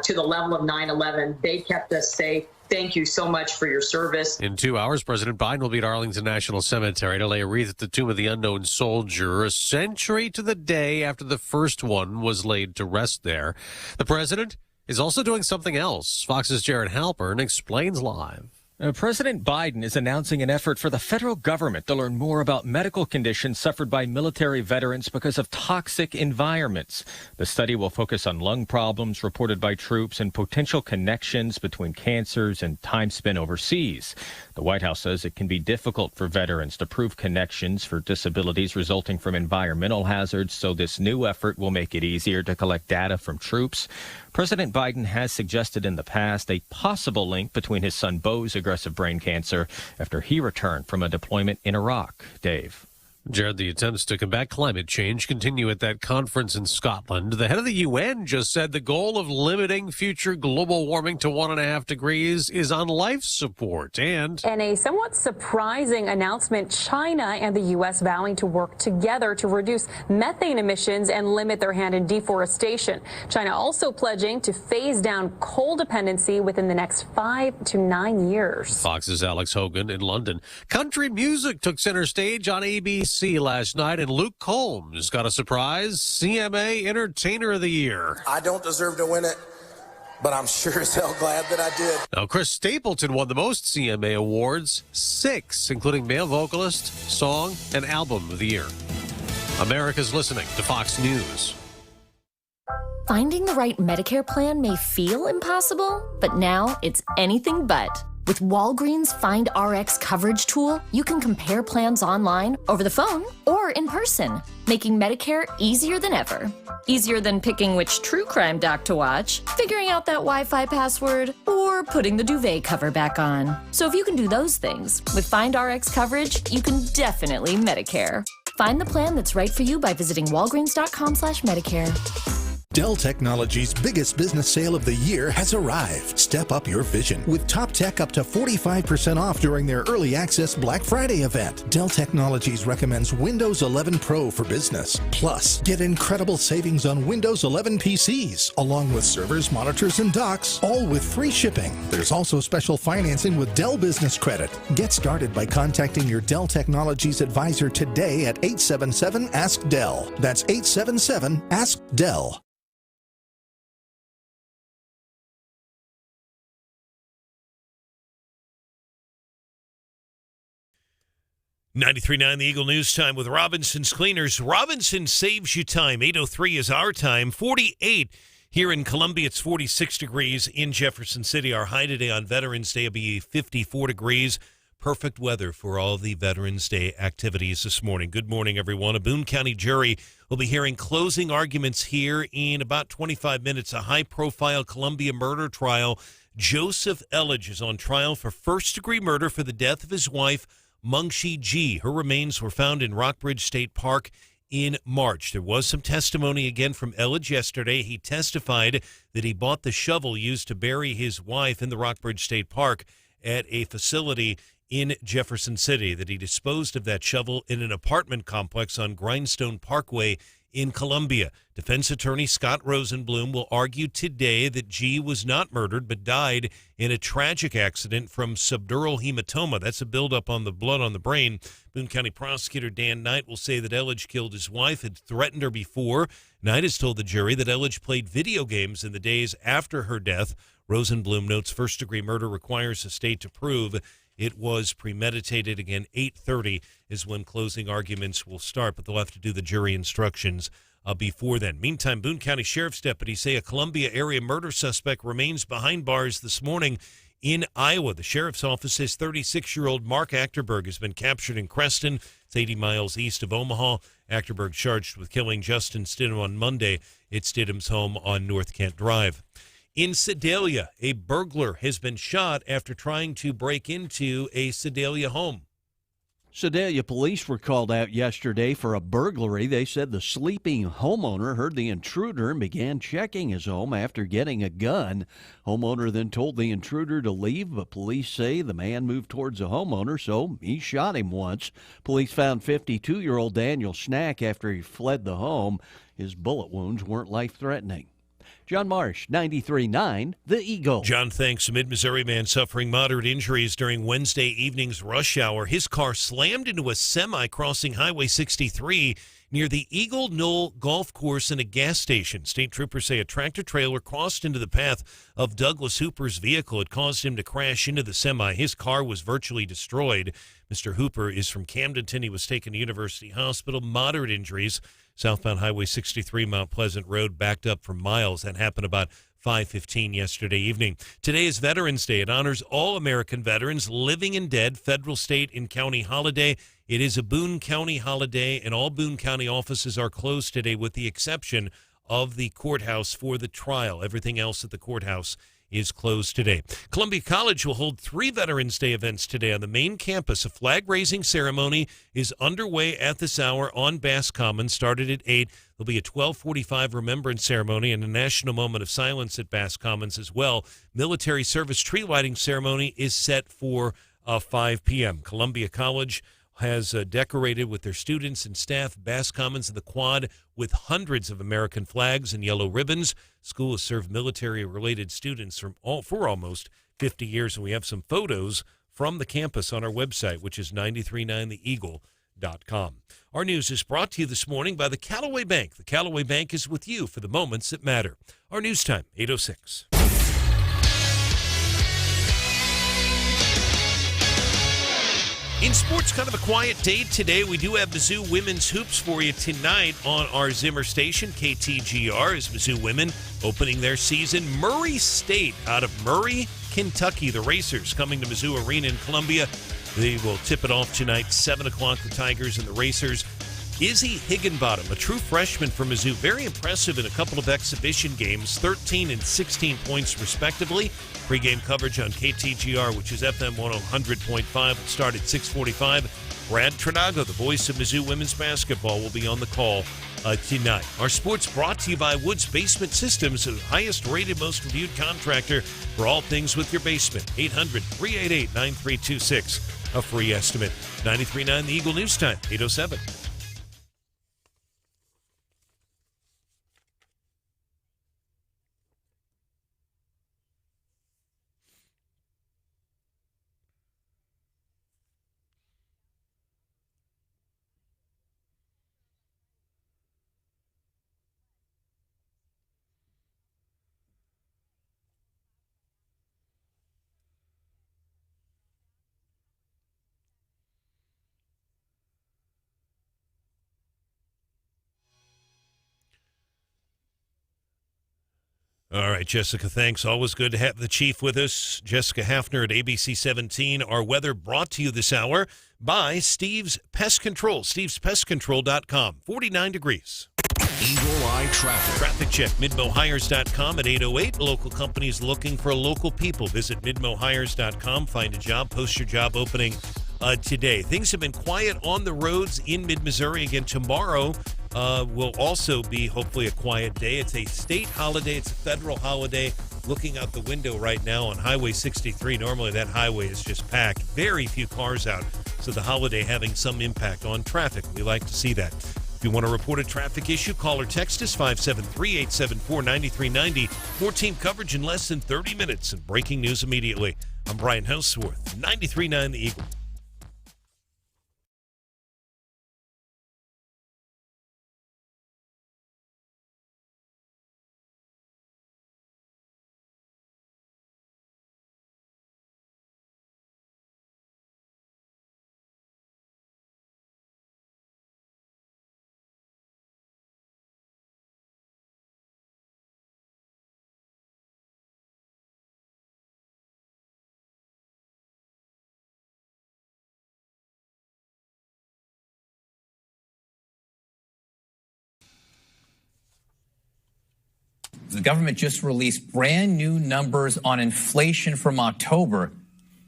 to the level of 9/11. They kept us safe. Thank you so much for your service. In 2 hours, President Biden will be at Arlington National Cemetery to lay a wreath at the tomb of the unknown soldier, a century to the day after the first one was laid to rest there. The president is also doing something else. Fox's Jared Halpern explains live. President Biden is announcing an effort for the federal government to learn more about medical conditions suffered by military veterans because of toxic environments. The study will focus on lung problems reported by troops and potential connections between cancers and time spent overseas. The White House says it can be difficult for veterans to prove connections for disabilities resulting from environmental hazards, so this new effort will make it easier to collect data from troops. President Biden has suggested in the past a possible link between his son Beau's aggressive brain cancer after he returned from a deployment in Iraq. Dave. Jared, the attempts to combat climate change continue at that conference in Scotland. The head of the UN just said the goal of limiting future global warming to 1.5 degrees is on life support. And in a somewhat surprising announcement, China and the U.S. vowing to work together to reduce methane emissions and limit their hand in deforestation. China also pledging to phase down coal dependency within the next 5 to 9 years. Fox's Alex Hogan in London. Country music took center stage on ABC last night, and Luke Combs got a surprise CMA Entertainer of the Year. I don't deserve to win it, but I'm sure as hell glad that I did. Now, Chris Stapleton won the most CMA awards, 6, including Male Vocalist, Song, and Album of the Year. America's listening to Fox News. Finding the right Medicare plan may feel impossible, but now it's anything but. With Walgreens Find RX coverage tool, you can compare plans online, over the phone, or in person, making Medicare easier than ever. Easier than picking which true crime doc to watch, figuring out that Wi-Fi password, or putting the duvet cover back on. So if you can do those things, with Find RX coverage, you can definitely Medicare. Find the plan that's right for you by visiting walgreens.com/Medicare. Dell Technologies' biggest business sale of the year has arrived. Step up your vision with top tech up to 45% off during their early access Black Friday event. Dell Technologies recommends Windows 11 Pro for business. Plus, get incredible savings on Windows 11 PCs, along with servers, monitors, and docks, all with free shipping. There's also special financing with Dell Business Credit. Get started by contacting your Dell Technologies advisor today at 877-ASK-DELL. That's 877-ASK-DELL. 93.9 The Eagle News Time with Robinson's Cleaners. Robinson saves you time. 8:03 is our time. 48 here in Columbia. It's 46 degrees in Jefferson City. Our high today on Veterans Day will be 54 degrees. Perfect weather for all the Veterans Day activities this morning. Good morning, everyone. A Boone County jury will be hearing closing arguments here in about 25 minutes. A high-profile Columbia murder trial. Joseph Elledge is on trial for first-degree murder for the death of his wife, Mungshi G. Her remains were found in Rockbridge State Park in March. There was some testimony again from Elledge yesterday. He testified that he bought the shovel used to bury his wife in the Rockbridge State Park at a facility in Jefferson City, that he disposed of that shovel in an apartment complex on Grindstone Parkway in Columbia. Defense attorney Scott Rosenblum will argue today that G was not murdered but died in a tragic accident from subdural hematoma. That's a buildup on the blood on the brain. Boone County prosecutor Dan Knight will say that Elledge killed his wife, had threatened her before. Knight has told the jury that Elledge played video games in the days after her death. Rosenblum notes first-degree murder requires the state to prove it was premeditated. Again, 8:30 is when closing arguments will start, but they'll have to do the jury instructions before then. Meantime, Boone County Sheriff's deputies say a Columbia area murder suspect remains behind bars this morning in Iowa. The sheriff's office says 36-year-old Mark Achterberg has been captured in Creston. It's 80 miles east of Omaha. Achterberg charged with killing Justin Stidham on Monday at Stidham's home on North Kent Drive. In Sedalia, a burglar has been shot after trying to break into a Sedalia home. Sedalia police were called out yesterday for a burglary. They said the sleeping homeowner heard the intruder and began checking his home after getting a gun. Homeowner then told the intruder to leave, but police say the man moved towards the homeowner, so he shot him once. Police found 52-year-old Daniel Schnack after he fled the home. His bullet wounds weren't life-threatening. John Marsh, 93.9, The Eagle. John, thanks. A mid-Missouri man suffering moderate injuries during Wednesday evening's rush hour. His car slammed into a semi crossing Highway 63 near the Eagle Knoll Golf Course and a gas station. State troopers say a tractor-trailer crossed into the path of Douglas Hooper's vehicle. It caused him to crash into the semi. His car was virtually destroyed. Mr. Hooper is from Camdenton. He was taken to University Hospital. Moderate injuries. Southbound Highway 63, Mount Pleasant Road, backed up for miles. That happened about 5:15 yesterday evening. Today is Veterans Day. It honors all American veterans, living and dead, federal, state, and county holiday. It is a Boone County holiday, and all Boone County offices are closed today with the exception of the courthouse for the trial. Everything else at the courthouse is closed today. Columbia College will hold 3 Veterans Day events today on the main campus. A flag-raising ceremony is underway at this hour on Bass Commons, started at 8. There'll be a 12:45 remembrance ceremony and a national moment of silence at Bass Commons as well. Military service tree lighting ceremony is set for 5 p.m. Columbia College has decorated with their students and staff Bass Commons and the Quad with hundreds of American flags and yellow ribbons. School has served military-related students for almost 50 years, and we have some photos from the campus on our website, which is 939theeagle.com. Our news is brought to you this morning by the Callaway Bank. The Callaway Bank is with you for the moments that matter. Our news time, 8:06. In sports, kind of a quiet day today. We do have Mizzou women's hoops for you tonight on our Zimmer station. KTGR is Mizzou women opening their season. Murray State out of Murray, Kentucky. The Racers coming to Mizzou Arena in Columbia. They will tip it off tonight, 7 o'clock, the Tigers and the Racers. Izzy Higginbottom, a true freshman from Mizzou, very impressive in a couple of exhibition games, 13 and 16 points respectively. Pre-game coverage on KTGR, which is FM 100.5, will start at 6:45. Brad Trinago, the voice of Mizzou women's basketball, will be on the call tonight. Our sports brought to you by Woods Basement Systems, the highest rated, most reviewed contractor for all things with your basement. 800-388-9326, a free estimate. 93.9 The Eagle News Time, 8:07. All right, Jessica, thanks. Always good to have the chief with us. Jessica Hafner at ABC 17. Our weather brought to you this hour by Steve's Pest Control. Steve'sPestControl.com. 49 degrees. Eagle Eye Traffic. Traffic check, midmohires.com at 8:08. Local companies looking for local people. Visit midmohires.com. Find a job. Post your job opening today. Things have been quiet on the roads in mid-Missouri. Again, tomorrow will also be hopefully a quiet day. It's a state holiday. It's a federal holiday. Looking out the window right now on Highway 63, normally that highway is just packed. Very few cars out. So the holiday having some impact on traffic. We like to see that. If you want to report a traffic issue, call or text us 573-874-9390. More team coverage in less than 30 minutes and breaking news immediately. I'm Brian Houseworth, 93.9 The Eagle. The government just released brand new numbers on inflation from October.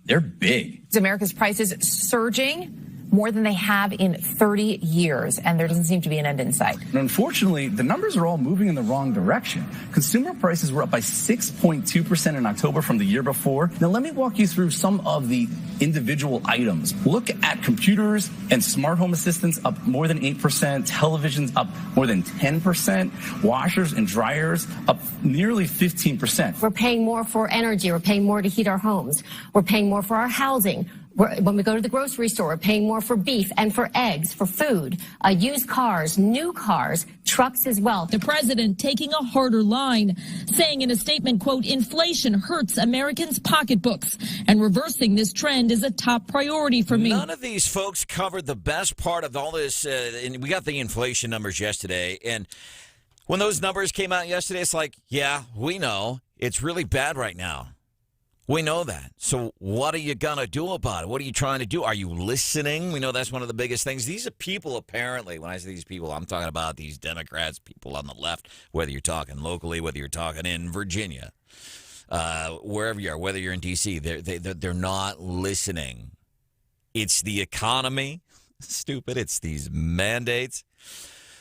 They're big. America's prices surging more than they have in 30 years, and there doesn't seem to be an end in sight. And unfortunately, the numbers are all moving in the wrong direction. Consumer prices were up by 6.2% in October from the year before. Now, let me walk you through some of the individual items. Look at computers and smart home assistants up more than 8%, televisions up more than 10%, washers and dryers up nearly 15%. We're paying more for energy. We're paying more to heat our homes. We're paying more for our housing. When we go to the grocery store, we're paying more for beef and for eggs, for food, used cars, new cars, trucks as well. The president taking a harder line, saying in a statement, quote, inflation hurts Americans' pocketbooks, and reversing this trend is a top priority for me. None of these folks covered the best part of all this. And we got the inflation numbers yesterday. And when those numbers came out yesterday, it's like, yeah, we know it's really bad right now. We know that. So what are you going to do about it? What are you trying to do? Are you listening? We know that's one of the biggest things. These are people, apparently, when I say these people, I'm talking about these Democrats, people on the left, whether you're talking locally, whether you're talking in Virginia, wherever you are, whether you're in D.C., they're not listening. It's the economy. Stupid. It's these mandates.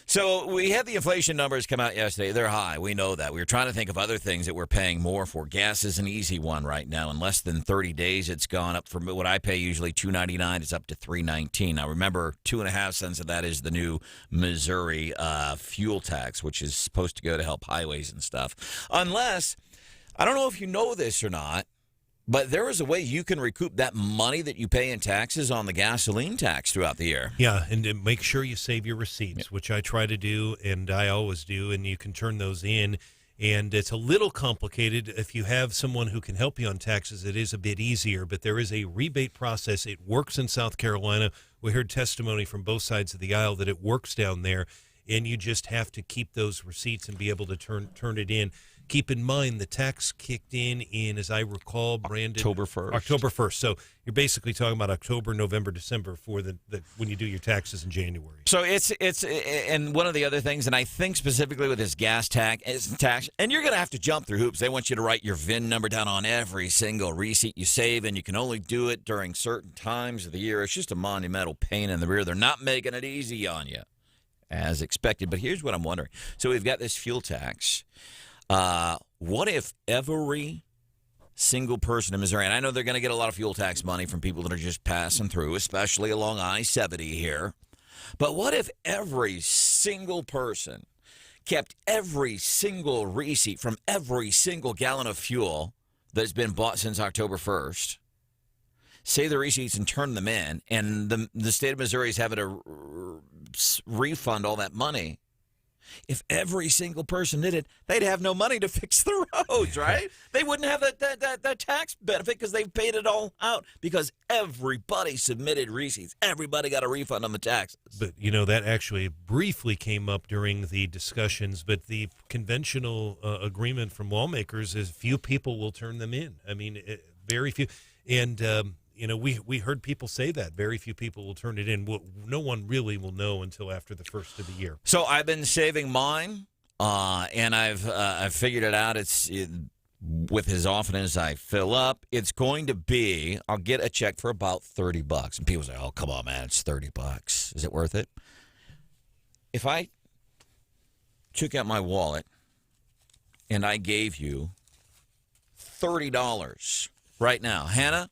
So we had the inflation numbers come out yesterday. They're high. We know that. We were trying to think of other things that we're paying more for. Gas is an easy one right now. In less than 30 days, it's gone up from what I pay usually $2.99. It's up to $3.19. Now, remember, 2.5 cents of that is the new Missouri fuel tax, which is supposed to go to help highways and stuff. Unless, I don't know if you know this or not, but there is a way you can recoup that money that you pay in taxes on the gasoline tax throughout the year. Yeah, and make sure you save your receipts, which I try to do, and I always do, and you can turn those in. And it's a little complicated. If you have someone who can help you on taxes, it is a bit easier, but there is a rebate process. It works in South Carolina. We heard testimony from both sides of the aisle that it works down there, and you just have to keep those receipts and be able to turn it in. Keep in mind, the tax kicked in, as I recall, Brandon, October 1st. October 1st. So you're basically talking about October, November, December for the when you do your taxes in January. So it's and one of the other things, and I think specifically with this gas tax, and you're going to have to jump through hoops. They want you to write your VIN number down on every single receipt you save, and you can only do it during certain times of the year. It's just a monumental pain in the rear. They're not making it easy on you, as expected. But here's what I'm wondering. So we've got this fuel tax. What if every single person in Missouri, and I know they're going to get a lot of fuel tax money from people that are just passing through, especially along I-70 here, but what if every single person kept every single receipt from every single gallon of fuel that has been bought since October 1st, save the receipts and turn them in, and the state of Missouri is having to refund all that money? If every single person did it, they'd have no money to fix the roads, right? They wouldn't have that tax benefit because they've paid it all out because everybody submitted receipts. Everybody got a refund on the taxes. But, that actually briefly came up during the discussions, but the conventional agreement from lawmakers is few people will turn them in. I mean, very few. And, we heard people say that. Very few people will turn it in. No one really will know until after the first of the year. So I've been saving mine, and I've figured it out. With as often as I fill up, it's going to be, I'll get a check for about $30. And people say, oh, come on, man, it's $30. Is it worth it? If I took out my wallet and I gave you $30 right now, Hannah,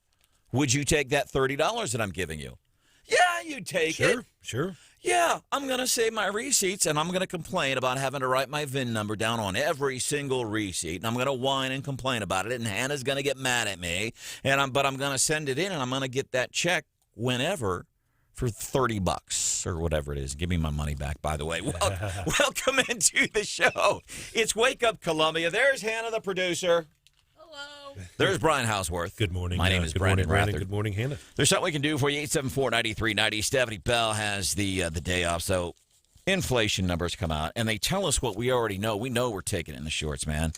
would you take that $30 that I'm giving you? Yeah, you'd take it. Sure. Yeah, I'm going to save my receipts, and I'm going to complain about having to write my VIN number down on every single receipt, and I'm going to whine and complain about it, and Hannah's going to get mad at me, but I'm going to send it in, and I'm going to get that check whenever for $30 or whatever it is. Give me my money back, by the way. Welcome into the show. It's Wake Up Columbia. There's Hannah, the producer. There's Brian Houseworth. Good morning. My name is Brandon Rather. Good morning, Hannah. There's something we can do for you. 874-9390. Stephanie Bell has the day off. So inflation numbers come out, and they tell us what we already know. We know we're taking it in the shorts, man.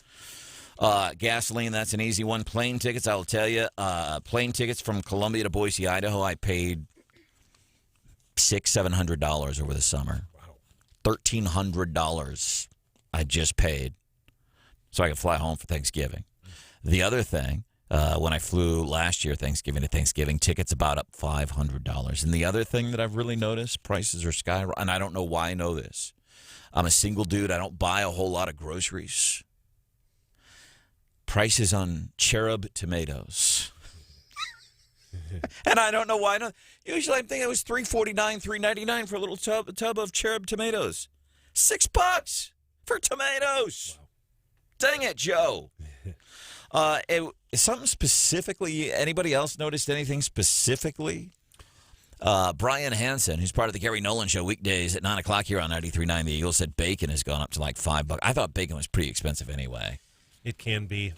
Gasoline, that's an easy one. Plane tickets, I'll tell you. Plane tickets from Columbia to Boise, Idaho, I paid $600-700 over the summer. Wow. $1,300 I just paid so I could fly home for Thanksgiving. The other thing, When I flew last year, Thanksgiving to Thanksgiving, tickets about up $500. And the other thing that I've really noticed, prices are skyrocketing, and I don't know why I know this. I'm a single dude. I don't buy a whole lot of groceries. Prices on cherub tomatoes. And I don't know why. Usually I'm thinking it was $3.49, $3.99 for a little tub of cherub tomatoes. $6 for tomatoes. Wow. Dang it, Joe. Something specifically, anybody else noticed anything specifically? Brian Hansen, who's part of the Gary Nolan Show weekdays at 9 o'clock here on 93.9 The Eagle, said bacon has gone up to like $5. I thought bacon was pretty expensive anyway. It can be.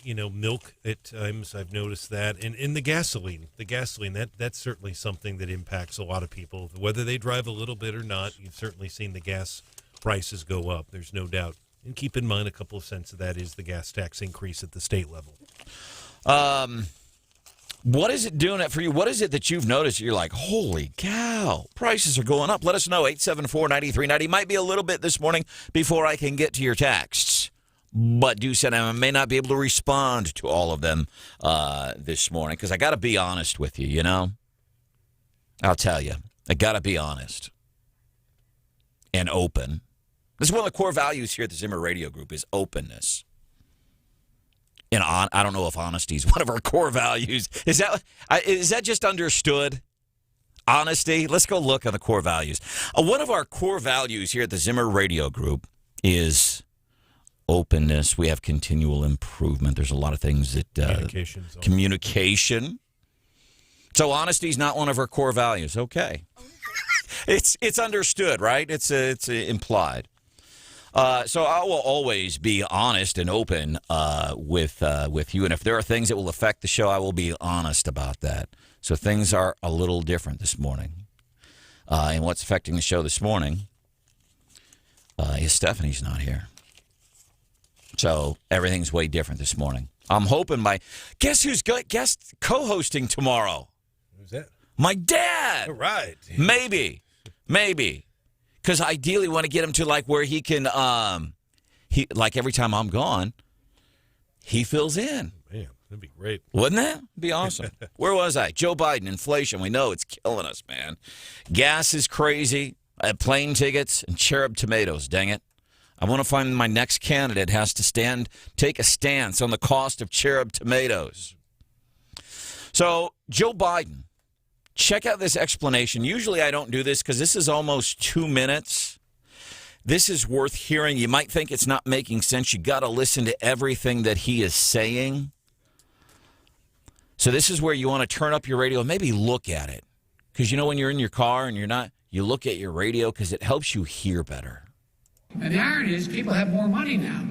Milk at times, I've noticed that. And in the gasoline, that's certainly something that impacts a lot of people. Whether they drive a little bit or not, you've certainly seen the gas prices go up. There's no doubt. And keep in mind, a couple of cents of that is the gas tax increase at the state level. What is it doing it for you? What is it that you've noticed? You're like, holy cow, prices are going up. Let us know, 874-9390. Might be a little bit this morning before I can get to your texts. But do send them. I may not be able to respond to all of them this morning because I got to be honest with you, I'll tell you. I got to be honest and open. This is one of the core values here at the Zimmer Radio Group is openness. And I don't know if honesty is one of our core values. Is that just understood? Honesty? Let's go look on the core values. One of our core values here at the Zimmer Radio Group is openness. We have continual improvement. There's a lot of things that communication. So honesty is not one of our core values. Okay, it's understood, right? It's implied. So I will always be honest and open with you, and if there are things that will affect the show, I will be honest about that. So things are a little different this morning, and what's affecting the show this morning is Stephanie's not here. So everything's way different this morning. I'm hoping guess who's guest co-hosting tomorrow? Who's that? My dad. All right. Maybe. Because ideally want to get him to like where he can, like every time I'm gone, he fills in. Man, that'd be great. Wouldn't that be awesome? Where was I? Joe Biden, inflation. We know it's killing us, man. Gas is crazy. Plane tickets and cherub tomatoes, dang it. I want to find my next candidate has to take a stance on the cost of cherub tomatoes. So, Joe Biden, check out this explanation. Usually I don't do this because this is almost 2 minutes. This is worth hearing. You might think it's not making sense. You got to listen to everything that he is saying. So this is where you want to turn up your radio and maybe look at it. Because when you're in your car and you look at your radio because it helps you hear better. And the irony is people have more money now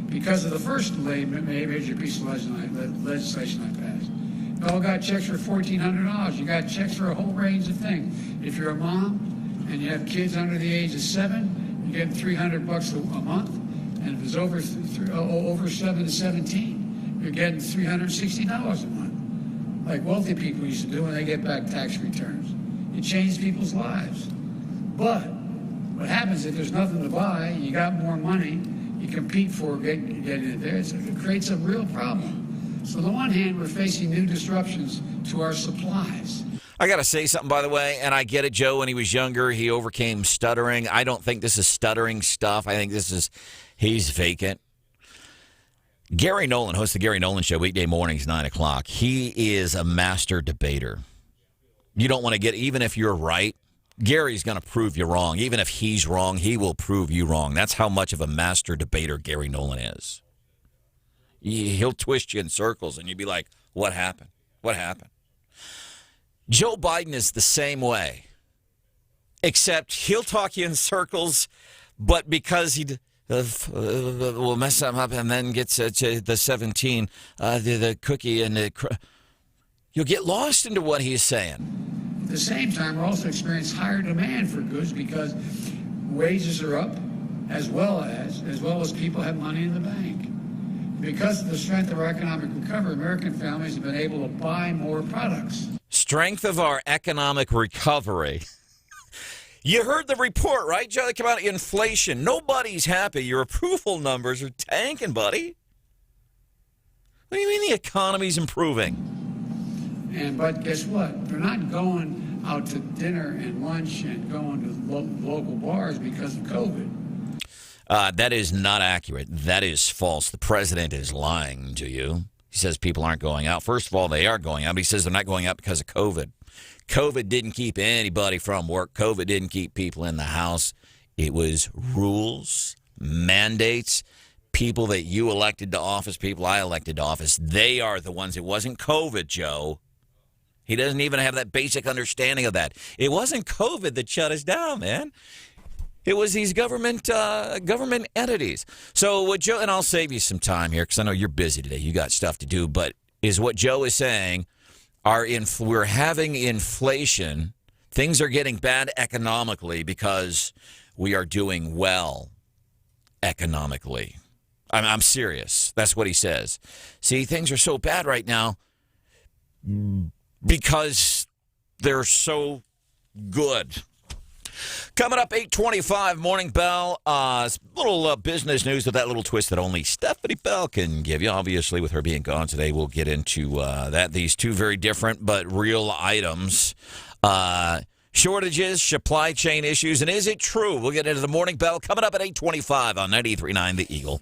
because of the first major piece of legislation I passed. You all got checks for $1,400. You got checks for a whole range of things. If you're a mom and you have kids under the age of 7, you're getting $300 a month. And if it's over 7 to 17, you're getting $360 a month. Like wealthy people used to do when they get back tax returns. It changed people's lives. But what happens if there's nothing to buy, you got more money, you compete for getting it there, it creates a real problem. So on the one hand, we're facing new disruptions to our supplies. I got to say something, by the way, and I get it, Joe, when he was younger, he overcame stuttering. I don't think this is stuttering stuff. I think he's vacant. Gary Nolan hosts the Gary Nolan Show weekday mornings, 9 o'clock. He is a master debater. You don't want to even if you're right, Gary's going to prove you wrong. Even if he's wrong, he will prove you wrong. That's how much of a master debater Gary Nolan is. He'll twist you in circles, and you'll be like, what happened? What happened? Joe Biden is the same way, except he'll talk you in circles, but because he will mess them up and then gets to the 17, the cookie, and you'll get lost into what he's saying. At the same time, we're also experiencing higher demand for goods because wages are up, as well as people have money in the bank. Because of the strength of our economic recovery, American families have been able to buy more products. Strength of our economic recovery. You heard the report, right, Joe? They come out, inflation. Nobody's happy. Your approval numbers are tanking, buddy. What do you mean the economy's improving? But guess what? They're not going out to dinner and lunch and going to local bars because of COVID. That is not accurate. That is false. The president is lying to you. He says people aren't going out. First of all, they are going out, but he says they're not going out because of COVID. COVID didn't keep anybody from work. COVID didn't keep people in the house. It was rules, mandates, people that you elected to office, people I elected to office. They are the ones. It wasn't COVID, Joe. He doesn't even have that basic understanding of that. It wasn't COVID that shut us down, man. It was these government entities. So what Joe, and I'll save you some time here because I know you're busy today. You got stuff to do, but is what Joe is saying, we're having inflation. Things are getting bad economically because we are doing well economically. I'm serious. That's what he says. See, things are so bad right now because they're so good. Coming up, 8:25, Morning Bell. Little business news with that little twist that only Stephanie Bell can give you. Obviously, with her being gone today, we'll get into that. These two very different but real items. Shortages, supply chain issues, and is it true? We'll get into the Morning Bell coming up at 8:25 on 93.9 The Eagle.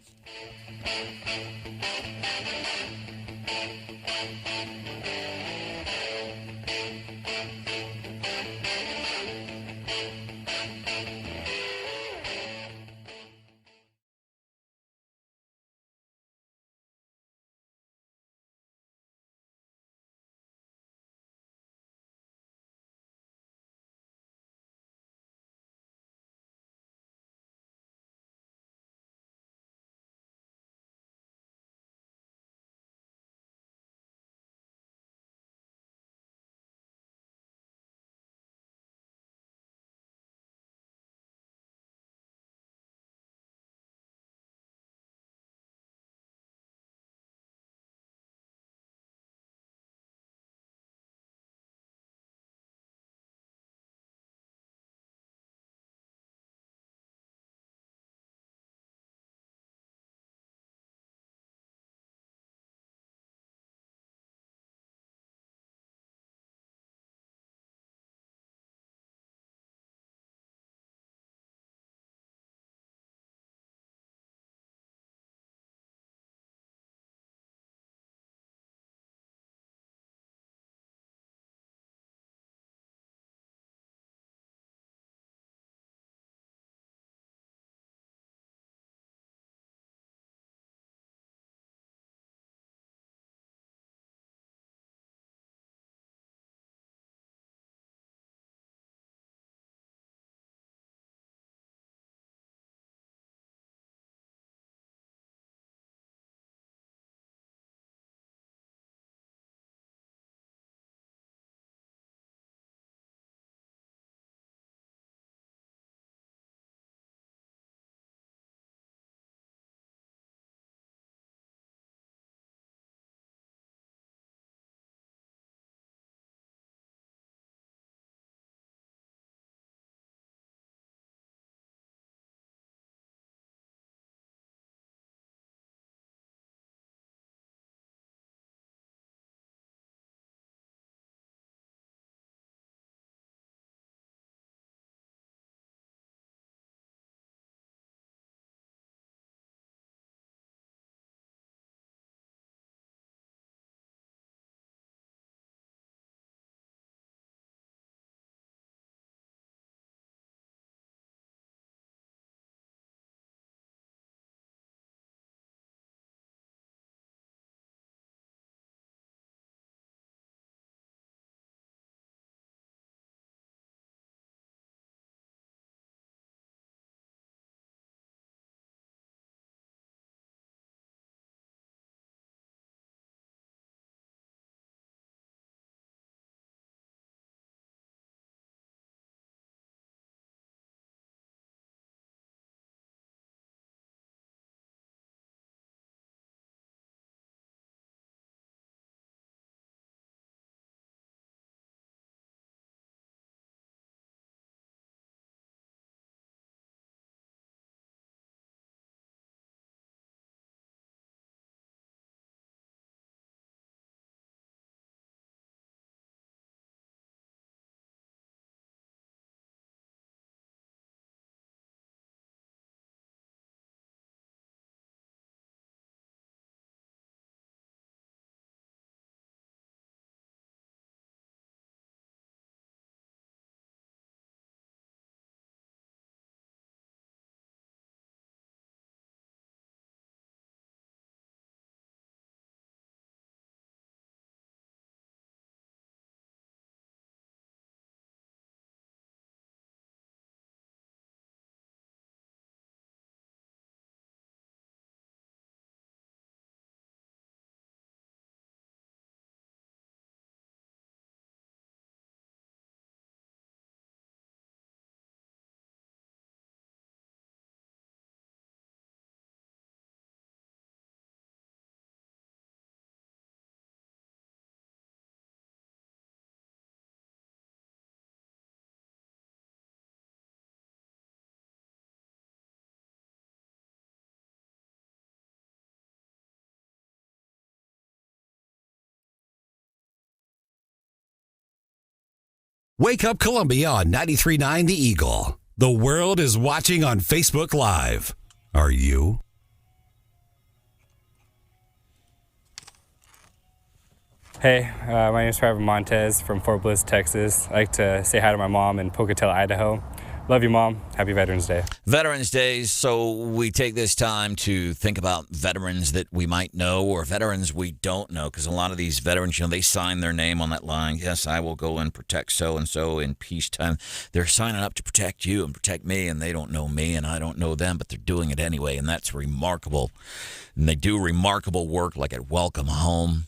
Wake Up Columbia on 93.9 The Eagle. The world is watching on Facebook Live. Are you? Hey, my name is Trevor Montez from Fort Bliss, Texas. I'd like to say hi to my mom in Pocatello, Idaho. Love you, Mom. Happy Veterans Day. Veterans Day, so we take this time to think about veterans that we might know or veterans we don't know, because a lot of these veterans, they sign their name on that line. Yes, I will go and protect so-and-so in peacetime. They're signing up to protect you and protect me, and they don't know me, and I don't know them, but they're doing it anyway, and that's remarkable. And they do remarkable work like at Welcome Home.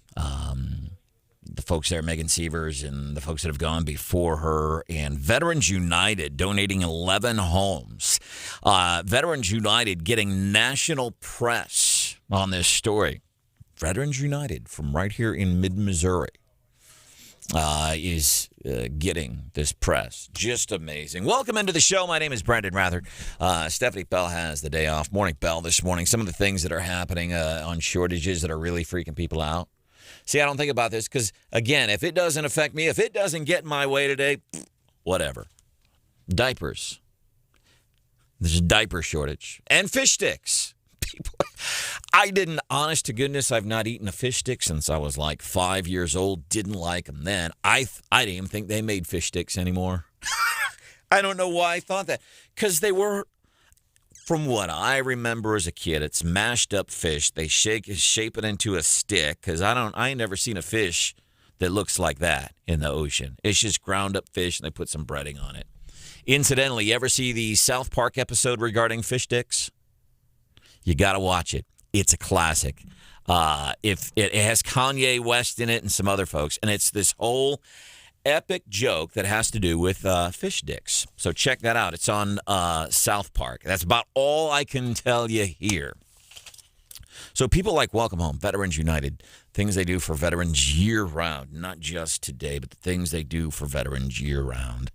The folks there, Megan Sievers, and the folks that have gone before her, and Veterans United donating 11 homes. Veterans United getting national press on this story. Veterans United from right here in mid-Missouri is getting this press. Just amazing. Welcome into the show. My name is Brandon Rather. Stephanie Bell has the day off. Morning, Bell, this morning. Some of the things that are happening on shortages that are really freaking people out. See, I don't think about this because, again, if it doesn't affect me, if it doesn't get my way today, whatever. Diapers. There's a diaper shortage. And fish sticks. People, honest to goodness, I've not eaten a fish stick since I was like 5 years old. Didn't like them then. I didn't even think they made fish sticks anymore. I don't know why I thought that. Because they were... From what I remember as a kid, it's mashed up fish. They shape it into a stick because I ain't never seen a fish that looks like that in the ocean. It's just ground up fish and they put some breading on it. Incidentally, you ever see the South Park episode regarding fish sticks? You got to watch it. It's a classic. If it has Kanye West in it and some other folks, and it's this whole epic joke that has to do with fish sticks. So check that out. It's on South Park. That's about all I can tell you here. So people like Welcome Home, Veterans United, things they do for veterans year-round, not just today, but the things they do for veterans year-round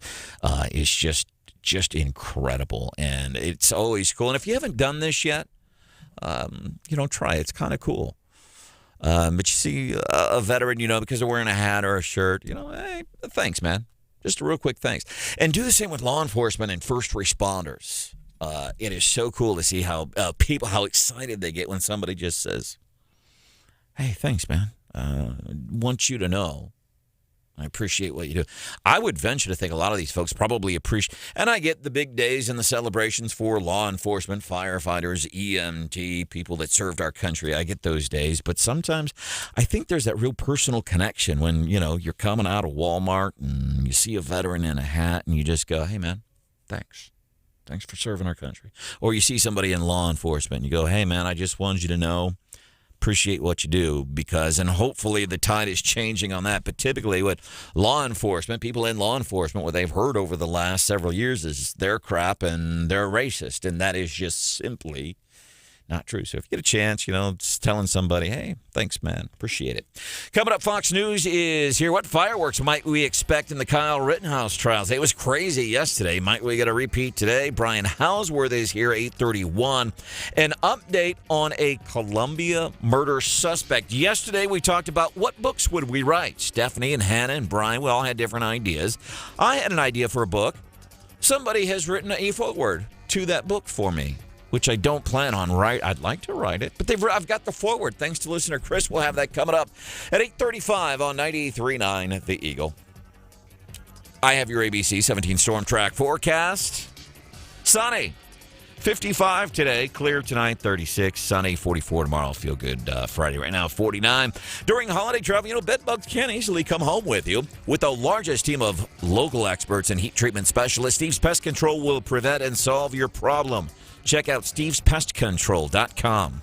is just incredible. And it's always cool. And if you haven't done this yet, try it. It's kind of cool. But you see a veteran, because they're wearing a hat or a shirt, hey, thanks, man. Just a real quick thanks. And do the same with law enforcement and first responders. It is so cool to see how how excited they get when somebody just says, hey, thanks, man. Want you to know I appreciate what you do. I would venture to think a lot of these folks probably appreciate, and I get the big days and the celebrations for law enforcement, firefighters, EMT, people that served our country. I get those days, but sometimes I think there's that real personal connection when, you're coming out of Walmart and you see a veteran in a hat and you just go, hey, man, thanks. Thanks for serving our country. Or you see somebody in law enforcement and you go, hey, man, I just wanted you to know, appreciate what you do, and hopefully the tide is changing on that. But typically what people in law enforcement, what they've heard over the last several years is they're crap and they're racist. And that is just simply not true. So if you get a chance, just telling somebody, hey, thanks, man. Appreciate it. Coming up, Fox News is here. What fireworks might we expect in the Kyle Rittenhouse trials? It was crazy yesterday. Might we get a repeat today? Brian Hausworth is here, 8:31. An update on a Columbia murder suspect. Yesterday, we talked about what books would we write. Stephanie and Hannah and Brian, we all had different ideas. I had an idea for a book. Somebody has written a foreword to that book for me, which I don't plan on writing. I'd like to write it, but I've got the forward. Thanks to listener Chris. We'll have that coming up at 8:35 on 93.9 The Eagle. I have your ABC 17 Storm Track forecast. Sunny. 55 today, clear tonight, 36, sunny, 44 tomorrow. Feel good Friday right now, 49. During holiday travel, bedbugs can easily come home with you. With the largest team of local experts and heat treatment specialists, Steve's Pest Control will prevent and solve your problem. Check out stevespestcontrol.com.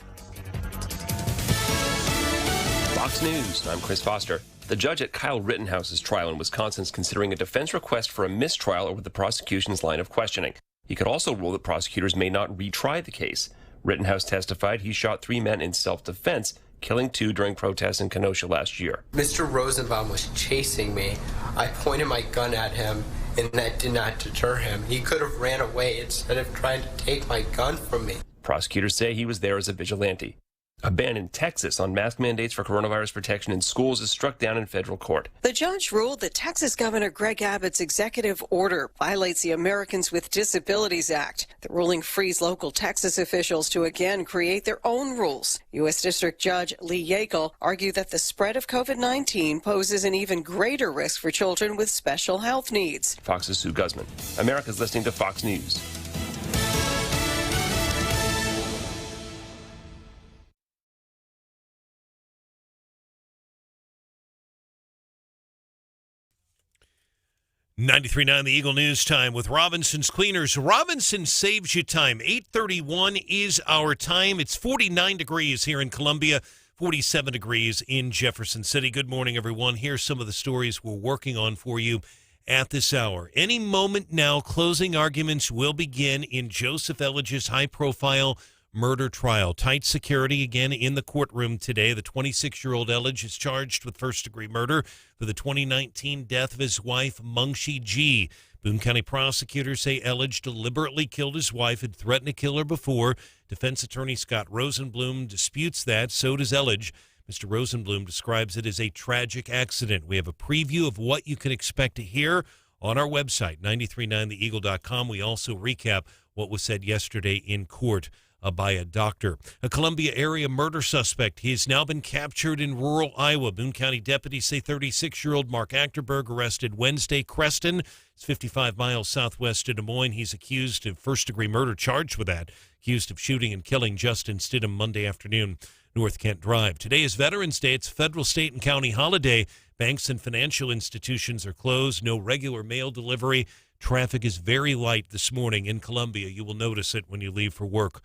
Fox News, I'm Chris Foster. The judge at Kyle Rittenhouse's trial in Wisconsin is considering a defense request for a mistrial over the prosecution's line of questioning. He could also rule that prosecutors may not retry the case. Rittenhouse testified he shot 3 men in self-defense, killing 2 during protests in Kenosha last year. Mr. Rosenbaum was chasing me. I pointed my gun at him, and that did not deter him. He could have ran away instead of trying to take my gun from me. Prosecutors say he was there as a vigilante. A ban in Texas on mask mandates for coronavirus protection in schools is struck down in federal court. The judge ruled that Texas Governor Greg Abbott's executive order violates the Americans with Disabilities Act. The ruling frees local Texas officials to again create their own rules. U.S. District Judge Lee Yeakel argued that the spread of COVID-19 poses an even greater risk for children with special health needs. Fox's Sue Guzman. America's listening to Fox News. .93.9 The Eagle News Time with Robinson's Cleaners. Robinson saves you time. 8:31 is our time. It's 49 degrees here in Columbia, 47 degrees in Jefferson City. Good morning, everyone. Here's some of the stories we're working on for you at this hour. Any moment now, closing arguments will begin in Joseph Elledge's high-profile murder trial. Tight security again in the courtroom today. The 26-year-old Elledge is charged with first-degree murder for the 2019 death of his wife, Mungshee G. Boone County prosecutors say Elledge deliberately killed his wife, had threatened to kill her before. Defense attorney Scott Rosenblum disputes that. So does Elledge. Mr. Rosenblum describes it as a tragic accident. We have a preview of what you can expect to hear on our website, 939theeagle.com. We also recap what was said yesterday in court by a doctor. A Columbia area murder suspect. He has now been captured in rural Iowa. Boone County deputies say 36-year-old Mark Achterberg arrested Wednesday. Creston is 55 miles southwest of Des Moines. He's accused of first-degree murder, charged with that, accused of shooting and killing Justin Stidham Monday afternoon, North Kent Drive. Today is Veterans Day. It's a federal, state, and county holiday. Banks and financial institutions are closed. No regular mail delivery. Traffic is very light this morning in Columbia. You will notice it when you leave for work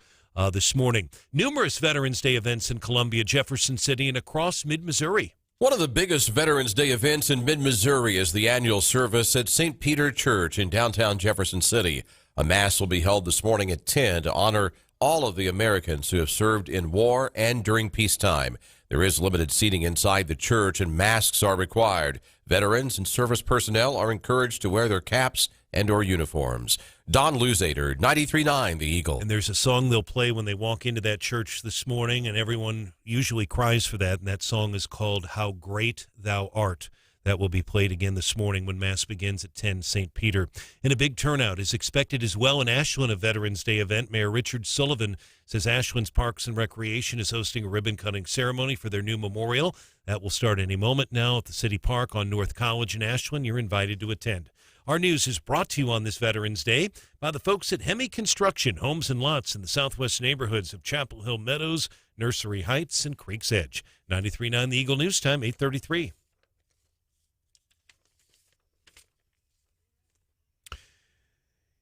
this morning. Numerous Veterans Day events in Columbia, Jefferson City, and across mid-Missouri. One of the biggest Veterans Day events in mid-Missouri is the annual service at St. Peter Church in downtown Jefferson City. A mass will be held this morning at 10 to honor all of the Americans who have served in war and during peacetime. There is limited seating inside the church and masks are required. Veterans and service personnel are encouraged to wear their caps and or uniforms. Don Luzader, 93.9 The Eagle. And there's a song they'll play when they walk into that church this morning, and everyone usually cries for that, and that song is called How Great Thou Art. That will be played again this morning when Mass begins at 10, St. Peter. And a big turnout is expected as well in Ashland, a Veterans Day event. Mayor Richard Sullivan says Ashland's Parks and Recreation is hosting a ribbon-cutting ceremony for their new memorial. That will start any moment now at the City Park on North College in Ashland. You're invited to attend. Our news is brought to you on this Veterans Day by the folks at Hemi Construction, homes and lots in the southwest neighborhoods of Chapel Hill Meadows, Nursery Heights, and Creek's Edge. 93.9 The Eagle News Time, 8:33.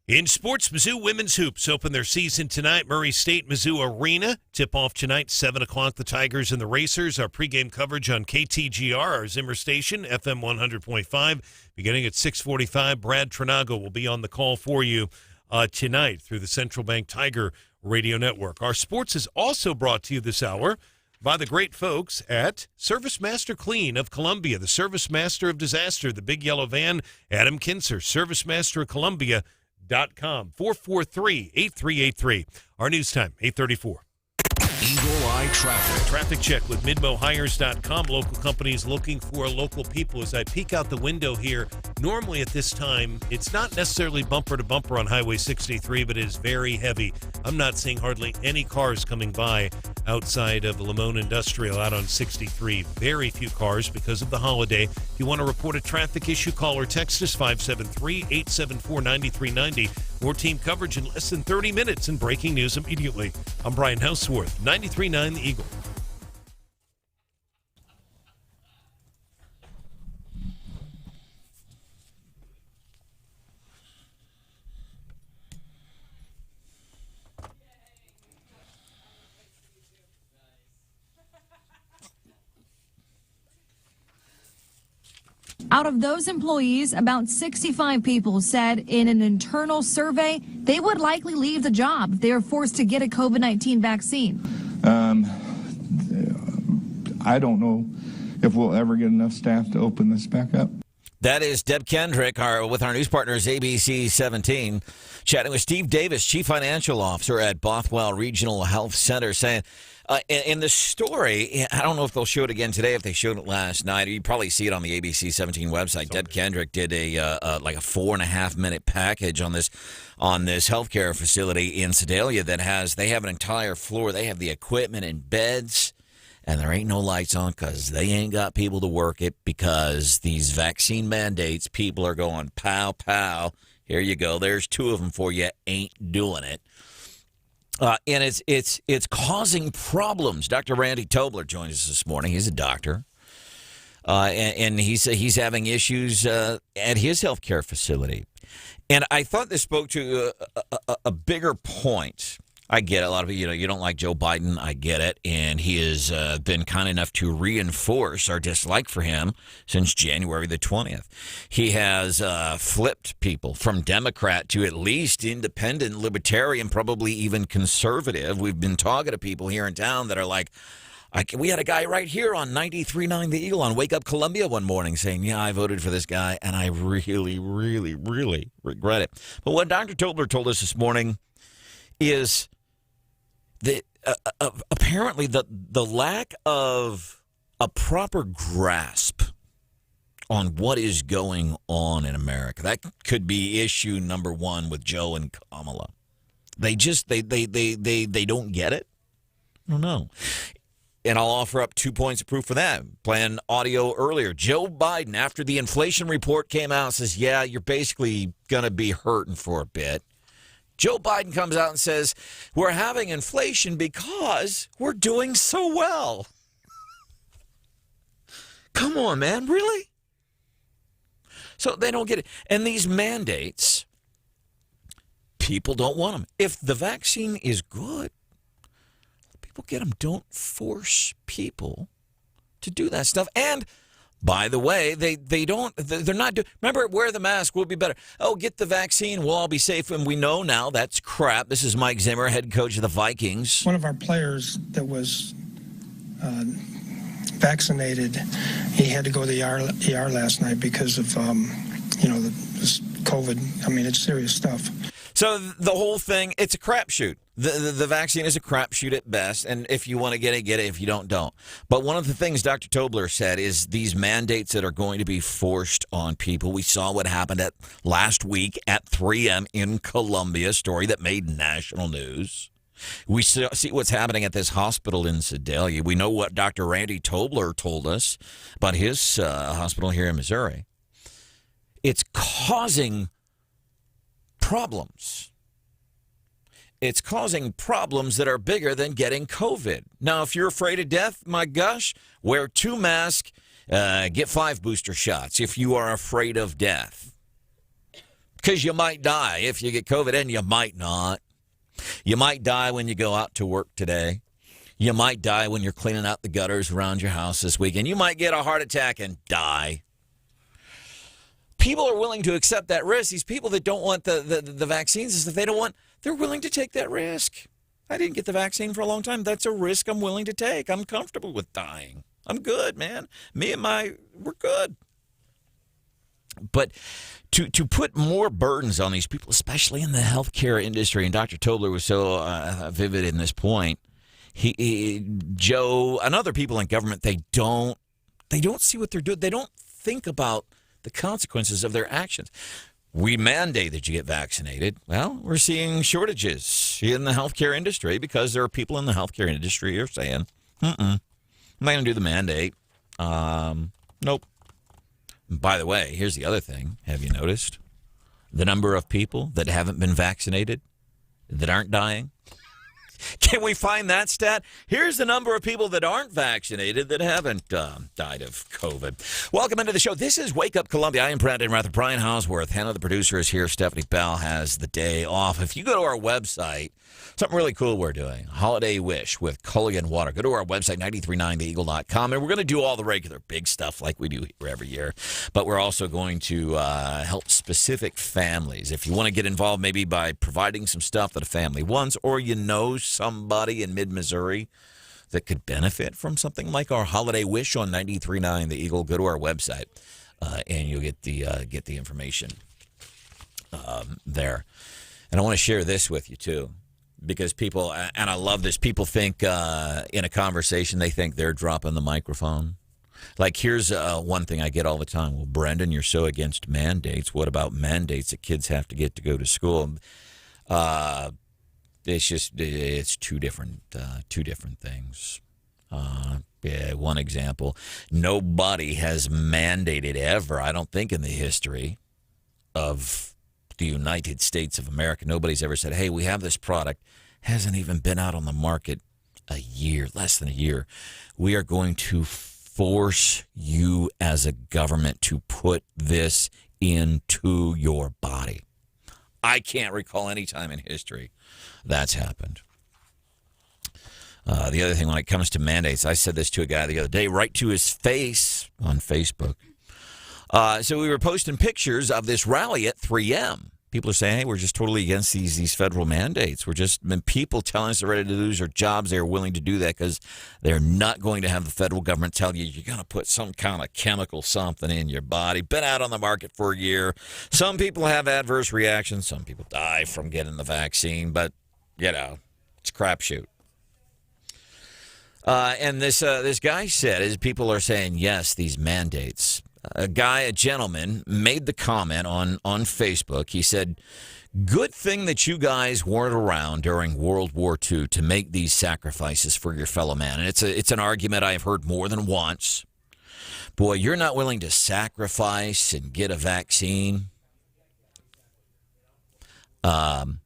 In sports, Mizzou women's hoops open their season tonight. Murray State Mizzou Arena. Tip-off tonight, 7 o'clock, the Tigers and the Racers. Our pregame coverage on KTGR, our Zimmer station, FM 100.5. Beginning at 6:45, Brad Trinago will be on the call for you tonight through the Central Bank Tiger Radio Network. Our sports is also brought to you this hour by the great folks at Service Master Clean of Columbia, the Service Master of Disaster, the big yellow van, Adam Kinser, Service Master of Columbia. .com 443-8383. Our news time, 8:34. Eagle Eye Traffic. Traffic check with MidmoHires.com. Local companies looking for local people. As I peek out the window here, normally at this time, it's not necessarily bumper to bumper on Highway 63, but it is very heavy. I'm not seeing hardly any cars coming by outside of Lamone Industrial out on 63. Very few cars because of the holiday. If you want to report a traffic issue, call or text us 573-874-9390. More team coverage in less than 30 minutes and breaking news immediately. I'm Brian Houseworth, 93.9 The Eagle. Out of those employees, about 65 people said in an internal survey they would likely leave the job if they are forced to get a COVID-19 vaccine. I don't know if we'll ever get enough staff to open this back up. That is Deb Kendrick with our news partners, ABC 17, chatting with Steve Davis, Chief Financial Officer at Bothwell Regional Health Center, saying in the story, I don't know if they'll show it again today, if they showed it last night. You probably see it on the ABC 17 website. Deb Kendrick did a 4.5-minute package on this healthcare facility in Sedalia they have an entire floor. They have the equipment and beds. And there ain't no lights on because they ain't got people to work it because these vaccine mandates, people are going, pow, pow. Here you go. There's 2 of them for you. Ain't doing it. And it's causing problems. Dr. Randy Tobler joins us this morning. He's a doctor. And he's having issues at his healthcare facility. And I thought this spoke to a bigger point. I get it. A lot of you don't like Joe Biden. I get it. And he has been kind enough to reinforce our dislike for him since January the 20th. He has flipped people from Democrat to at least independent, libertarian, probably even conservative. We've been talking to people here in town that are like, we had a guy right here on 93.9 The Eagle on Wake Up Columbia one morning saying, yeah, I voted for this guy, and I really, really, really regret it. But what Dr. Tobler told us this morning is apparently the lack of a proper grasp on what is going on in America. That could be issue number one with Joe and Kamala. They don't get it. I don't know. And I'll offer up 2 points of proof for that. Playing audio earlier. Joe Biden, after the inflation report came out, says, yeah, you're basically going to be hurting for a bit. Joe Biden comes out and says, we're having inflation because we're doing so well. Come on, man, really? So they don't get it. And these mandates, people don't want them. If the vaccine is good, people get them. Don't force people to do that stuff. And by the way, they're not doing, remember, wear the mask, we'll be better. Oh, get the vaccine, we'll all be safe. And we know now that's crap. This is Mike Zimmer, head coach of the Vikings. One of our players that was vaccinated, he had to go to the ER last night because of, this COVID. I mean, it's serious stuff. So the whole thing, it's a crapshoot. The vaccine is a crapshoot at best, and if you want to get it, get it. If you don't, don't. But one of the things Dr. Tobler said is these mandates that are going to be forced on people. We saw what happened last week at 3M in Columbia, story that made national news. We see what's happening at this hospital in Sedalia. We know what Dr. Randy Tobler told us about his hospital here in Missouri. It's causing problems. It's causing problems that are bigger than getting COVID. Now, if you're afraid of death, my gosh, wear 2 masks, get 5 booster shots if you are afraid of death. Because you might die if you get COVID, and you might not. You might die when you go out to work today. You might die when you're cleaning out the gutters around your house this weekend. You might get a heart attack and die. People are willing to accept that risk. These people that don't want the vaccines, is that they're willing to take that risk. I didn't get the vaccine for a long time. That's a risk I'm willing to take. I'm comfortable with dying. I'm good, man. We're good. But to put more burdens on these people, especially in the healthcare industry, and Dr. Tobler was so vivid in this point, Joe and other people in government, they don't see what they're doing. They don't think about the consequences of their actions. We mandate that you get vaccinated. Well, we're seeing shortages in the healthcare industry because there are people in the healthcare industry who are saying, I'm not going to do the mandate. Nope. By the way, here's the other thing. Have you noticed the number of people that haven't been vaccinated that aren't dying? Can we find that stat? Here's the number of people that aren't vaccinated that haven't died of COVID. Welcome into the show. This is Wake Up Columbia. I am Brandon Rather. Brian Hausworth, Hannah, the producer, is here. Stephanie Bell has the day off. If you go to our website, something really cool we're doing, Holiday Wish with Culligan Water. Go to our website, 939theeagle.com, and we're going to do all the regular big stuff like we do here every year. But we're also going to help specific families. If you want to get involved maybe by providing some stuff that a family wants, or you know somebody in mid-Missouri that could benefit from something like our Holiday Wish on 93.9 The Eagle, go to our website. and you'll get the information there. And I want to share this with you too, because people, and I love this. People think in a conversation they think they're dropping the microphone. Like, here's one thing I get all the time. Well, Brendan, you're so against mandates. What about mandates that kids have to get to go to school? It's two different things. One example, nobody has mandated ever, I don't think in the history of the United States of America, nobody's ever said, hey, we have this product, hasn't even been out on the market a year, less than a year. We are going to force you as a government to put this into your body. I can't recall any time in history that's happened. The other thing when it comes to mandates, I said this to a guy the other day, right to his face on Facebook. So we were posting pictures of this rally at 3M. People are saying, hey, we're just totally against these federal mandates. We're just people telling us they're ready to lose their jobs. They're willing to do that because they're not going to have the federal government tell you you're going to put some kind of chemical something in your body. Been out on the market for a year. Some people have adverse reactions. Some people die from getting the vaccine. But, it's a crapshoot. And this guy said, as people are saying, yes, these mandates. A gentleman, made the comment on Facebook. He said, good thing that you guys weren't around during World War II to make these sacrifices for your fellow man. And it's an argument I've heard more than once. Boy, you're not willing to sacrifice and get a vaccine. Good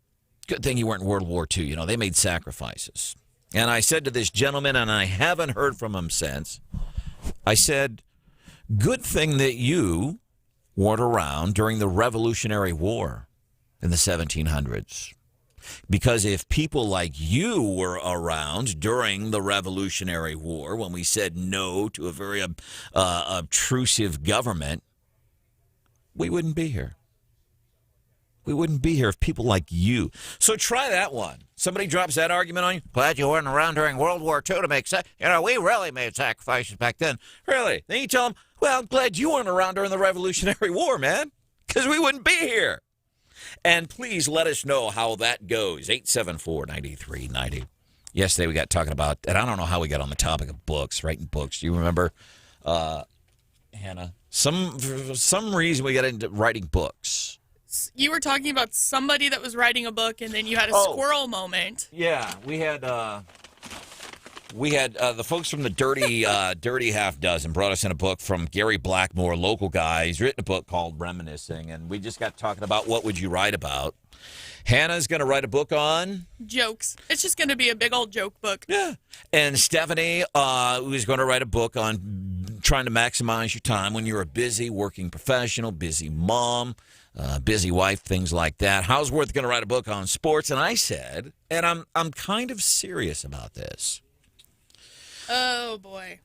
thing you weren't in World War II. They made sacrifices. And I said to this gentleman, and I haven't heard from him since, I said, good thing that you weren't around during the Revolutionary War in the 1700s. Because if people like you were around during the Revolutionary War, when we said no to a very obtrusive government, we wouldn't be here. We wouldn't be here if people like you. So try that one. Somebody drops that argument on you. Glad you weren't around during World War II to make we really made sacrifices back then. Really? Then you tell them, well, I'm glad you weren't around during the Revolutionary War, man, because we wouldn't be here. And please let us know how that goes. 874-9390. Yesterday we got talking about, and I don't know how we got on the topic of books, writing books. Do you remember, Hannah? For some reason we got into writing books. You were talking about somebody that was writing a book, and then you had a squirrel moment. Yeah, we had the folks from the Dirty Half Dozen brought us in a book from Gary Blackmore, local guy. He's written a book called Reminiscing, and we just got talking about what would you write about. Hannah's going to write a book on jokes. It's just going to be a big old joke book. Yeah. And Stephanie is going to write a book on trying to maximize your time when you're a busy working professional, busy mom, busy wife, things like that. Houseworth's going to write a book on sports, and I said, and I'm kind of serious about this. Oh boy!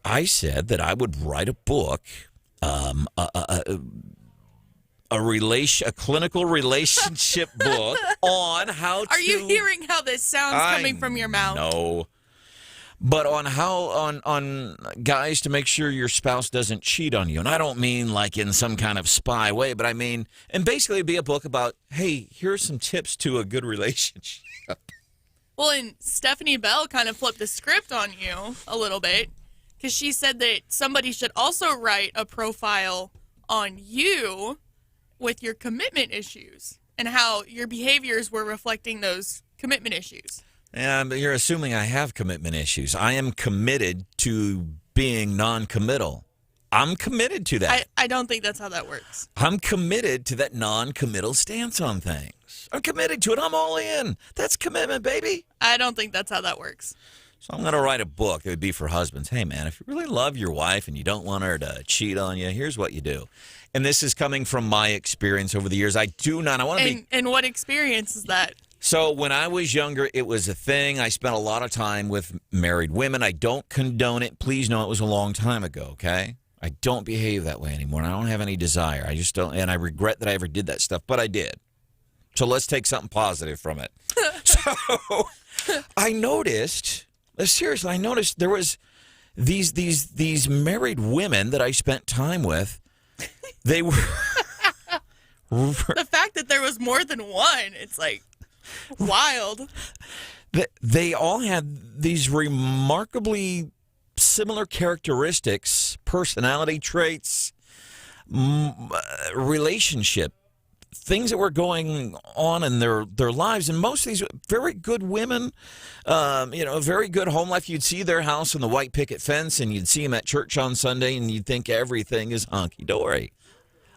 I said that I would write a book, a clinical relationship book on how to. Are you hearing how this sounds coming from your mouth? No. But on how on guys to make sure your spouse doesn't cheat on you. And I don't mean like in some kind of spy way, but I mean, and basically it'd be a book about, hey, here's some tips to a good relationship. Well, and Stephanie Bell kind of flipped the script on you a little bit because she said that somebody should also write a profile on you with your commitment issues and how your behaviors were reflecting those commitment issues. But you're assuming I have commitment issues. I am committed to being non-committal. I'm committed to that. I don't think that's how that works. I'm committed to that non-committal stance on things. I'm committed to it. I'm all in. That's commitment, baby. I don't think that's how that works. So I'm going to write a book that would be for husbands. Hey, man, if you really love your wife and you don't want her to cheat on you, here's what you do. And this is coming from my experience over the years. I want to be... And what experience is that? So when I was younger, it was a thing. I spent a lot of time with married women. I don't condone it. Please know it was a long time ago, okay? I don't behave that way anymore. I don't have any desire. I just don't, and I regret that I ever did that stuff, but I did. So let's take something positive from it. So I noticed, seriously, there was these married women that I spent time with They were. The fact that there was more than one, it's like wild. They all had these remarkably similar characteristics, personality traits, relationship, things that were going on in their lives. And most of these very good women, very good home life. You'd see their house in the white picket fence, and you'd see them at church on Sunday, and you'd think everything is hunky-dory.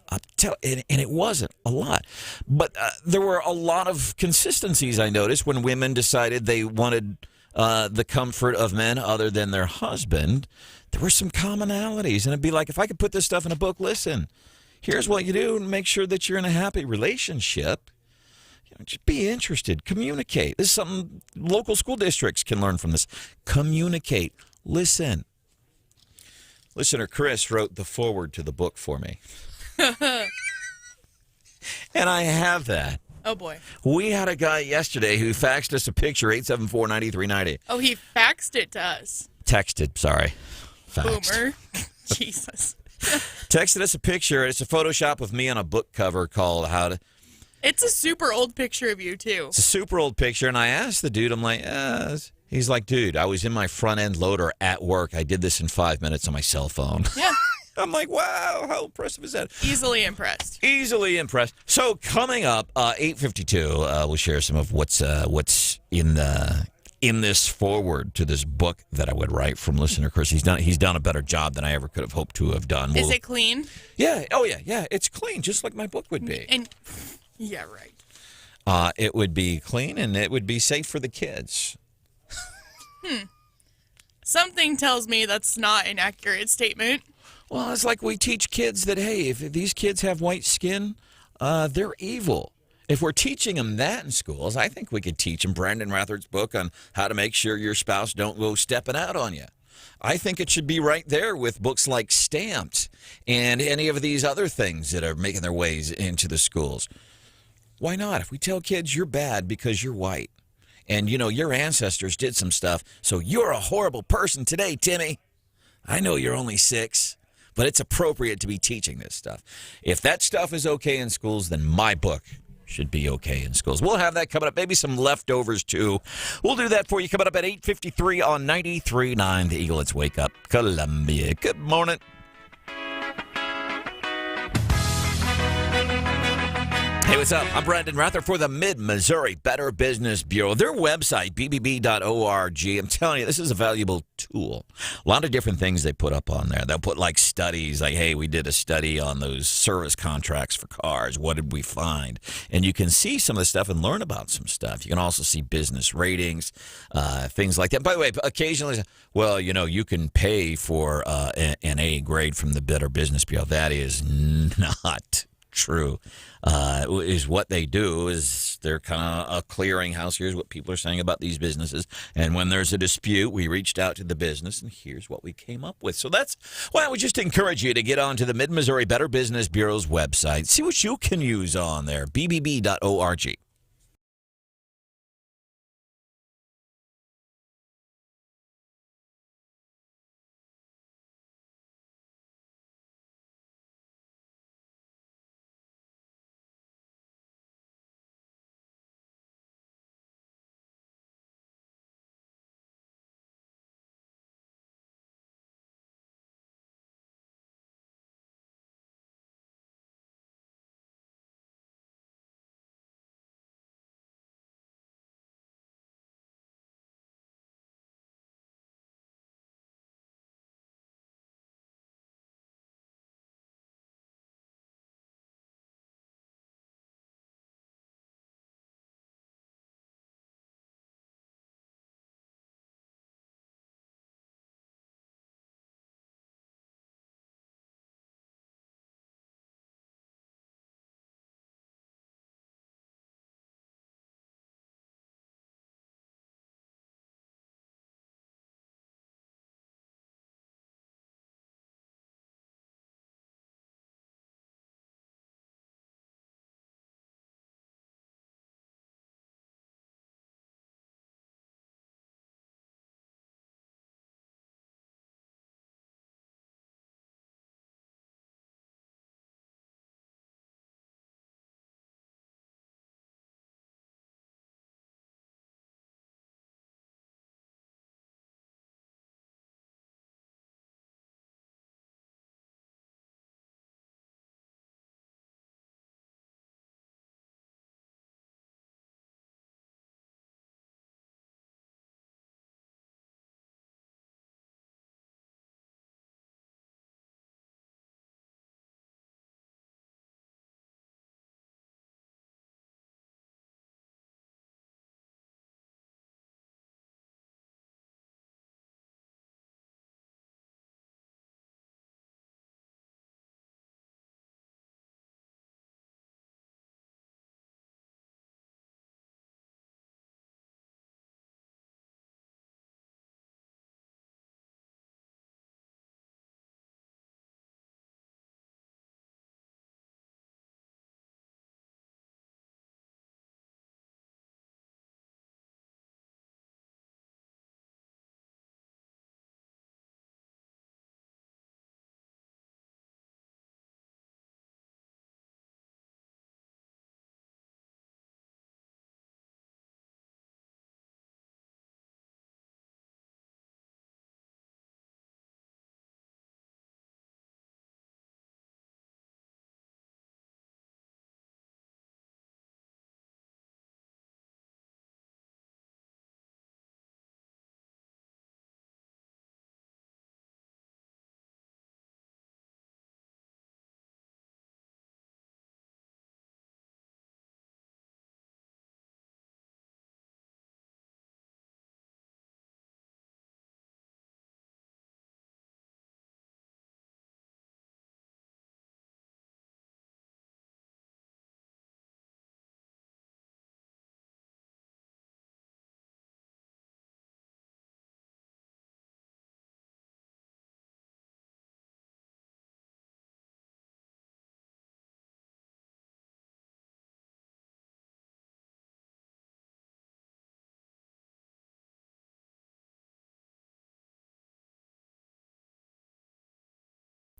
And it wasn't a lot. But there were a lot of consistencies, I noticed, when women decided they wanted the comfort of men other than their husband. There were some commonalities. And it'd be like, if I could put this stuff in a book, listen, here's what you do and make sure that you're in a happy relationship. Just be interested. Communicate. This is something local school districts can learn from this. Communicate. Listen. Listener Chris wrote the foreword to the book for me. And I have that. Oh, boy. We had a guy yesterday who faxed us a picture, 874-9390. Oh, he faxed it to us. Texted, sorry. Faxed. Boomer. Jesus. Texted us a picture. It's a Photoshop of me on a book cover called How to... It's a super old picture of you, too. It's a super old picture, and I asked the dude, I'm like, he's like, dude, I was in my front end loader at work. I did this in 5 minutes on my cell phone. Yeah. I'm like, wow, how impressive is that? Easily impressed. Easily impressed. So coming up, 8:52, we'll share some of what's in this foreword to this book that I would write from listener Chris. He's done a better job than I ever could have hoped to have done. Is it clean? Yeah. Oh yeah. It's clean, just like my book would be. And yeah, right. It would be clean and it would be safe for the kids. Something tells me that's not an accurate statement. Well, it's like we teach kids that, hey, if these kids have white skin, they're evil. If we're teaching them that in schools, I think we could teach them Brandon Rathard's book on how to make sure your spouse don't go stepping out on you. I think it should be right there with books like Stamped and any of these other things that are making their ways into the schools. Why not? If we tell kids you're bad because you're white and, your ancestors did some stuff, so you're a horrible person today, Timmy. I know you're only 6. But it's appropriate to be teaching this stuff. If that stuff is okay in schools, then my book should be okay in schools. We'll have that coming up. Maybe some leftovers, too. We'll do that for you coming up at 8:53 on 93.9 The Eagle. It's Wake Up Columbia. Good morning. Hey, what's up? I'm Brandon Rather for the Mid-Missouri Better Business Bureau. Their website, bbb.org. I'm telling you, this is a valuable tool. A lot of different things they put up on there. They'll put like studies, like, hey, we did a study on those service contracts for cars. What did we find? And you can see some of the stuff and learn about some stuff. You can also see business ratings, things like that. By the way, occasionally, well, you can pay for an A grade from the Better Business Bureau. That is not true. Is what they do is they're kind of a clearinghouse. Here's what people are saying about these businesses. And when there's a dispute, we reached out to the business, and here's what we came up with. So that's why I would just encourage you to get onto the Mid-Missouri Better Business Bureau's website. See what you can use on there, bbb.org.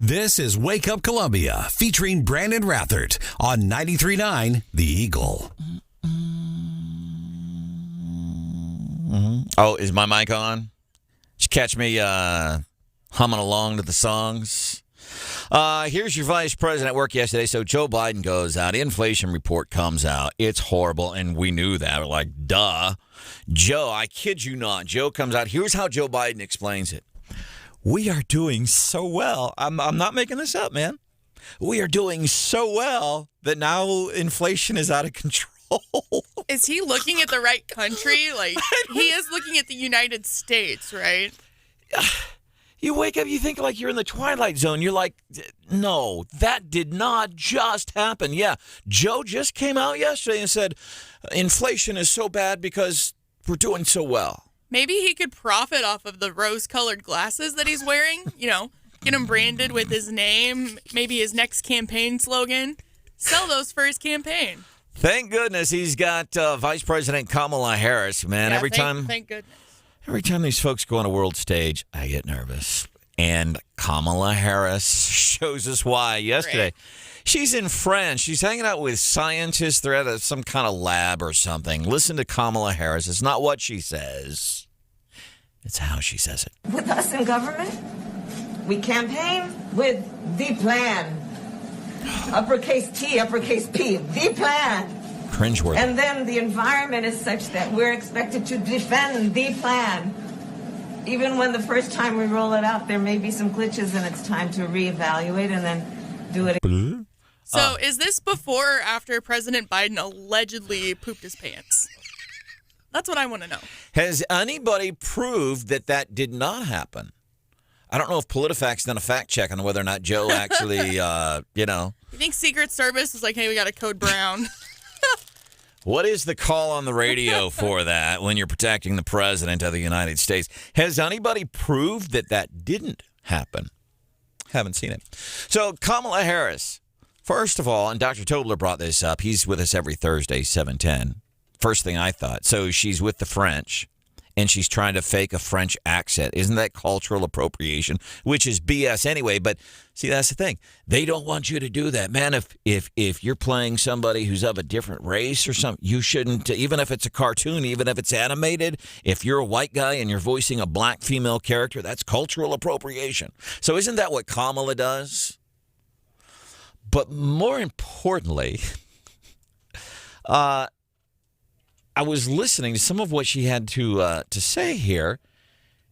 This is Wake Up Columbia, featuring Brandon Rathert on 93.9 The Eagle. Oh, is my mic on? Did you catch me humming along to the songs? Here's your vice president at work yesterday. So Joe Biden goes out. Inflation report comes out. It's horrible, and we knew that. We're like, duh. Joe, I kid you not. Joe comes out. Here's how Joe Biden explains it. We are doing so well. I'm not making this up, man. We are doing so well that now inflation is out of control. Is he looking at the right country? Like, he is looking at the United States, right? You wake up, you think like you're in the Twilight Zone. You're like, no, that did not just happen. Yeah, Joe just came out yesterday and said inflation is so bad because we're doing so well. Maybe he could profit off of the rose-colored glasses that he's wearing. You know, get them branded with his name, maybe his next campaign slogan. Sell those for his campaign. Thank goodness he's got Vice President Kamala Harris, man. Yeah, thank goodness. Every time these folks go on a world stage, I get nervous. And Kamala Harris shows us why yesterday. Right. She's in France. She's hanging out with scientists. They're at some kind of lab or something. Listen to Kamala Harris. It's not what she says. It's how she says it. With us in government, we campaign with the plan. Uppercase T, uppercase P, the plan. Cringeworthy. And then the environment is such that we're expected to defend the plan. Even when the first time we roll it out, there may be some glitches and it's time to reevaluate and then do it again. So is this before or after President Biden allegedly pooped his pants? That's what I want to know. Has anybody proved that that did not happen? I don't know if PolitiFact's done a fact check on whether or not Joe actually, You think Secret Service is like, hey, we got to code brown? What is the call on the radio for that when you're protecting the president of the United States? Has anybody proved that that didn't happen? Haven't seen it. So Kamala Harris, first of all, and Dr. Tobler brought this up. He's with us every Thursday, 7:10. First thing I thought. So she's with the French, and she's trying to fake a French accent. Isn't that cultural appropriation? Which is BS anyway. But see, that's the thing. They don't want you to do that. Man, if you're playing somebody who's of a different race or something, you shouldn't, even if it's a cartoon, even if it's animated, if you're a white guy and you're voicing a black female character, that's cultural appropriation. So isn't that what Kamala does? But more importantly, I was listening to some of what she had to say here,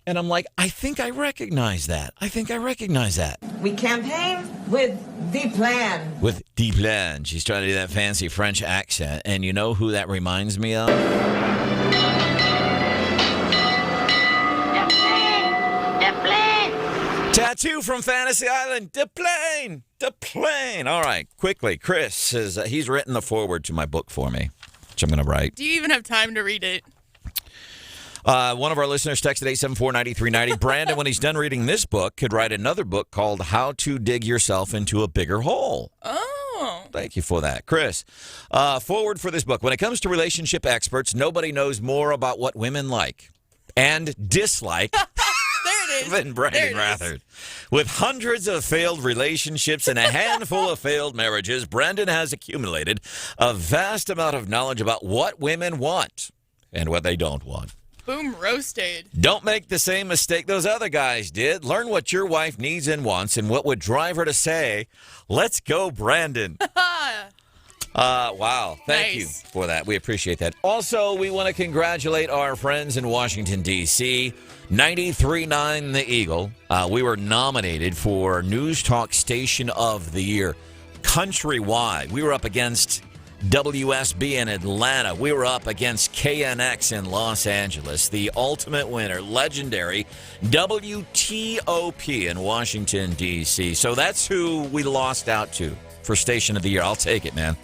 and I'm like, I think I recognize that. We campaign with the plan. With the plan. She's trying to do that fancy French accent, and you know who that reminds me of? The plane. Tattoo from Fantasy Island. The plane. All right, quickly. Chris says he's written the foreword to my book for me, which I'm going to write. Do you even have time to read it? One of our listeners texted 874-9390. Brandon, when he's done reading this book, could write another book called How to Dig Yourself into a Bigger Hole. Oh. Thank you for that. Chris, forward for this book. When it comes to relationship experts, nobody knows more about what women like and dislike than Brandon Rathert. With hundreds of failed relationships and a handful of failed marriages, Brandon has accumulated a vast amount of knowledge about what women want and what they don't want. Boom, roasted. Don't make the same mistake those other guys did. Learn what your wife needs and wants and what would drive her to say, let's go, Brandon. Wow. Thank you for that. We appreciate that. Also, we want to congratulate our friends in Washington, D.C., 93.9 The Eagle. We were nominated for News Talk Station of the Year countrywide. We were up against WSB in Atlanta. We were up against KNX in Los Angeles. The ultimate winner, legendary WTOP in Washington, D.C. So that's who we lost out to for Station of the Year. I'll take it, man.